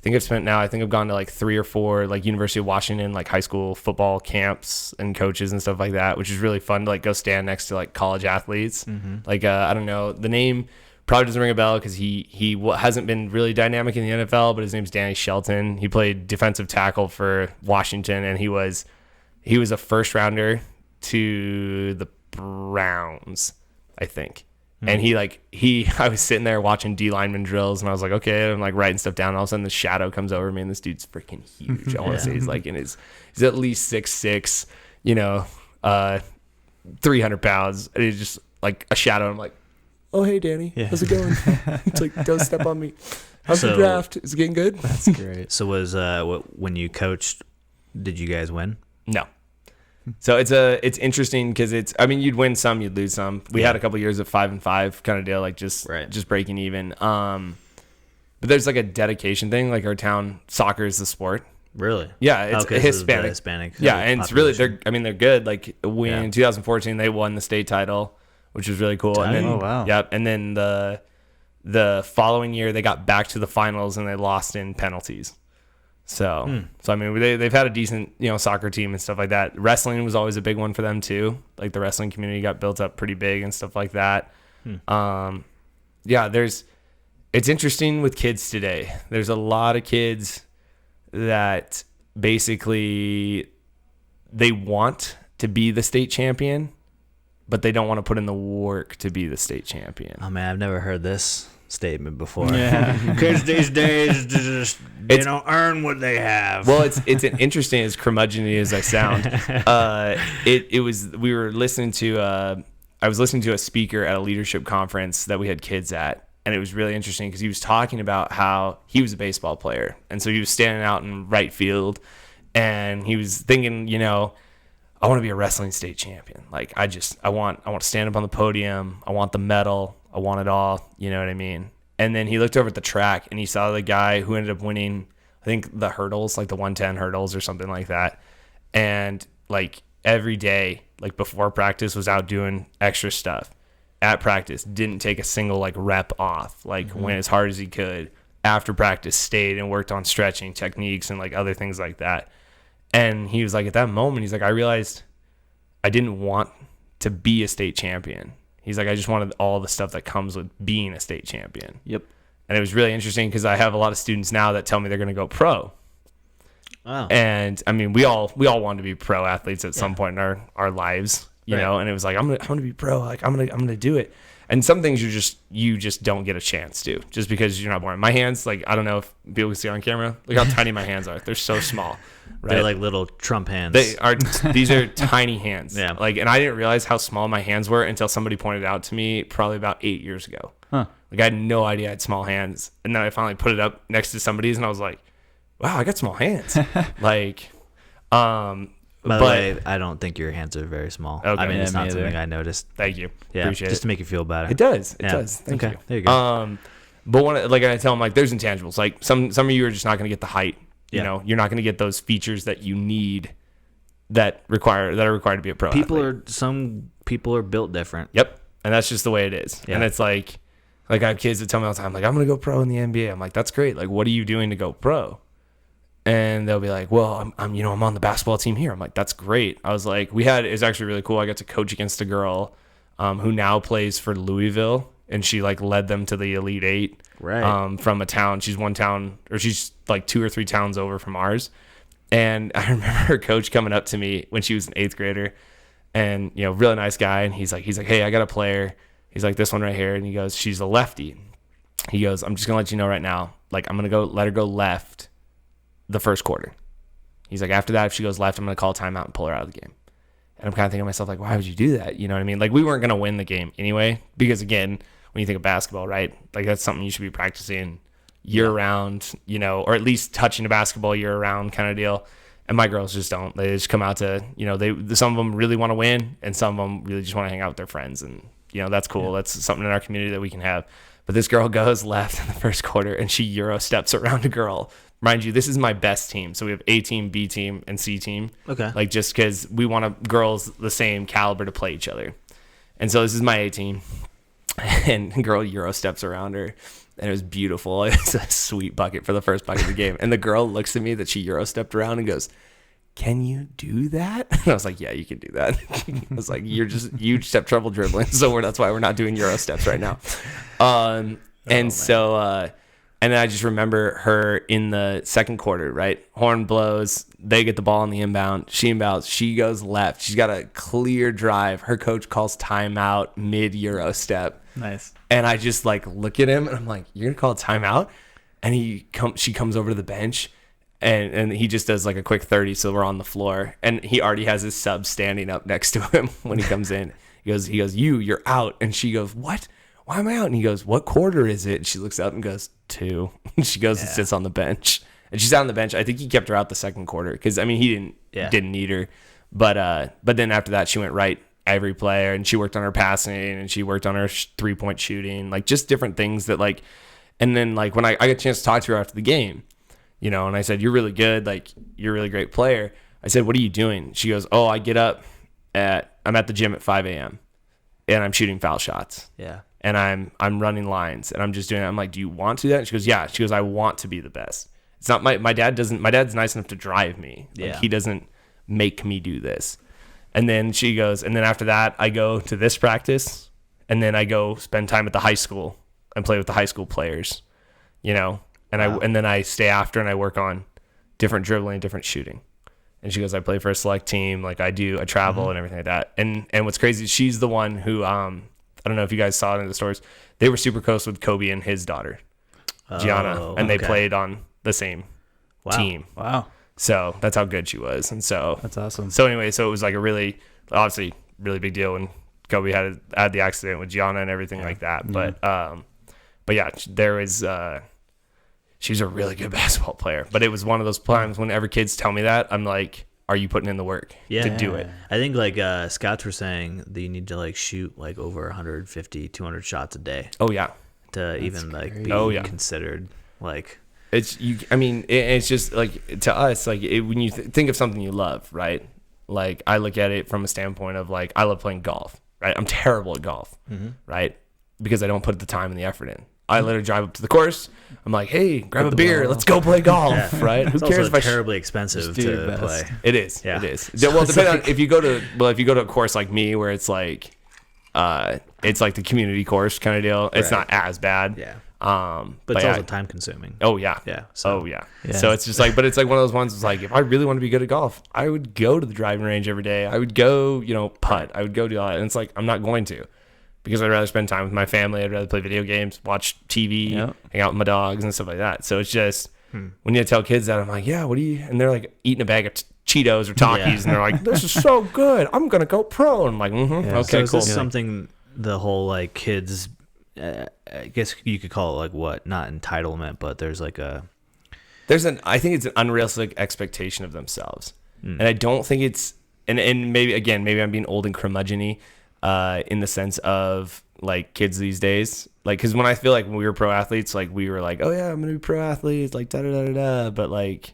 think I've gone to like 3 or 4 like University of Washington like high school football camps and coaches and stuff like that, which is really fun to like go stand next to like college athletes. Like I don't know, the name probably doesn't ring a bell because he hasn't been really dynamic in the NFL, but his name's Danny Shelton. He played defensive tackle for Washington, and he was a first rounder to the Browns, I think. And I was sitting there watching D lineman drills, and I was like, okay, I'm like writing stuff down. And all of a sudden, the shadow comes over me, and this dude's freaking huge. I want to say he's like he's at least 6'6", 300 pounds. And he's just like a shadow. I'm like, oh hey Danny, how's it going? It's like, don't step on me. How's the draft? Is it getting good? That's great. So was when you coached, did you guys win? No. So it's interesting because you'd win some, you'd lose some. We had a couple years of 5-5 kind of deal, like just breaking even. But there's like a dedication thing, like our town soccer is the sport. Really? Yeah, it's Okay, so Hispanic. the Hispanic. Yeah, and it's really population. they're good. Like in 2014 they won the state title, which was really cool. And then, Oh, wow. Yeah, and then the following year they got back to the finals and they lost in penalties. So they've had a decent soccer team and stuff like that. Wrestling was always a big one for them too. Like the wrestling community got built up pretty big and stuff like that. It's interesting with kids today. There's a lot of kids that basically they want to be the state champion, but they don't want to put in the work to be the state champion. Oh man, I've never heard this statement before. Yeah. Kids these days they don't earn what they have. Well, it's an interesting, as curmudgeon-y as I sound. I was listening to a speaker at a leadership conference that we had kids at, and it was really interesting because he was talking about how he was a baseball player, and so he was standing out in right field, and he was thinking, I want to be a wrestling state champion. Like I want to stand up on the podium. I want the medal. I want it all. You know what I mean? And then he looked over at the track and he saw the guy who ended up winning, I think the hurdles, like the 110 hurdles or something like that. And like every day, like before practice was out doing extra stuff. At practice, didn't take a single like rep off, like went as hard as he could. After practice, stayed and worked on stretching techniques and like other things like that. And he was like, at that moment, he's like, I realized I didn't want to be a state champion. He's like, I just wanted all the stuff that comes with being a state champion. Yep. And it was really interesting because I have a lot of students now that tell me they're going to go pro. Wow. And I mean, we all want to be pro athletes at some point in our lives, you know. And it was like, I'm gonna be pro. Like I'm gonna do it. And some things you just don't get a chance to, just because you're not born. My hands, like I don't know if people can see on camera. Look how tiny my hands are. They're so small. Right? They're like little Trump hands. They are. These are tiny hands. Yeah. Like, and I didn't realize how small my hands were until somebody pointed out to me probably about 8 years ago. Huh. Like I had no idea I had small hands, and then I finally put it up next to somebody's, and I was like, "Wow, I got small hands." Like, By the way, I don't think your hands are very small. Okay. I mean, it's Yeah, me not something either. I noticed. Thank you. Yeah, Appreciate just it. to make you feel better. It does. It Yeah. does. Thank Okay, you. there you go. But like I tell them, like there's intangibles. Like some of you are just not going to get the height. You Yeah. know, you're not going to get those features that you need that are required to be a pro. Some people are built different. Yep. And that's just the way it is. Yeah. And it's like I have kids that tell me all the time, like, I'm going to go pro in the NBA. I'm like, that's great. Like, what are you doing to go pro? And they'll be like, well, I'm on the basketball team here. I'm like, that's great. I was like, it was actually really cool. I got to coach against a girl who now plays for Louisville, and she like led them to the Elite Eight. Right. From a town. She's she's like 2 or 3 towns over from ours. And I remember her coach coming up to me when she was an 8th grader, and really nice guy. And he's like, hey, I got a player. He's like, this one right here. And he goes, she's a lefty. He goes, I'm just gonna let you know right now, like I'm gonna let her go left the first quarter. He's like, after that, if she goes left, I'm gonna call timeout and pull her out of the game. And I'm kind of thinking to myself, like, why would you do that? You know what I mean? Like, we weren't gonna win the game anyway, because again, when you think of basketball, right? Like that's something you should be practicing year round, or at least touching the basketball year round kind of deal. And my girls just don't. They just come out to, some of them really want to win, and some of them really just want to hang out with their friends. And, that's cool. Yeah. That's something in our community that we can have. But this girl goes left in the first quarter, and she Euro steps around a girl. Mind you, this is my best team. So we have A team, B team, and C team. Okay. Like just because we want girls the same caliber to play each other. And so this is my A team. And girl Euro steps around her. And it was beautiful. It's a sweet bucket for the first bucket of the game. And the girl looks at me that she Euro stepped around and goes, can you do that? And I was like, yeah, you can do that. I was like, you just have trouble dribbling. So that's why we're not doing Euro steps right now. And then I just remember her in the second quarter, right? Horn blows. They get the ball on the inbound. She inbounds. She goes left. She's got a clear drive. Her coach calls timeout mid-Euro step. Nice. And I just like look at him and I'm like, you're going to call a timeout? And she comes over to the bench and he just does like a quick 30. So we're on the floor and he already has his sub standing up next to him when he comes in. He goes, you're out. And she goes, what? Why am I out? And he goes, what quarter is it? And she looks up and goes, 2. And she goes and sits on the bench. And she's out on the bench. I think he kept her out the second quarter because, I mean, he didn't need her. But then after that, she went right every play, and she worked on her passing, and she worked on her 3-point shooting, like just different things that like. And then like when I got a chance to talk to her after the game, and I said, you're really good. Like you're a really great player. I said, what are you doing? She goes, oh, I get up I'm at the gym at 5 a.m. and I'm shooting foul shots. Yeah. And I'm running lines and I'm just doing it. I'm like, do you want to do that? And she goes, yeah. She goes, I want to be the best. It's not my dad's nice enough to drive me. Like, yeah. He doesn't make me do this. And then she goes, and then after that, I go to this practice and then I go spend time at the high school and play with the high school players, and wow. And then I stay after and I work on different dribbling, different shooting. And she goes, I play for a select team. Like I travel and everything like that. And what's crazy is she's the one who, I don't know if you guys saw it in the stories. They were super close with Kobe and his daughter, Gianna, and they played on the same team. Wow. So that's how good she was. And so That's awesome. So anyway, so it was like a really big deal when Kobe had the accident with Gianna and everything like that. But yeah, there was she's a really good basketball player. But it was one of those times whenever kids tell me that, I'm like, are you putting in the work to do it? I think like scouts were saying that you need to like shoot like over 150, 200 shots a day. Oh yeah. To even like be considered like. It's you. I mean, it's just like to us, like when you think of something you love, right? like I look at it from a standpoint of like I love playing golf, right? I'm terrible at golf, right? Because I don't put the time and the effort in. I literally drive up to the course. I'm like, hey, grab a beer. Let's go play golf, right? Who It's cares also if terribly expensive do your to best. play. It is. Yeah. It is. Well, depending on if you go to a course like me where it's like the community course kind of deal. It's Right. not as bad. Yeah. But It's yeah. also time consuming. Oh yeah. Yeah. So yeah. Yeah. So it's just like, but it's like one of those ones. It's like if I really want to be good at golf, I would go to the driving range every day. I would go, putt. I would go do all that. And it's like I'm not going to, because I'd rather spend time with my family. I'd rather play video games, watch TV, Yep. hang out with my dogs and stuff like that. So it's just when you tell kids that, I'm like, yeah, what do you? And they're like eating a bag of Cheetos or Takis, Yeah. and they're like, this is so good. I'm gonna go pro. And I'm like, Yeah. okay, So is cool. this something the whole like kids? I guess you could call it like what? Not entitlement, but there's like a I think it's an unrealistic expectation of themselves. And I don't think it's, and maybe I'm being old and curmudgeon-y, in the sense of like kids these days. Like, cause when I feel like when we were pro athletes, like we were like, oh yeah, I'm going to be pro athletes, like da da da da da. But like,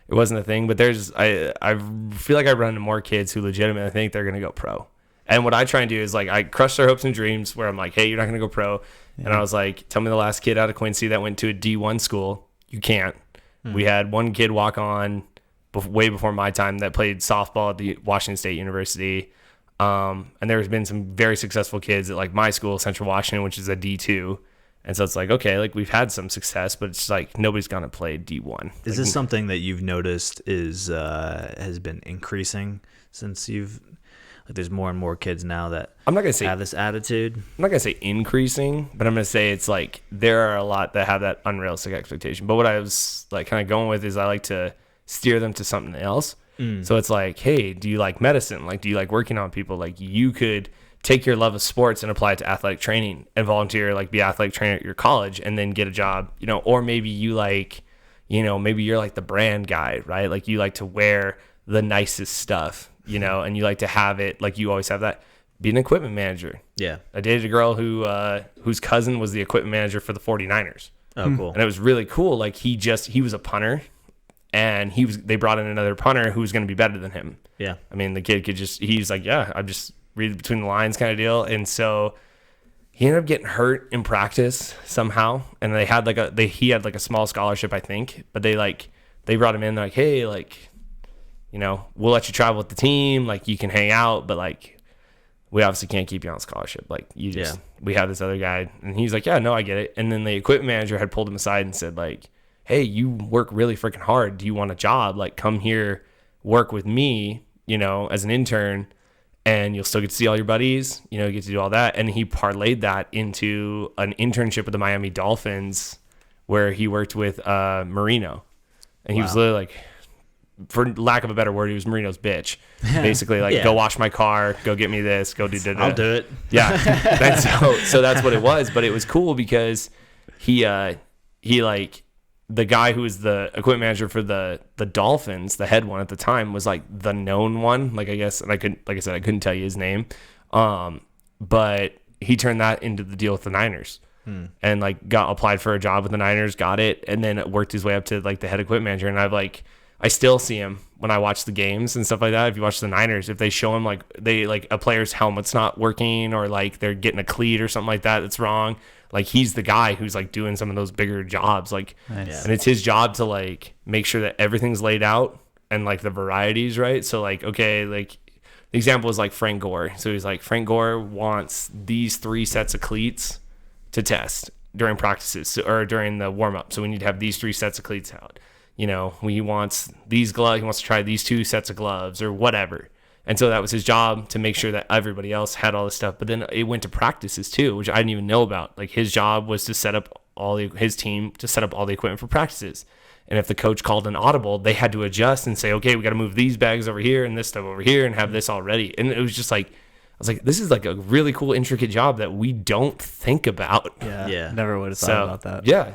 it wasn't a thing. But I feel like I run into more kids who legitimately think they're going to go pro. And what I try and do is like I crush their hopes and dreams where I'm like, hey, you're not going to go pro. Yeah. And I was like, tell me the last kid out of Quincy that went to a D1 school. You can't. We had one kid walk on way before my time that played softball at the Washington State University. And there's been some very successful kids at like my school, Central Washington, which is a D2. And so it's like, okay, like we've had some success, but it's like nobody's going to play D1. Is this something that you've noticed has been increasing since you've like there's more and more kids now that I'm not going to say have this attitude? I'm not going to say increasing, but I'm going to say it's like there are a lot that have that unrealistic expectation. But what I was like kind of going with is I like to steer them to something else. So it's like, hey, do you like medicine? Like, do you like working on people? Like, you could take your love of sports and apply it to athletic training and volunteer, like be athletic trainer at your college and then get a job, or maybe you like, maybe you're like the brand guy, right? Like you like to wear the nicest stuff, and you like to have it, like you always have that. Be an equipment manager. Yeah. I dated a girl whose cousin was the equipment manager for the 49ers. Oh, cool. And it was really cool. Like he was a punter, and they brought in another punter who was going to be better than him. Yeah. I mean, the kid he's like, yeah, I'm just read between the lines kind of deal. And so he ended up getting hurt in practice somehow. And they had he had a small scholarship, I think, but they brought him in. They're like, hey, like, we'll let you travel with the team. Like you can hang out, but like, we obviously can't keep you on scholarship. Like we have this other guy, and he's like, yeah, no, I get it. And then the equipment manager had pulled him aside and said like, hey, you work really freaking hard. Do you want a job? Like come here, work with me, as an intern, and you'll still get to see all your buddies, you get to do all that. And he parlayed that into an internship with the Miami Dolphins where he worked with Marino. And he was literally like, for lack of a better word, he was Marino's bitch. Basically, like, go wash my car, go get me this, go do that. I'll do it. Yeah. So that's what it was. But it was cool because he like, the guy who was the equipment manager for the Dolphins, the head one at the time, was like the known one. Like I guess, and I couldn't tell you his name. But he turned that into the deal with the Niners. And like applied for a job with the Niners, got it, and then worked his way up to like the head equipment manager. And I still see him when I watch the games and stuff like that. If you watch the Niners, if they show him like a player's helmet's not working or like they're getting a cleat or something like that that's wrong, like he's the guy who's like doing some of those bigger jobs. Like, Nice. and it's his job to like make sure that everything's laid out and like the varieties right. So like, okay, like the example is like Frank Gore. So he's like, Frank Gore wants these 3 sets of cleats to test during practices or during the warm up. So we need to have these 3 sets of cleats out. He wants these gloves. He wants to try these 2 sets of gloves or whatever. And so that was his job to make sure that everybody else had all this stuff. But then it went to practices too, which I didn't even know about. Like his job was to set up his team to set up all the equipment for practices. And if the coach called an audible, they had to adjust and say, okay, we got to move these bags over here and this stuff over here and have this all ready. And it was just like, I was like, this is like a really cool, intricate job that we don't think about. Yeah. Never would have thought about that. Yeah.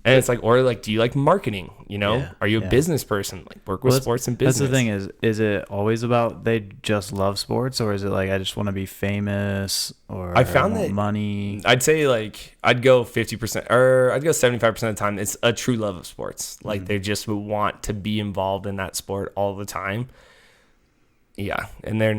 And it's like, or like, do you like marketing? Yeah. Are you a business person? Like work with sports and business. That's the thing is it always about they just love sports, or is it like I just want to be famous, or I found want that money? I'd say like I'd go 50% or I'd go 75% of the time. It's a true love of sports. Like they just want to be involved in that sport all the time. Yeah, and they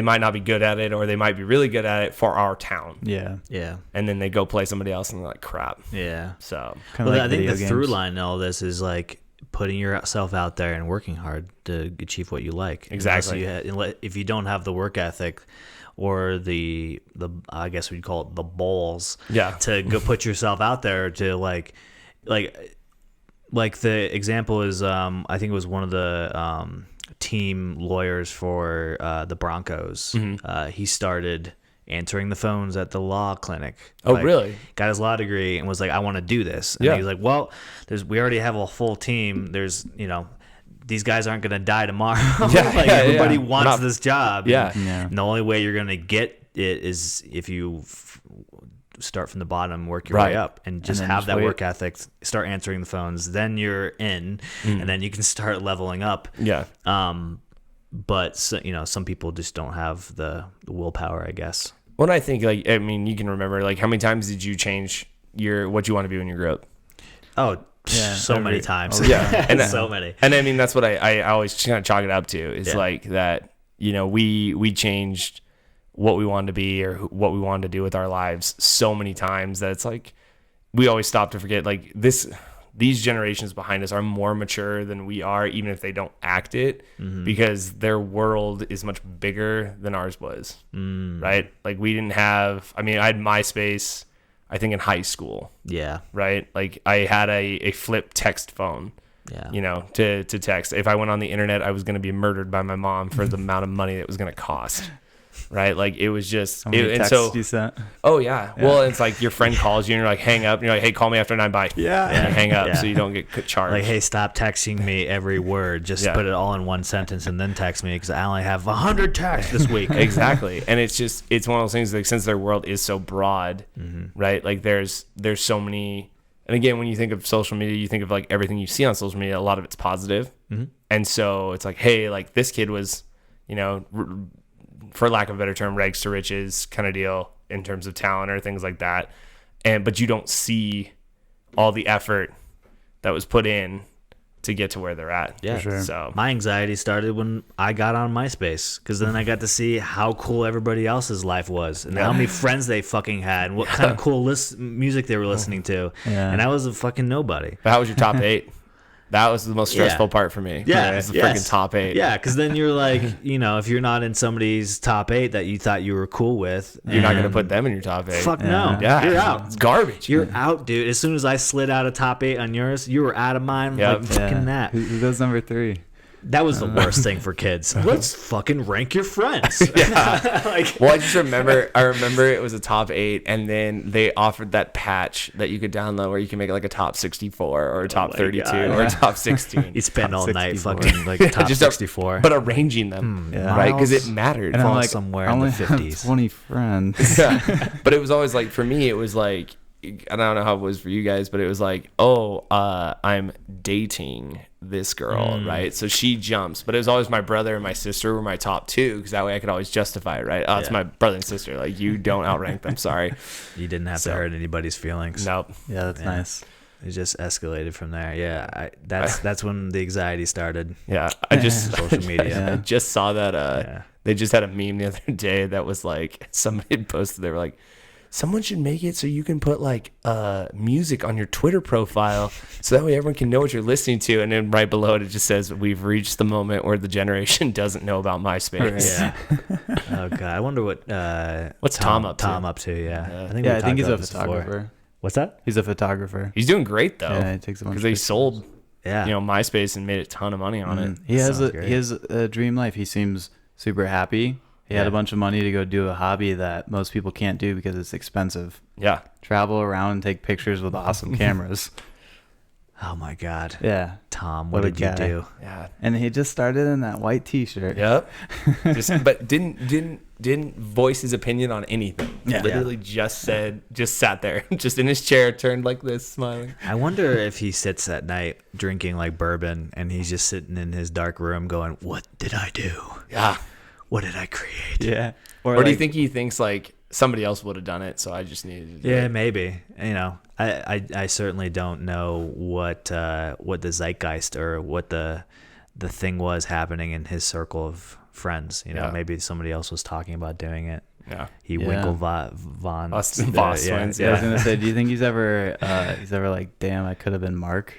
might not be good at it, or they might be really good at it for our town. Yeah. Yeah. And then they go play somebody else and they're like, crap. Yeah. So, Kind of Well, like I think video the through games. line in all this is like putting yourself out there and working hard to achieve what you like. Exactly. If you don't have the work ethic or the I guess we'd call it the balls, Yeah. to go put yourself out there to like the example is I think it was one of the team lawyers for the Broncos. He started answering the phones at the law clinic. Oh, really? Got his law degree and was like, I want to do this. And Yeah. he was like, well, we already have a full team. There's, these guys aren't going to die tomorrow. Yeah, Like yeah, everybody yeah. wants this job. Yeah. Yeah. And the only way you're going to get it is if you start from the bottom, work your Right. way up, and just then have just that wait. work ethic, start answering the phones, then you're in, and then you can start leveling up. Yeah. But some people just don't have the willpower, I guess. Well, I think, like, I mean, you can remember, like, how many times did you change what you want to be when you grew up? Oh, Yeah, so many times. Yeah. And so many. And I mean, that's what I always kind of chalk it up to is Yeah. like that, we changed what we wanted to be or what we wanted to do with our lives so many times that it's like we always stop to forget, like, these generations behind us are more mature than we are, even if they don't act it, because their world is much bigger than ours was. Right? Like, we didn't have, I had MySpace, I think, in high school. Yeah. Right? Like, I had a flip text phone. Yeah. To text. If I went on the internet, I was going to be murdered by my mom for the amount of money that it was going to cost. Right? Like, it was just, How many and texts so, you sent? oh yeah. Well, it's like your friend calls you and you're like, hang up. And you're like, hey, call me after 9, bye. Yeah. And you hang up Yeah. so you don't get charged. Like, hey, stop texting me every word. Just Yeah. put it all in one sentence and then text me because I only have 100 texts this week. Exactly. And it's one of those things, like, since their world is so broad, right? Like, there's so many, and again, when you think of social media, you think of like everything you see on social media, a lot of it's positive. And so it's like, hey, like, this kid was, for lack of a better term, rags to riches kind of deal in terms of talent or things like that. But you don't see all the effort that was put in to get to where they're at. Yeah. For sure. So My anxiety started when I got on MySpace because then I got to see how cool everybody else's life was and how many friends they fucking had and what kind of cool music they were listening to. Yeah. And I was a fucking nobody. but how was your top 8? That was the most stressful Yeah. part for me. Yeah, It was the yes. freaking top 8. Yeah, because then you're like, if you're not in somebody's top 8 that you thought you were cool with, You're not going to and put them in your top 8. fuck no. Yeah. You're out. It's garbage. You're out, dude. As soon as I slid out of top 8 on yours, you were out of mine. Yep. Like fucking that. Who goes number 3? That was the worst thing for kids. Let's fucking rank your friends. Like, Well, I remember it was a top 8, and then they offered that patch that you could download where you can make it like a top 64 or a top my 32 God. or a top 16. you spend all night 64. fucking like top Just 64. But arranging them, yeah. right? Because Miles. it mattered. And I'm Fall like, somewhere I in the only have 50s. 20 friends. Yeah. But it was always like, for me, it was like, I don't know how it was for you guys, but it was like, I'm dating this girl, right? So she jumps, but it was always my brother and my sister were my top 2 because that way I could always justify it, right? Oh, it's Yeah. my brother and sister. Like, you don't outrank them. Sorry. You didn't have to hurt anybody's feelings. Nope. Yeah, that's Yeah. nice. It just escalated from there. Yeah, that's when the anxiety started. Yeah. I just Social media. I just saw that Yeah. they just had a meme the other day that was like, somebody had posted, they were like, someone should make it so you can put like music on your Twitter profile so that way everyone can know what you're listening to. And then right below it just says, we've reached the moment where the generation doesn't know about MySpace. Yeah. Oh god, I wonder what What's Tom up to? Tom up to? Yeah, we Yeah, I think talked he's about a this before. photographer. What's that? He's a photographer. He's doing great though. Yeah, he takes a bunch Because of they pictures. sold, Yeah, MySpace and made a ton of money on it. He has Sounds great. he has a dream life. He seems super happy. He had Yeah. a bunch of money to go do a hobby that most people can't do because it's expensive. Yeah. Travel around and take pictures with awesome cameras. Oh my god, Yeah. Tom, What what a did you guy. do? Yeah. And he just started in that white t-shirt. Yep. But didn't voice his opinion on anything. Yeah. Literally just sat there, just in his chair, turned like this, smiling. I wonder if he sits at night drinking like bourbon and he's just sitting in his dark room going, "What did I do? Yeah. What did I create?" Yeah. Or do you like- think he thinks like somebody else would have done it, so I just needed to do Yeah, it? maybe. I certainly don't know what the zeitgeist or what the thing was happening in his circle of friends. You know, Yeah. maybe somebody else was talking about doing it. Yeah. He Yeah. Winklevoss. Austin Voss twins, Yeah, I was gonna say, do you think he's ever like, damn, I could have been Mark?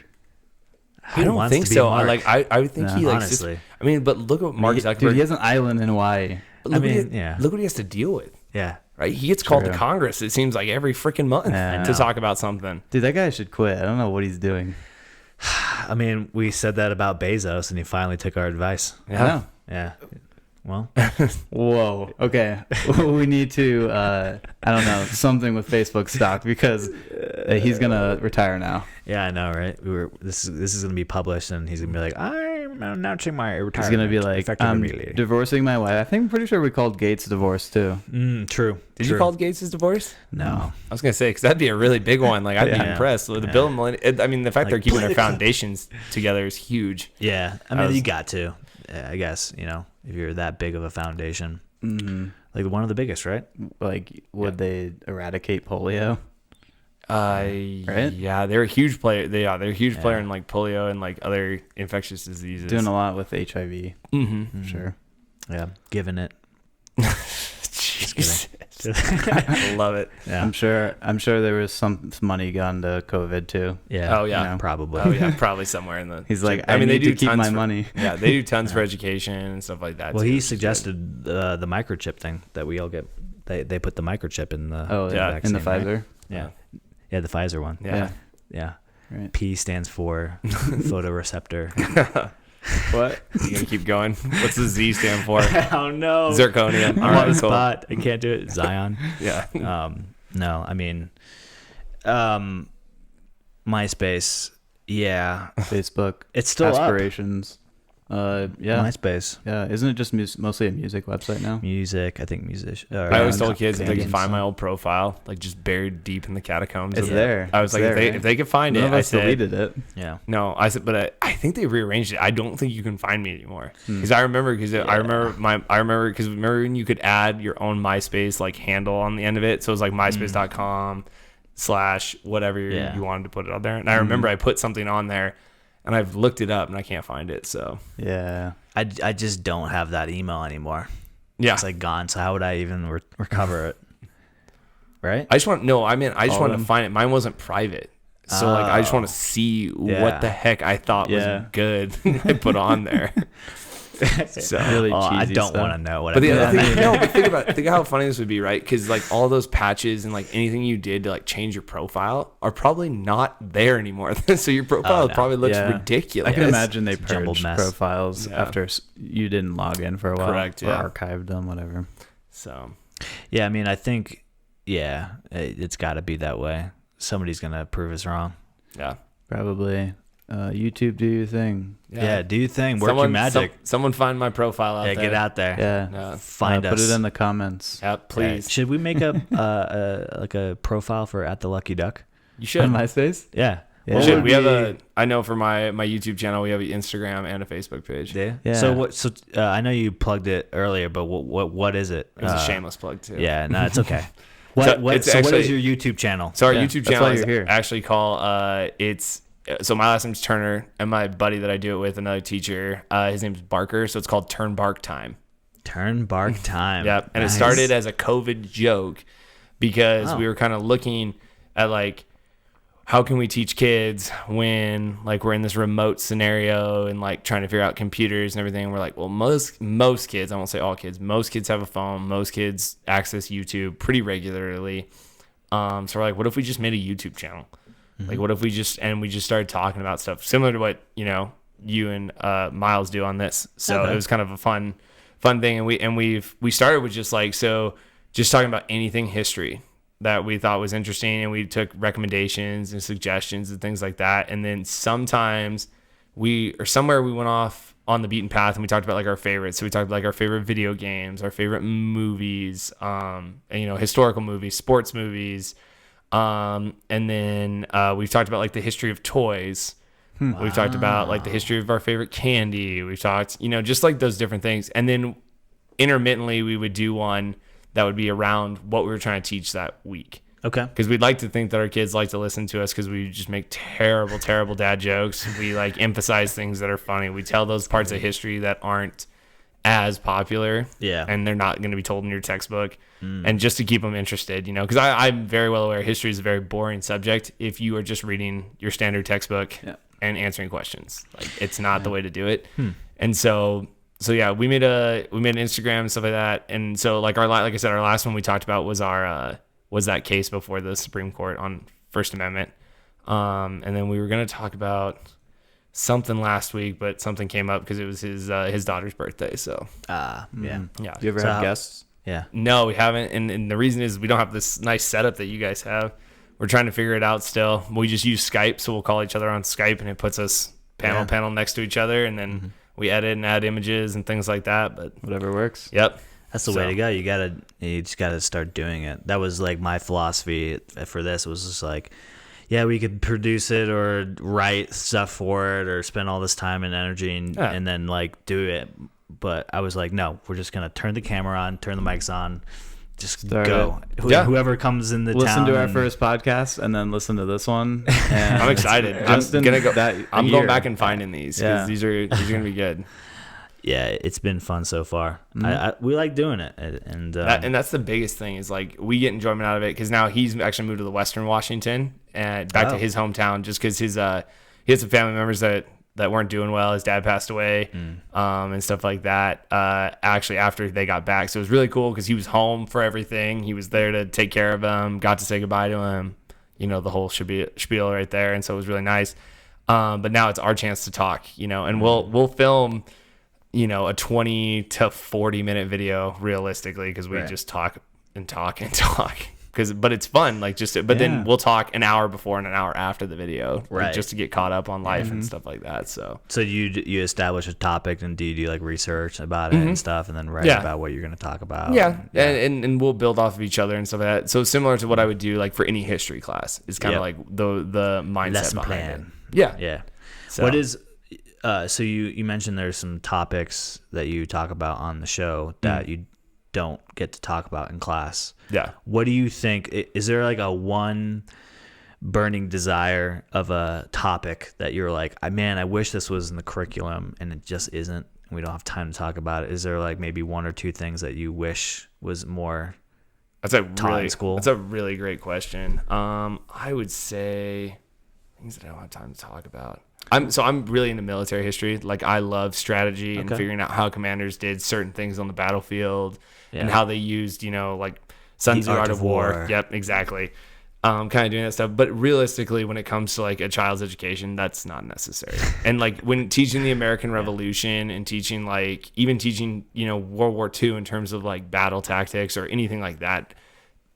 I don't think so. I would think No, he like honestly. I mean, but look at Mark Zuckerberg. Dude, he has an island in Hawaii. Look what he- yeah. Look what he has to deal with. Yeah. Right? He gets called to True. Congress, it seems like every freaking month Yeah. to talk about something. Dude, that guy should quit. I don't know what he's doing. I mean, we said that about Bezos, and he finally took our advice. I know. Yeah. Well, Whoa. Okay. We need to, I don't know, something with Facebook stock because he's going to retire now. yeah, I know, right? This is gonna be published, and he's gonna be like, I'm announcing my retirement. He's going to be like, effective I'm immediately. divorcing my wife. I'm pretty sure we called Gates divorce too. True. Did True. you call Gates' divorce? No. I was gonna say because that'd be a really big one. Like I'd be Yeah. impressed. With the Yeah. Bill and Melinda. I mean, the fact they're Like, keeping their political. foundations together is huge. Yeah, I mean, was- you got to. I guess if you're that big of a foundation, Mm-hmm. like one of the biggest, right? Like, would they eradicate polio? Right? Yeah, they're a huge player. They're a huge player Yeah. in like polio and like other infectious diseases. Doing a lot with HIV, Mm-hmm. for sure. Yeah, giving it. Jeez. I love it. Yeah. I'm sure there was some money gone to COVID too. Yeah. Oh yeah. You know. Probably. Oh yeah, probably somewhere in the. He's like, I mean, they need to keep tons my for- money. Yeah, they do tons for education and stuff like that. Well, too, he which is good. suggested the microchip thing that we all get. They put the microchip in the Oh, Yeah, in the vaccine, right? Pfizer. Yeah. Yeah, the Pfizer one. Yeah. Yeah. Right. P stands for photoreceptor. What? You gonna keep going? What's the Z stand for? Oh no. Zirconia. I'm All on right, the cool. spot. I can't do it. Zion. Yeah. No, I mean, MySpace. Yeah, Facebook. it's still up. Aspirations. Yeah. MySpace. Yeah. Isn't it just mostly a music website now? Music. I think musician. I always Yeah. told kids if they could Canadians. find my old profile, like just buried deep in the catacombs. It's of it. there. I was It's like, there, if they could find None it, of I us said, deleted it. Yeah. no, I said, but I think they rearranged it. I don't think you can find me anymore because I remember when you could add your own MySpace like handle on the end of it. So it was like myspace.com/ whatever Yeah. you wanted to put it on there. And I remember I put something on there and I've looked it up and I can't find it. So Yeah. I just don't have that email anymore. yeah, It's like gone. So how would I even recover it? Right? I just want I just All wanted of to them? find it. Mine wasn't private. So like I just want to see Yeah. what the heck I thought Yeah. was good I put on there. So Really I cheesy don't stuff. want to know what but I the put other on thing, there. no, but think how funny this would be, right? Because like all those patches and like anything you did to like change your profile are probably not there anymore. So your profile no. probably looks Yeah. ridiculous. I can imagine they It's a jumbled purged mess. profiles Yeah. after you didn't log in for a while. Correct, Or yeah. archived them, whatever. So Yeah, I mean, I think, it's got to be that way. Somebody's going to prove us wrong. yeah, Probably. YouTube, do your thing. Yeah, do your thing. Work your magic. Someone find my profile out Yeah, there. get out there. Yeah. Yeah, Find Put us. it in the comments. yeah, please. Should we make a like a profile for at the Lucky Duck? You should. On MySpace? Yeah. Yeah. We What should. would We have be- I know for my YouTube channel, we have an Instagram and a Facebook page. Yeah. Yeah. So what? So I know you plugged it earlier, but what is it? It's a shameless plug too. Yeah. No, it's okay. So What it's what is actually- your YouTube channel? So our Yeah, YouTube that's channel why is you're here. actually called so my last name's Turner and my buddy that I do it with, another teacher, his name's Barker. So it's called Turn Bark Time. Turn Bark Time. Yep. And Nice. it started as a COVID joke because Oh. we were kind of looking at like how can we teach kids when like we're in this remote scenario and like trying to figure out computers and everything. We're like, well, most kids, I won't say all kids, most kids have a phone. Most kids access YouTube pretty regularly. So we're like, what if we just made a YouTube channel? Like, what if we just started talking about stuff similar to what, you and Miles do on this. So Okay. it was kind of a fun thing. And we started with just talking about anything history that we thought was interesting. And we took recommendations and suggestions and things like that. And then sometimes somewhere we went off on the beaten path and we talked about like our favorites. So we talked about like our favorite video games, our favorite movies, and, historical movies, sports movies. And then we've talked about like the history of toys. We've talked about like the history of our favorite candy. We've talked, just like those different things. And then intermittently we would do one that would be around what we were trying to teach that week. Okay. Because we'd like to think that our kids like to listen to us because we just make terrible, terrible dad jokes. We like emphasize things that are funny. We tell those parts of history that aren't as popular. Yeah. And they're not going to be told in your textbook. And just to keep them interested, you know, because I'm very well aware history is a very boring subject if you are just reading your standard textbook and answering questions. Like, it's not the way to do it. And so yeah, we made an Instagram and stuff like that. And so like like I said, our last one we talked about was was that case before the Supreme Court on First Amendment. And then we were going to talk about something last week, but something came up because it was his daughter's birthday. So yeah. yeah. Do you ever So have how- guests? Yeah. No, we haven't. And the reason is we don't have this nice setup that you guys have. We're trying to figure it out still. We just use Skype, so we'll call each other on Skype, and it puts us panel next to each other, and then we edit and add images and things like that. But Whatever works. yep. That's the way to go. You just gotta start doing it. That was like my philosophy for this, was just like, yeah, we could produce it or write stuff for it or spend all this time and energy and then like do it. But I was like, no, we're just gonna turn the camera on, turn the mics on, just Start go. it. Whoever comes in the Listen town to our and- first podcast and then listen to this one. And I'm excited. Just I'm in gonna go. that I'm year. going back and finding these because Yeah. these are gonna be good. Yeah, it's been fun so far. We like doing it, and And that's the biggest thing is like we get enjoyment out of it because now he's actually moved to the Western Washington and back to his hometown just because he had some family members that weren't doing well. His dad passed away, and stuff like that. Actually, after they got back, so it was really cool because he was home for everything. He was there to take care of him. Got to say goodbye to him. You know, the whole spiel right there, and so it was really nice. But now it's our chance to talk. You know, and we'll film, you know, a 20 to 40 minute video realistically because we just talk and talk and talk. But it's fun, like then we'll talk an hour before and an hour after the video, like, just to get caught up on life and stuff like that. So you establish a topic and do you do like research about it and stuff, and then write about what you're going to talk about. And we'll build off of each other and stuff like that. So similar to what I would do like for any history class is kind of like the mindset Lesson behind plan. it. Yeah. Yeah. So, What is so you mentioned there's some topics that you talk about on the show that you don't get to talk about in class. Yeah. What do you think? Is there like a one burning desire of a topic that you're like, I wish this was in the curriculum and it just isn't? We don't have time to talk about it. Is there like maybe one or two things that you wish was more taught in school? That's a really great question. I would say things that I don't have time to talk about. I'm really into military history. Like I love strategy and figuring out how commanders did certain things on the battlefield and how they used, you know, like Sun Tzu Art of War. Yep, exactly. Kind of doing that stuff. But realistically, when it comes to like a child's education, that's not necessary. And like when teaching the American Revolution and teaching even teaching, you know, World War II in terms of like battle tactics or anything like that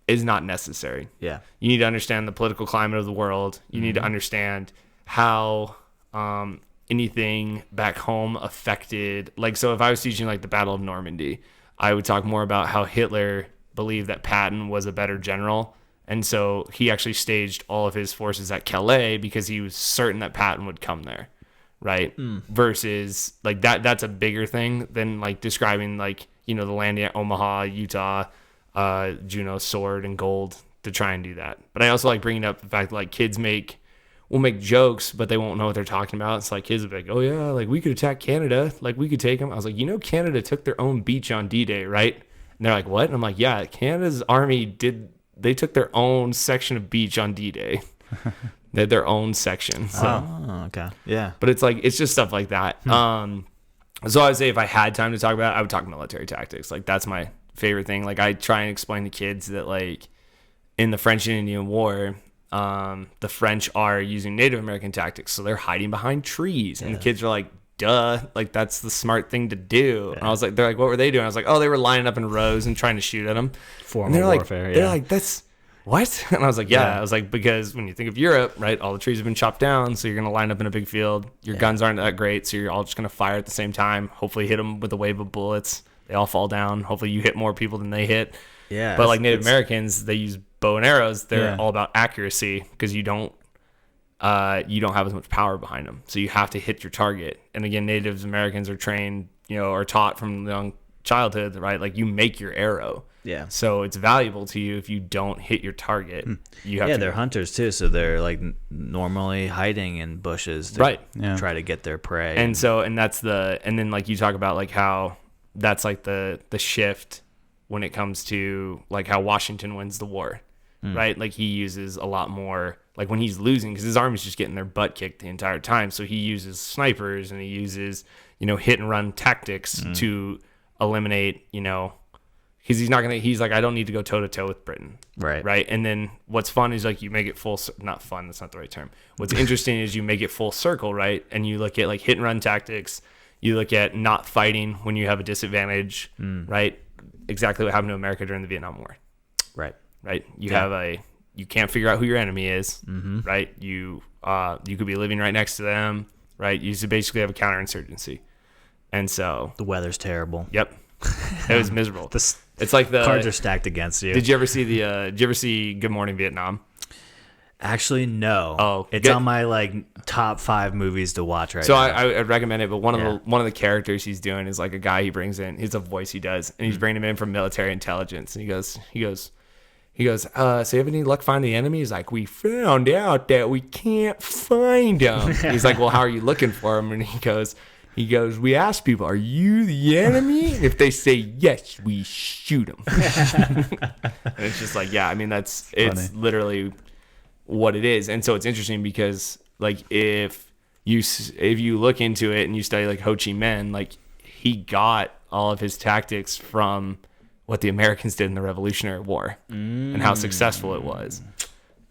is not necessary. Yeah. You need to understand the political climate of the world. You need to understand how anything back home affected, like, so if I was teaching like the Battle of Normandy, I would talk more about how Hitler believed that Patton was a better general, and so he actually staged all of his forces at Calais because he was certain that Patton would come there, right? Versus like that's a bigger thing than like describing like, you know, the landing at Omaha, Utah, Juno, sword and gold, to try and do that. But I also like bringing up the fact that like kids will make jokes, but they won't know what they're talking about. It's like kids will be like, oh yeah, like we could attack Canada, like we could take them. I was like, you know, Canada took their own beach on D-Day, right? And they're like, what? And I'm like, yeah, Canada's army they took their own section of beach on D-Day. They had their own section. So. Oh, okay. Yeah. But it's like, it's just stuff like that. So I would say if I had time to talk about it, I would talk military tactics. Like that's my favorite thing. Like I try and explain to kids that like in the French and Indian War, the French are using Native American tactics, so they're hiding behind trees, and the kids are like, duh, like that's the smart thing to do. And I was like, they're like, what were they doing? I was like, oh, they were lining up in rows and trying to shoot at them. Formal warfare. They're like, that's what? And I was like, yeah. I was like, because when you think of Europe, right, all the trees have been chopped down, so you're gonna line up in a big field. Your guns aren't that great, so you're all just gonna fire at the same time. Hopefully, hit them with a wave of bullets. They all fall down. Hopefully, you hit more people than they hit. Yeah. But like Native Americans, they use bow and arrows. They're all about accuracy because you don't have as much power behind them, so you have to hit your target. And again, Native Americans are trained, you know, are taught from young childhood, right? Like you make your arrow. Yeah. So it's valuable to you if you don't hit your target. You have they're hunters too, so they're like normally hiding in bushes to try to get their prey. And then like you talk about like how that's like the shift when it comes to like how Washington wins the war, right? Like he uses a lot more, like when he's losing, because his army's just getting their butt kicked the entire time. So he uses snipers and he uses, hit and run tactics to eliminate, because he's like, I don't need to go toe to toe with Britain. Right. And then what's fun is like you make it not fun. That's not the right term. What's interesting is you make it full circle, right? And you look at like hit and run tactics. You look at not fighting when you have a disadvantage, right? Exactly what happened to America during the Vietnam War. Right. You can't figure out who your enemy is, right? You could be living right next to them, right? You basically have a counterinsurgency. And so The weather's terrible. Yep. It was miserable. It's like the cards are stacked against you. Did you ever see Good Morning Vietnam? Actually, no. Oh, it's on my like top 5 movies to watch right so now. I'd recommend it. But one of the characters he's doing is like a guy he brings in. He's a voice he does, and he's bringing him in from military intelligence. And he goes, so you have any luck finding the enemy? He's like, we found out that we can't find them. He's like, well, how are you looking for them? And he goes, we ask people, are you the enemy? And if they say yes, we shoot them. And it's just like, yeah, I mean, it's literally what it is. And so it's interesting because like if you look into it and you study like Ho Chi Minh, like he got all of his tactics from what the Americans did in the Revolutionary War and how successful it was.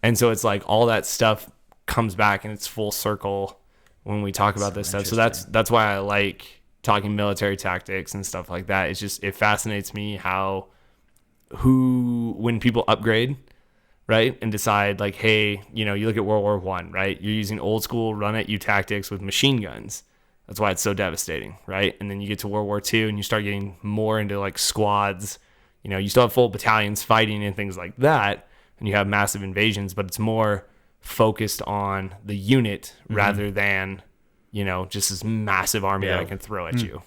And so it's like all that stuff comes back and it's full circle when we talk about this stuff. So that's why I like talking military tactics and stuff like that. It's just, it fascinates me when people upgrade, right? And decide like, hey, you look at World War I, right? You're using old school run at you tactics with machine guns. That's why it's so devastating, right? And then you get to World War II and you start getting more into like squads. You still have full battalions fighting and things like that, and you have massive invasions, but it's more focused on the unit rather than, just this massive army that I can throw at you.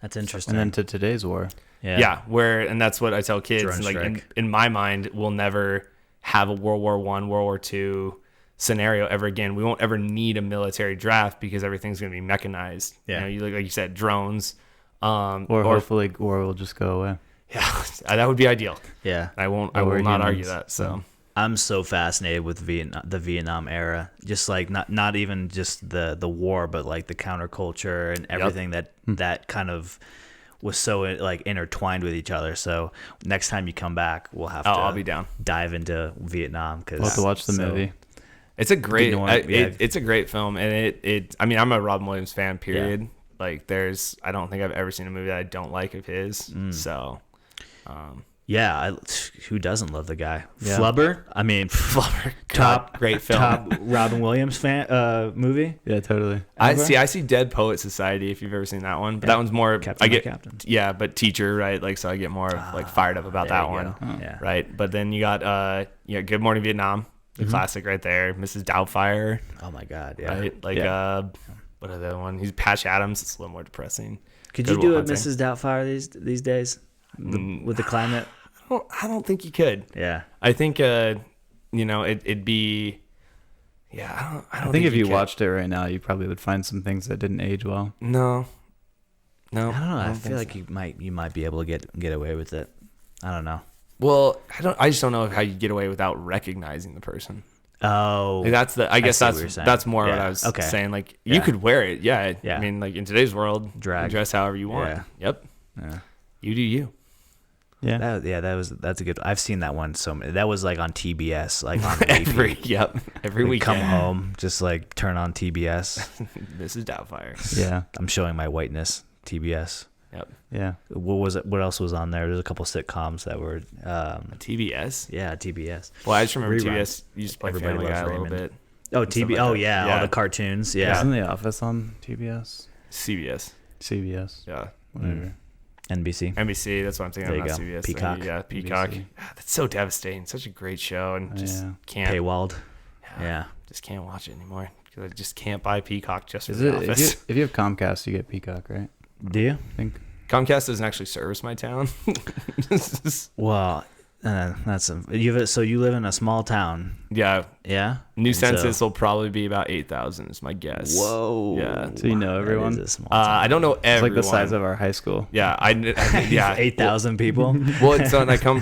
That's interesting. And then to today's war. Yeah. And that's what I tell kids. Like in my mind, we'll never have a World War I, World War II scenario ever again. We won't ever need a military draft because everything's going to be mechanized. Yeah. You look, like you said, drones. Or hopefully war will just go away. Yeah, that would be ideal. Yeah. I will not argue that. So I'm so fascinated with the Vietnam era. Just like not even just the war, but like the counterculture and everything that kind of was so like intertwined with each other. So next time you come back, we'll have to I'll be down. Dive into Vietnam because we'll have to watch the movie. It's a great it's a great film, and I mean, I'm a Robin Williams fan, period. Yeah. Like I don't think I've ever seen a movie that I don't like of his. So who doesn't love the guy? Yeah. Flubber. I mean, Flubber. Top great film. Top Robin Williams fan movie. Yeah, totally. I see Dead Poet Society, if you've ever seen that one, but that one's more Captain. Yeah, but teacher, right? Like, so I get more like fired up about that one. Yeah. Right. But then you got Good Morning Vietnam, the classic right there. Mrs. Doubtfire. Oh my God. Yeah. Right. Like what are the other one? He's Patch Adams. It's a little more depressing. Could you do a Mrs. Doubtfire these days? With the climate, I don't think you could. Yeah, I think it'd be. Yeah, I don't think if you watched it right now, you probably would find some things that didn't age well. No. I don't know. I feel like you might be able to get away with it. I don't know. Well, I just don't know how you get away without recognizing the person. Oh, like that's more what I was saying. Like you could wear it. Yeah. I mean, like in today's world, you can dress however you want. Yeah. Yep. Yeah. You do you. Yeah. That's a good. I've seen that one so many. That was like on TBS, like on every week. Come home, just like turn on TBS. Mrs. Doubtfire. Yeah. I'm showing my whiteness. TBS. Yep. Yeah. What was it? What else was on there? There's a couple sitcoms that were TBS. Yeah, TBS. Well, I just remember Reruns. TBS used to play Family Guy a little bit. Oh, TBS. Oh yeah, all the cartoons. Yeah. Isn't The Office on TBS? CBS. Yeah. Whatever. NBC. That's what I'm thinking. Not CBS. Peacock. Yeah, Peacock. That's so devastating. Such a great show, and just can't. Paywalled. Yeah. Just can't watch it anymore because I just can't buy Peacock just for Is The it Office. if you have Comcast, you get Peacock, right? Do you? I think Comcast doesn't actually service my town. Well, So you live in a small town. Yeah. Yeah. New And census so, will probably be about 8,000 is my guess. whoa. Yeah. So you know everyone? That is a small town. I don't know It's everyone. like the size of our high school. Yeah, yeah. 8,000 people. Well, the town I come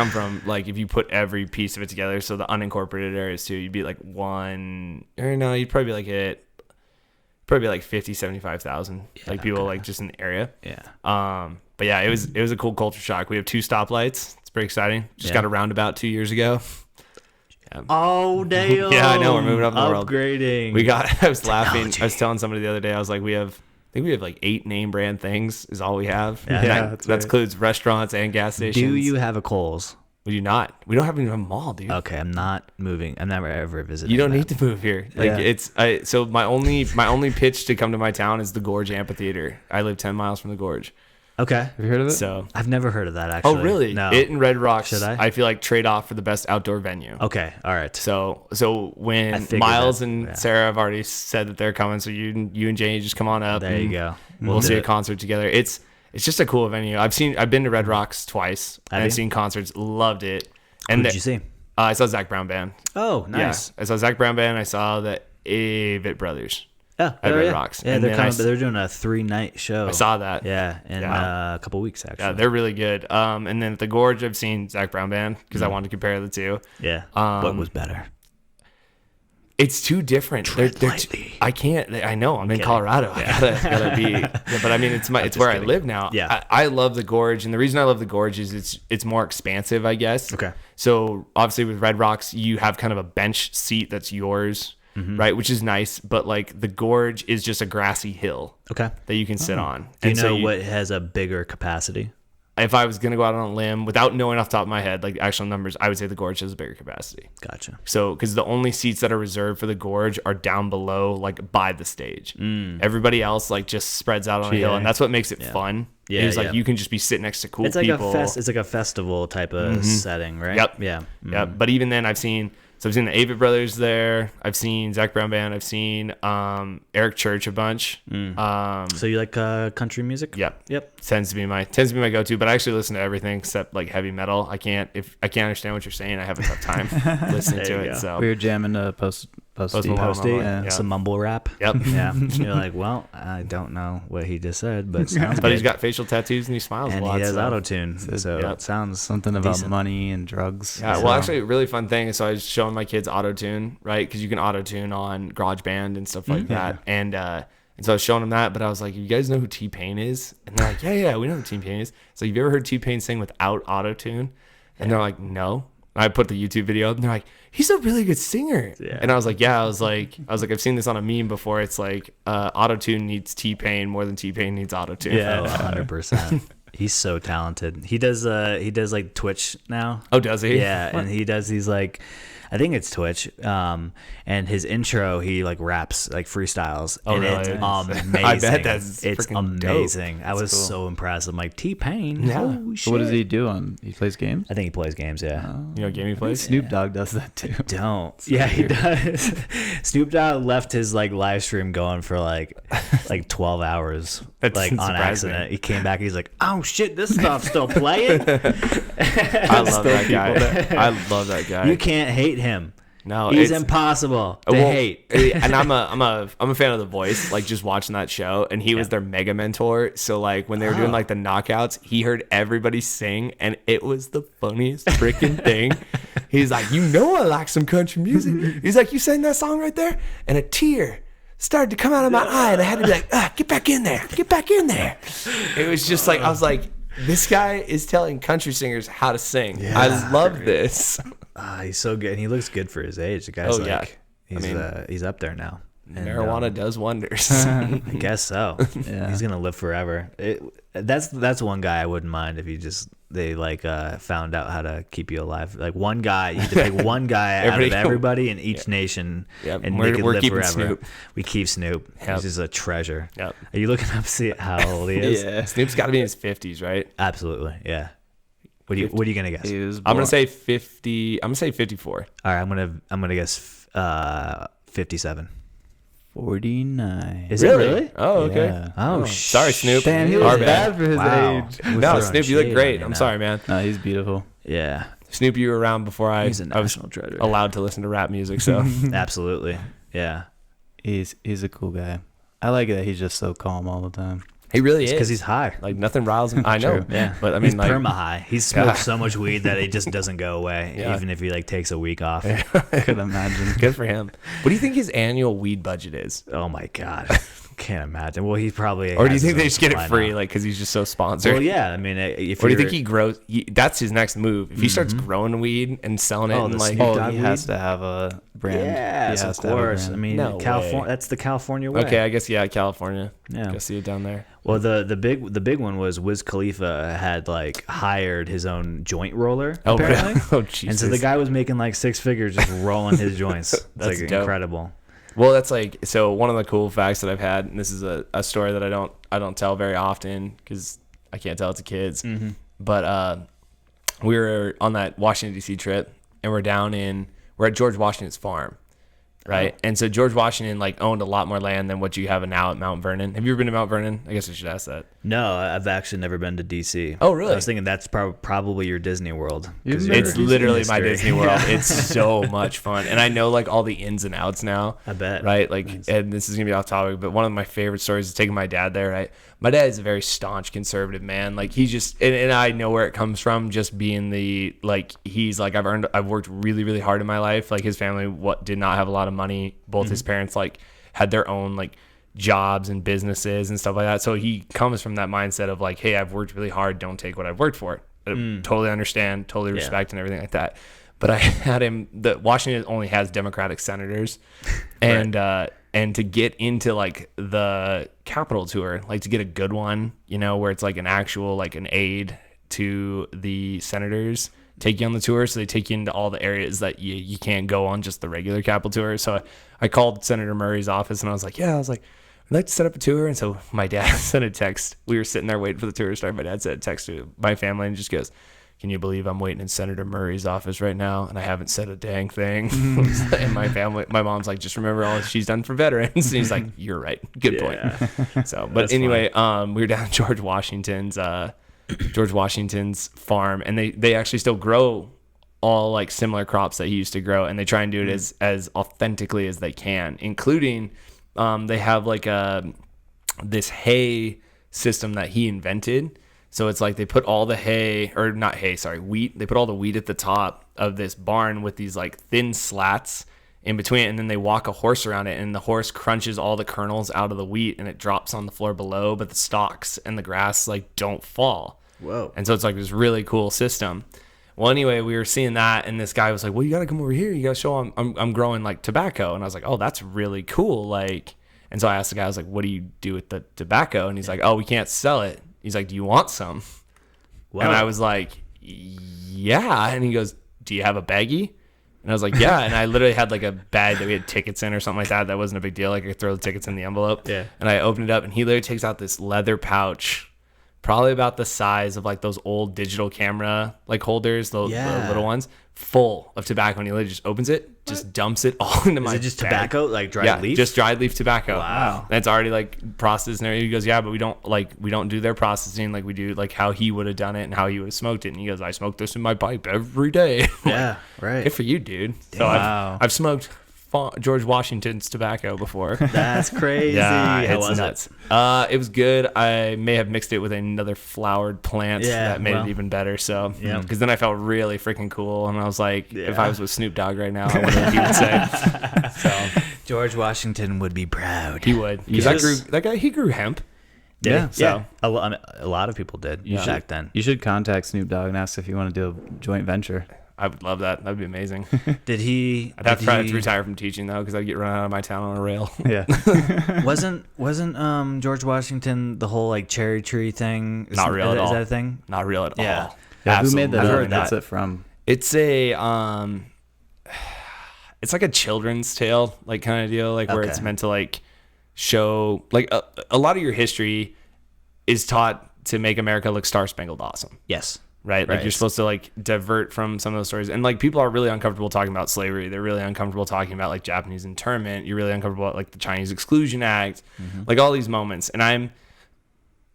from, like if you put every piece of it together, so the unincorporated areas too, you'd be like you'd probably be like at 50, 75,000 like people like just in the area. Yeah. But yeah, it was a cool culture shock. We have 2 stoplights. It's pretty exciting. Just Yeah. got a roundabout 2 years ago. Yeah. Oh, damn. Yeah, I know, we're moving up in the world. Upgrading. I was laughing. Technology. I was telling somebody the other day, I was like, I think we have like 8 name brand things is all we have. Yeah. And Yeah, that that's right. includes restaurants and gas stations. Do you have a Kohl's? We do not. We don't have even a mall, dude. Okay, I'm not moving. I'm never ever visiting. You don't that. need to move here. Like Yeah. so my only pitch to come to my town is the Gorge Amphitheater. I live 10 miles from the Gorge. Okay. Have you heard of it? So I've never heard of that actually. oh really? No. It in Red Rocks. Should I? feel like trade off for the best outdoor venue. Okay. All right. So I when figured Miles that, and yeah. Sarah have already said that they're coming, so you and Jane just come on up. There you and go. We'll do see a it. concert together. It's just a cool venue. I've been to Red Rocks twice Have and you? I've seen concerts. Loved it. Who And did you see? I saw Zach Brown Band. Oh, nice. Yeah, I saw Zach Brown Band. I saw the Avett Brothers. Yeah. At Red yeah. Rocks. Yeah, And they're then they're doing a 3-night show. I saw that. Yeah, in Yeah. a couple weeks actually. Yeah, they're really good. And then at the Gorge, I've seen Zach Brown Band because I wanted to compare the two. Yeah. What was better? It's too different. Tread lightly. I can't. I know. I'm in kidding. Colorado. I gotta be. Yeah, but I mean, it's just where kidding. I live now. Yeah. I love the Gorge, and the reason I love the Gorge is it's more expansive, I guess. Okay. So obviously with Red Rocks, you have kind of a bench seat that's yours, right? Which is nice. But like the Gorge is just a grassy hill Okay. that you can sit on. Do you And know so what has a bigger capacity? if I was gonna go out on a limb without knowing off the top of my head like actual numbers, I would say the Gorge has a bigger capacity. Gotcha. So, because the only seats that are reserved for the Gorge are down below, like by the stage. Everybody else like just spreads out on a hill, and that's what makes it fun. Yeah, is like yeah. you can just be sitting next to cool It's like people. it's like a festival type of setting, right? Yep. Yeah. Yep. But even then, I've seen the Avett Brothers there. I've seen Zach Brown Band. I've seen Eric Church a bunch. So you like country music? Yep. Yep. Tends to be my go-to, but I actually listen to everything except like heavy metal. I can't understand what you're saying, I have enough time listening to you it. go. So We were jamming Post Malone. Posty, Yeah. some mumble rap. Yep. Yeah. You're like, well, I don't know what he just said, but it sounds But he's good. got facial tattoos and he smiles And a lot. he has so. auto tune, so Yep. it sounds Something about decent. money and drugs. Yeah, So- well, actually, a really fun thing is so I was showing my kids auto tune, right? Because you can auto tune on GarageBand and stuff like that. And so I was showing them that, but I was like, "You guys know who T-Pain is?" And they're like, "Yeah, we know who T-Pain is." So have you ever heard T-Pain sing without auto tune? And they're like, "No." And I put the YouTube video up, and they're like, "He's a really good singer." Yeah. And I was like, "Yeah." I was like, I've seen this on a meme before. It's like auto tune needs T-Pain more than T-Pain needs auto tune. yeah, 100%. He's so talented. He does like Twitch now. Oh, does he? Yeah, and he does these like, I think it's Twitch. And his intro, he like raps like freestyles. Oh, and really? it's amazing. I bet that's it's freaking dope. amazing. I was so impressed. I'm like, T-Pain. Yeah. Holy So what does shit. he do on? He plays games. I think he plays games. Yeah. You know, what game he plays. Snoop Dogg does that too. Don't. Yeah, he does. Snoop Dogg left his like live stream going for like 12 hours, That's like on surprising. accident. He came back. He's like, "Oh shit, this stuff's still playing." I love that guy. I love that guy. You can't hate him. No, He's it's- impossible to Well, hate. and I'm a fan of The Voice, like just watching that show, and he was their mega mentor. So like when they were doing like the knockouts, he heard everybody sing, and it was the funniest freaking thing. He's like, I like some country music. He's like, you sang that song right there, and a tear started to come out of my eye, and I had to be like, get back in there, get back in there. It was just like I was like, this guy is telling country singers how to sing. I love this. He's so good, and he looks good for his age. The guy's Oh, yeah. he's up there now. And, Marijuana does wonders. I guess so. Yeah. He's gonna live forever. That's one guy I wouldn't mind if they found out how to keep you alive. Like one guy, you have to pick one guy out of everybody in each nation, Yep. and We're- they could we're live keeping forever. Snoop. We keep Snoop. Yep. He's just a treasure. Yep. Are you looking up to see how old he is? Yeah. Snoop's got to be in his 50s, right? Absolutely. Yeah. What are you gonna guess? He was I'm born- gonna say 50. I'm gonna say 54. All right, I'm gonna guess 57. 49. Is it really? Oh, okay. Yeah. Oh, Sorry, Snoop. Damn, he Our was bad. bad for his Wow. age. We're No, throwing Snoop, you look shade great. on you I'm now. sorry, man. No, he's beautiful. Yeah. Snoopy, you were around before I He's a was national treasure. allowed to listen to rap music. So Absolutely. Yeah. He's a cool guy. I like it that he's just so calm all the time. he really is. Because he's high. Like nothing riles him. I know. True. Yeah. But I He's mean, like, perma high. He's smoked so much weed that it just doesn't go away, Yeah. even if he like takes a week off. I could imagine. good for him. What do you think his annual weed budget is? Oh my God. Can't imagine. Well, he probably. Or do you has think his they own just get it supply free, now. like because he's just so sponsored? Well, yeah. I mean, if Or do you you're- think he grows? That's his next move. If he starts growing weed and selling it, Oh, and the like, Snoop Oh, Dogg he weed? has to have a brand. He Yes, has of to have a course. I brand. mean, No California. way. That's the California way. okay, I guess California. Yeah. Go see it down there. Well, the big one was Wiz Khalifa had like hired his own joint roller. Oh, apparently. really? Oh, Jesus. And so the guy was making like 6 figures just rolling his joints. It's That's like dope. incredible. Well, that's like so. One of the cool facts that I've had, and this is a story that I don't tell very often because I can't tell it to kids. Mm-hmm. But we were on that Washington D.C. trip, and we're at George Washington's farm, right? Oh. And so George Washington like owned a lot more land than what you have now at Mount Vernon. Have you ever been to Mount Vernon? I guess I should ask that. No, I've actually never been to DC. Oh, really? I was thinking that's probably your Disney World. You've 'cause never- you're It's in literally my history. Disney World. It's so much fun, and I know like all the ins and outs now. I bet. Right, like, and this is gonna be off topic, but one of my favorite stories is taking my dad there. Right, my dad is a very staunch conservative man. Like he just, and I know where it comes from. Just being the like, he's like, I've worked really, really hard in my life. Like his family, did not have a lot of money. Both his parents like had their own like jobs and businesses and stuff like that. So he comes from that mindset of like, hey, I've worked really hard. Don't take what I've worked for. Totally understand, totally respect, and everything like that. But I had him. Washington only has Democratic senators, and and to get into like the Capitol tour, like to get a good one, where it's like an actual like an aide to the senators, take you on the tour. So they take you into all the areas that you can't go on just the regular Capitol tour. So I called Senator Murray's office and I was like, I'd like to set up a tour. And so my dad sent a text. We were sitting there waiting for the tour to start. My dad sent a text to my family and just goes, can you believe I'm waiting in Senator Murray's office right now and I haven't said a dang thing? And my mom's like, just remember all she's done for veterans. And he's like, you're right. Good point. So, but anyway, we were down at George Washington's farm, and they actually still grow all like similar crops that he used to grow, and they try and do it as authentically as they can, including they have like this hay system that he invented. So it's like they put all the wheat. They put all the wheat at the top of this barn with these like thin slats in between it, and then they walk a horse around it, and the horse crunches all the kernels out of the wheat and it drops on the floor below, but the stalks and the grass like don't fall. Whoa. And so it's like this really cool system. Well, anyway, we were seeing that, and this guy was like, well, you got to come over here. You got to show him I'm growing like tobacco. And I was like, oh, that's really cool. Like, and so I asked the guy, I was like, what do you do with the tobacco? And he's like, oh, we can't sell it. He's like, do you want some? Wow. And I was like, yeah. And he goes, do you have a baggie? And I was like, yeah. And I literally had like a bag that we had tickets in or something like that. That wasn't a big deal. Like I could throw the tickets in the envelope. Yeah. And I opened it up, and he literally takes out this leather pouch, probably about the size of like those old digital camera like holders, the little ones, full of tobacco. And he literally just opens it, just dumps it all into my Is it just bag. tobacco, like dried leaf? Just dried leaf tobacco. Wow. And it's already like processed and everything. He goes, yeah, but we don't do their processing like we do like how he would have done it and how he would have smoked it. And he goes, I smoke this in my pipe every day. Yeah, right. Good for you, dude. So Wow. I've smoked George Washington's tobacco before. That's crazy. Yeah, How it's was nuts. it? It was good. I may have mixed it with another flowered plant that made well, it even better. So, yeah. because then I felt really freaking cool, and I was like, if Yeah. I was with Snoop Dogg right now, I wonder what he would say. So George Washington would be proud. he would. You Because just- that guy, he grew hemp. Yeah. So A lot of people did back then. You should contact Snoop Dogg and ask if you want to do a joint venture. I would love that. That'd be amazing. Did he? I'd have did to he- retire from teaching though, because I'd get run out of my town on a rail. Yeah. Wasn't George Washington the whole like cherry tree thing? Not real at all. Is that a thing? Not real at Yeah. all. Yeah, who made that Absolutely up? not. What's it from? It's a it's like a children's tale, like kind of deal, like where Okay. it's meant to like show like a lot of your history is taught to make America look star spangled awesome, Yes. right? Like Right. you're supposed to like divert from some of those stories, and like people are really uncomfortable talking about slavery. They're really uncomfortable talking about like Japanese internment. You're really uncomfortable about like the Chinese Exclusion Act, like all these moments. And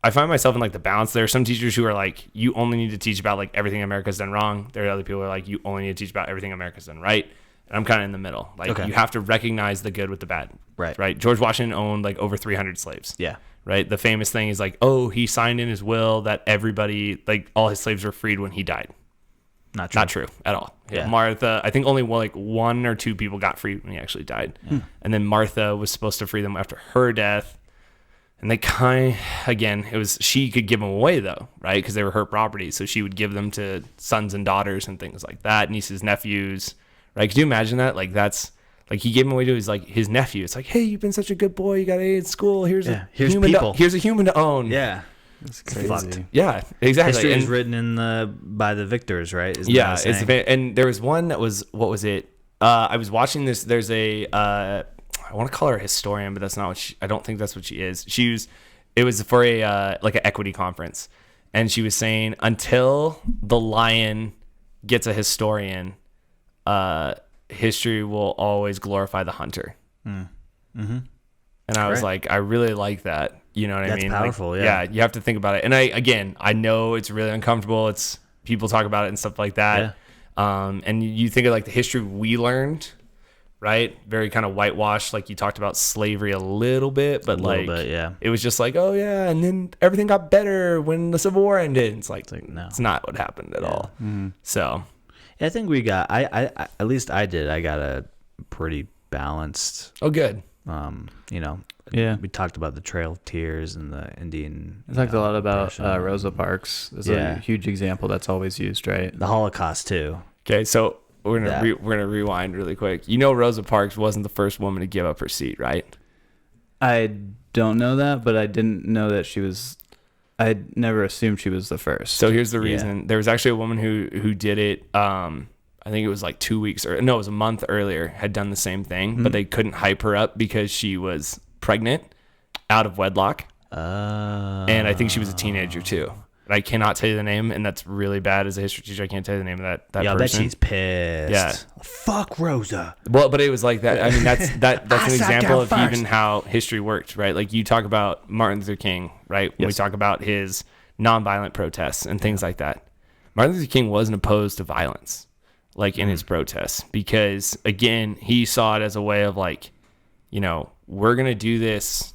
I find myself in like the balance. There are some teachers who are like, you only need to teach about like everything America's done wrong. There are other people who are like, you only need to teach about everything America's done right. And I'm kind of in the middle. Like you have to recognize the good with the bad. Right. George Washington owned like over 300 slaves. Yeah. Right. The famous thing is like, oh, he signed in his will that everybody, like all his slaves were freed when he died. Not true. Not true at all. Yeah. Martha, I think only one or two people got freed when he actually died. And then Martha was supposed to free them after her death. And they again, she could give them away though, right? Because they were her property. So she would give them to sons and daughters and things like that, nieces, nephews, right? Could you imagine that? Like that's like he gave them away to his nephew. It's like, hey, you've been such a good boy. You got A in school. Here's a human to own. Yeah. That's crazy. Fucked. Yeah, exactly. History is written by the victors, right? Isn't yeah, that and there was one that was, what was it? I was watching this. There's I want to call her a historian, but that's not what I don't think that's what she is. It was for a like an equity conference, and she was saying until the lion gets a historian, history will always glorify the hunter. Mm-hmm. And I was like, I really like that. You know what I mean? That's powerful. Like, yeah. You have to think about it. And I know it's really uncomfortable. It's people talk about it and stuff like that. Yeah. And you think of like the history we learned, right? Very kind of whitewashed. Like you talked about slavery a little bit, but it was just like, oh yeah, and then everything got better when the Civil War ended. It's like no, it's not what happened at all. Mm-hmm. So, I think we got. I at least I did. I got a pretty balanced. Oh, good. We talked about the Trail of Tears and the Indian. We talked a lot about Rosa Parks. It's a huge example that's always used, right? The Holocaust too. Okay, so we're gonna rewind really quick. You know, Rosa Parks wasn't the first woman to give up her seat, right? I don't know that, but I didn't know that she was. I never assumed she was the first. So here's the reason: there was actually a woman who did it. I think it was like 2 weeks it was a month earlier. Had done the same thing, but they couldn't hype her up because she was pregnant, out of wedlock, and I think she was a teenager too. But I cannot tell you the name, and that's really bad as a history teacher. I can't tell you the name of that person. I bet she's pissed. Yeah, fuck Rosa. Well, but it was like that. I mean, that's an example of even how history worked, right? Like you talk about Martin Luther King, right? When we talk about his nonviolent protests and things like that. Martin Luther King wasn't opposed to violence, like in his protests, because again, he saw it as a way of like, we're going to do this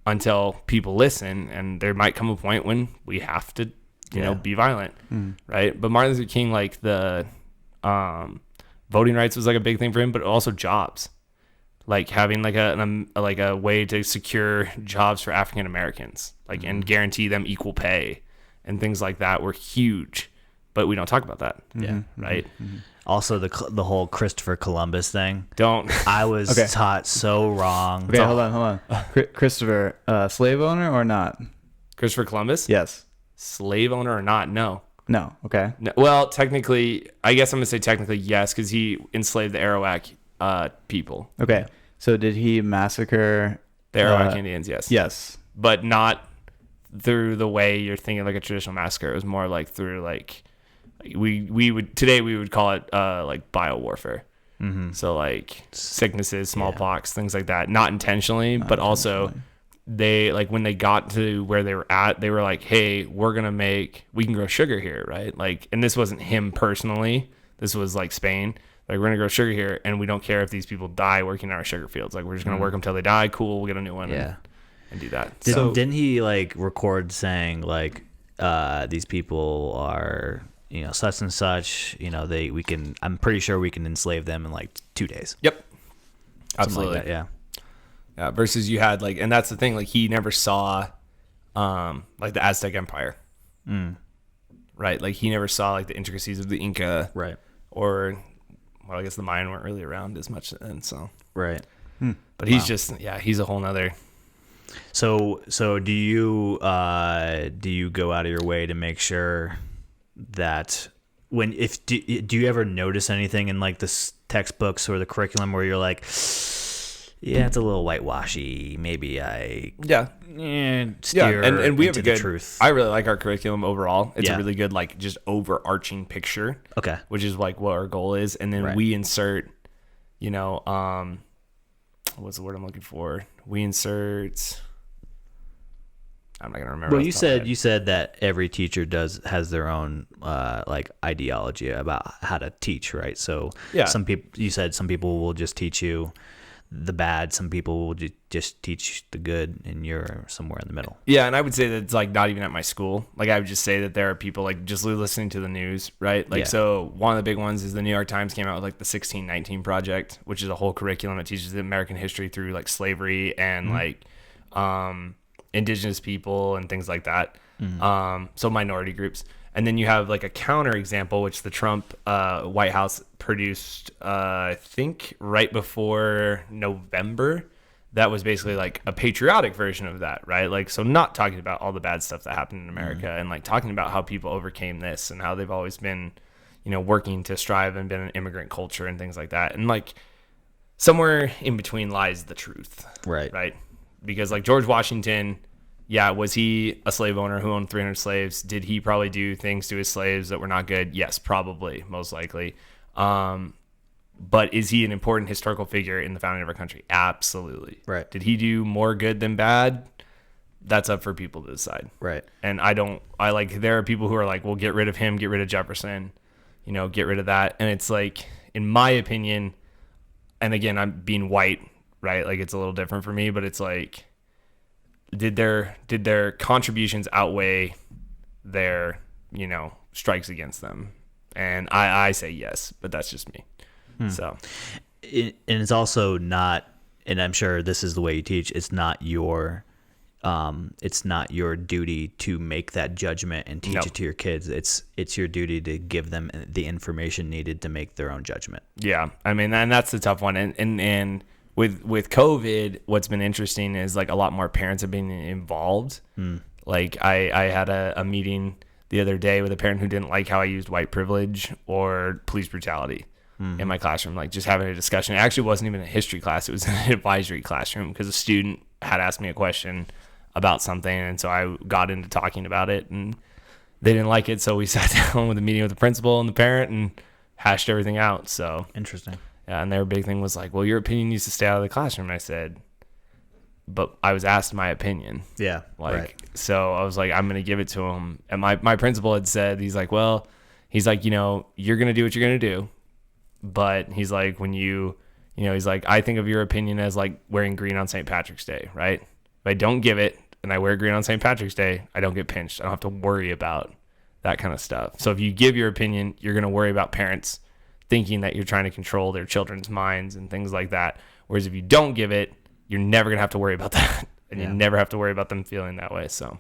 until people listen, and there might come a point when we have to, be violent, right? But Martin Luther King, like the voting rights was like a big thing for him, but also jobs, like having like a way to secure jobs for African Americans, like and guarantee them equal pay and things like that were huge, but we don't talk about that. Yeah, right. Mm-hmm. Also, the whole Christopher Columbus thing. I was taught so wrong. Okay, hold on. Christopher, slave owner or not? Christopher Columbus? Yes. Slave owner or not? No. No. Okay. No, well, technically, I guess I'm gonna say technically yes, because he enslaved the Arawak people. Okay. So did he massacre the Arawak Indians? Yes. Yes. But not through the way you're thinking, like a traditional massacre. It was more like through like. We would call it like biowarfare. Mm-hmm. So like sicknesses, smallpox, things like that, not intentionally, but also they like when they got to where they were at, they were like, hey, we can grow sugar here, right? Like, and this wasn't him personally. This was like Spain. Like, we're gonna grow sugar here, and we don't care if these people die working in our sugar fields. Like, we're just gonna work them till they die. Cool, we'll get a new one. And do that. Didn't he like record saying like these people are such and such, I'm pretty sure we can enslave them in like 2 days. Yep. Absolutely. Like that, yeah. Versus you had like, and that's the thing, like he never saw, like the Aztec Empire. Right. Like he never saw like the intricacies of the Inca. Right. Or, well, I guess the Mayan weren't really around as much then. So. Right. But he's he's a whole nother. So do you go out of your way to make sure that do you ever notice anything in like the textbooks or the curriculum where you're like, yeah, it's a little whitewashy, maybe steer and we have a good truth. I really like our curriculum overall. It's a really good like just overarching picture, which is like what our goal is, and then we insert what's the word I'm looking for, we insert I'm not gonna remember. Well, you said that every teacher has their own like ideology about how to teach, right? So Yeah. some people will just teach you the bad, some people will just teach the good, and you're somewhere in the middle. Yeah, and I would say that it's like not even at my school. Like I would just say that there are people like just listening to the news, right? Like so one of the big ones is the New York Times came out with like the 1619 Project, which is a whole curriculum that teaches American history through like slavery and like indigenous people and things like that. So minority groups. And then you have like a counter example, which the Trump White House produced, I think right before November. That was basically like a patriotic version of that, right? Like, so not talking about all the bad stuff that happened in America and like talking about how people overcame this and how they've always been, you know, working to strive and been an immigrant culture and things like that. And like somewhere in between lies the truth. Right. Because like George Washington, yeah, was he a slave owner who owned 300 slaves? Did he probably do things to his slaves that were not good? Yes, probably, most likely. But is he an important historical figure in the founding of our country? Absolutely. Right. Did he do more good than bad? That's up for people to decide. Right. And there are people who are like, well, get rid of him, get rid of Jefferson, you know, get rid of that. And it's like, in my opinion, and again, I'm being white, right? Like it's a little different for me, but it's like, did their contributions outweigh their, you know, strikes against them? And I say yes, but that's just me. So, And it's also not, and I'm sure this is the way you teach. It's not your duty to make that judgment and teach it to your kids. It's your duty to give them the information needed to make their own judgment. Yeah, I mean, and that's the tough one. And with COVID, what's been interesting is like a lot more parents have been involved. Like I had a meeting the other day with a parent who didn't like how I used white privilege or police brutality in my classroom, like just having a discussion. It actually wasn't even a history class. It was an advisory classroom because a student had asked me a question about something. And so I got into talking about it and they didn't like it. So we sat down with a meeting with the principal and the parent and hashed everything out. So Interesting. yeah. And their big thing was like, well, your opinion needs to stay out of the classroom. And I said, but I was asked my opinion. Yeah. Like, right. So I was like, I'm going to give it to him. And my principal had said, he's like, you know, you're going to do what you're going to do. But he's like, when he's like, I think of your opinion as like wearing green on St. Patrick's Day, right? If I don't give it and I wear green on St. Patrick's Day, I don't get pinched. I don't have to worry about that kind of stuff. So if you give your opinion, you're going to worry about parents thinking that you're trying to control their children's minds and things like that. Whereas if you don't give it, you're never going to have to worry about that. And you never have to worry about them feeling that way. So,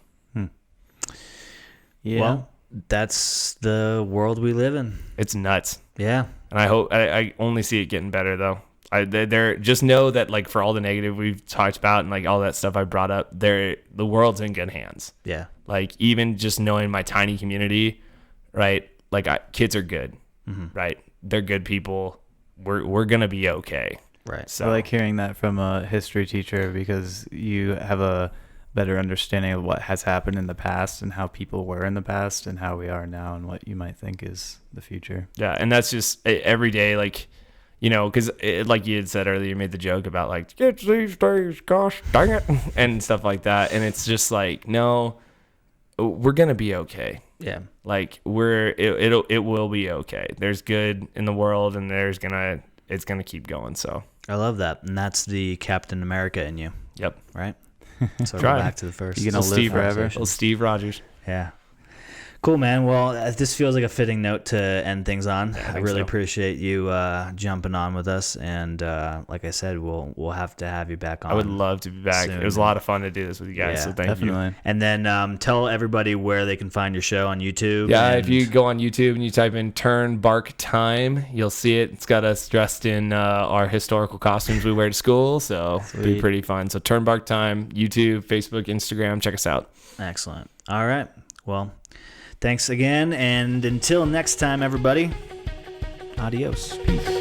Yeah. Well, that's the world we live in. it's nuts. Yeah. And I hope I only see it getting better though. They're just know that like for all the negative we've talked about and like all that stuff I brought up, the world's in good hands. Yeah. Like even just knowing my tiny community, right? Like kids are good, right? They're good people. We're gonna be okay. Right. So I like hearing that from a history teacher because you have a better understanding of what has happened in the past and how people were in the past and how we are now and what you might think is the future. yeah, and that's just every day, like, you know, because like you had said earlier, you made the joke about like kids these days, gosh dang it, and stuff like that, and it's just like, no, we're gonna be okay. Yeah. Like it will be okay. There's good in the world, and it's gonna keep going. So I love that. And that's the Captain America in you, yep, right? So we're Try. back to the first. You gonna live forever? Little Steve Rogers. Yeah. Cool, man. Well, this feels like a fitting note to end things on. I think really so. appreciate you jumping on with us, and like I said, we'll have to have you back on. I would love to be back. soon. It was a lot of fun to do this with you guys. Yeah, So thank Definitely. you. And then tell everybody where they can find your show on YouTube. Yeah, and if you go on YouTube and you type in "Turn Bark Time," you'll see it. It's got us dressed in our historical costumes we wear to school, so it'll be Sweet. pretty fun. So "Turn Bark Time," YouTube, Facebook, Instagram. Check us out. Excellent. All right. Well, thanks again, and until next time, everybody. Adios. Peace.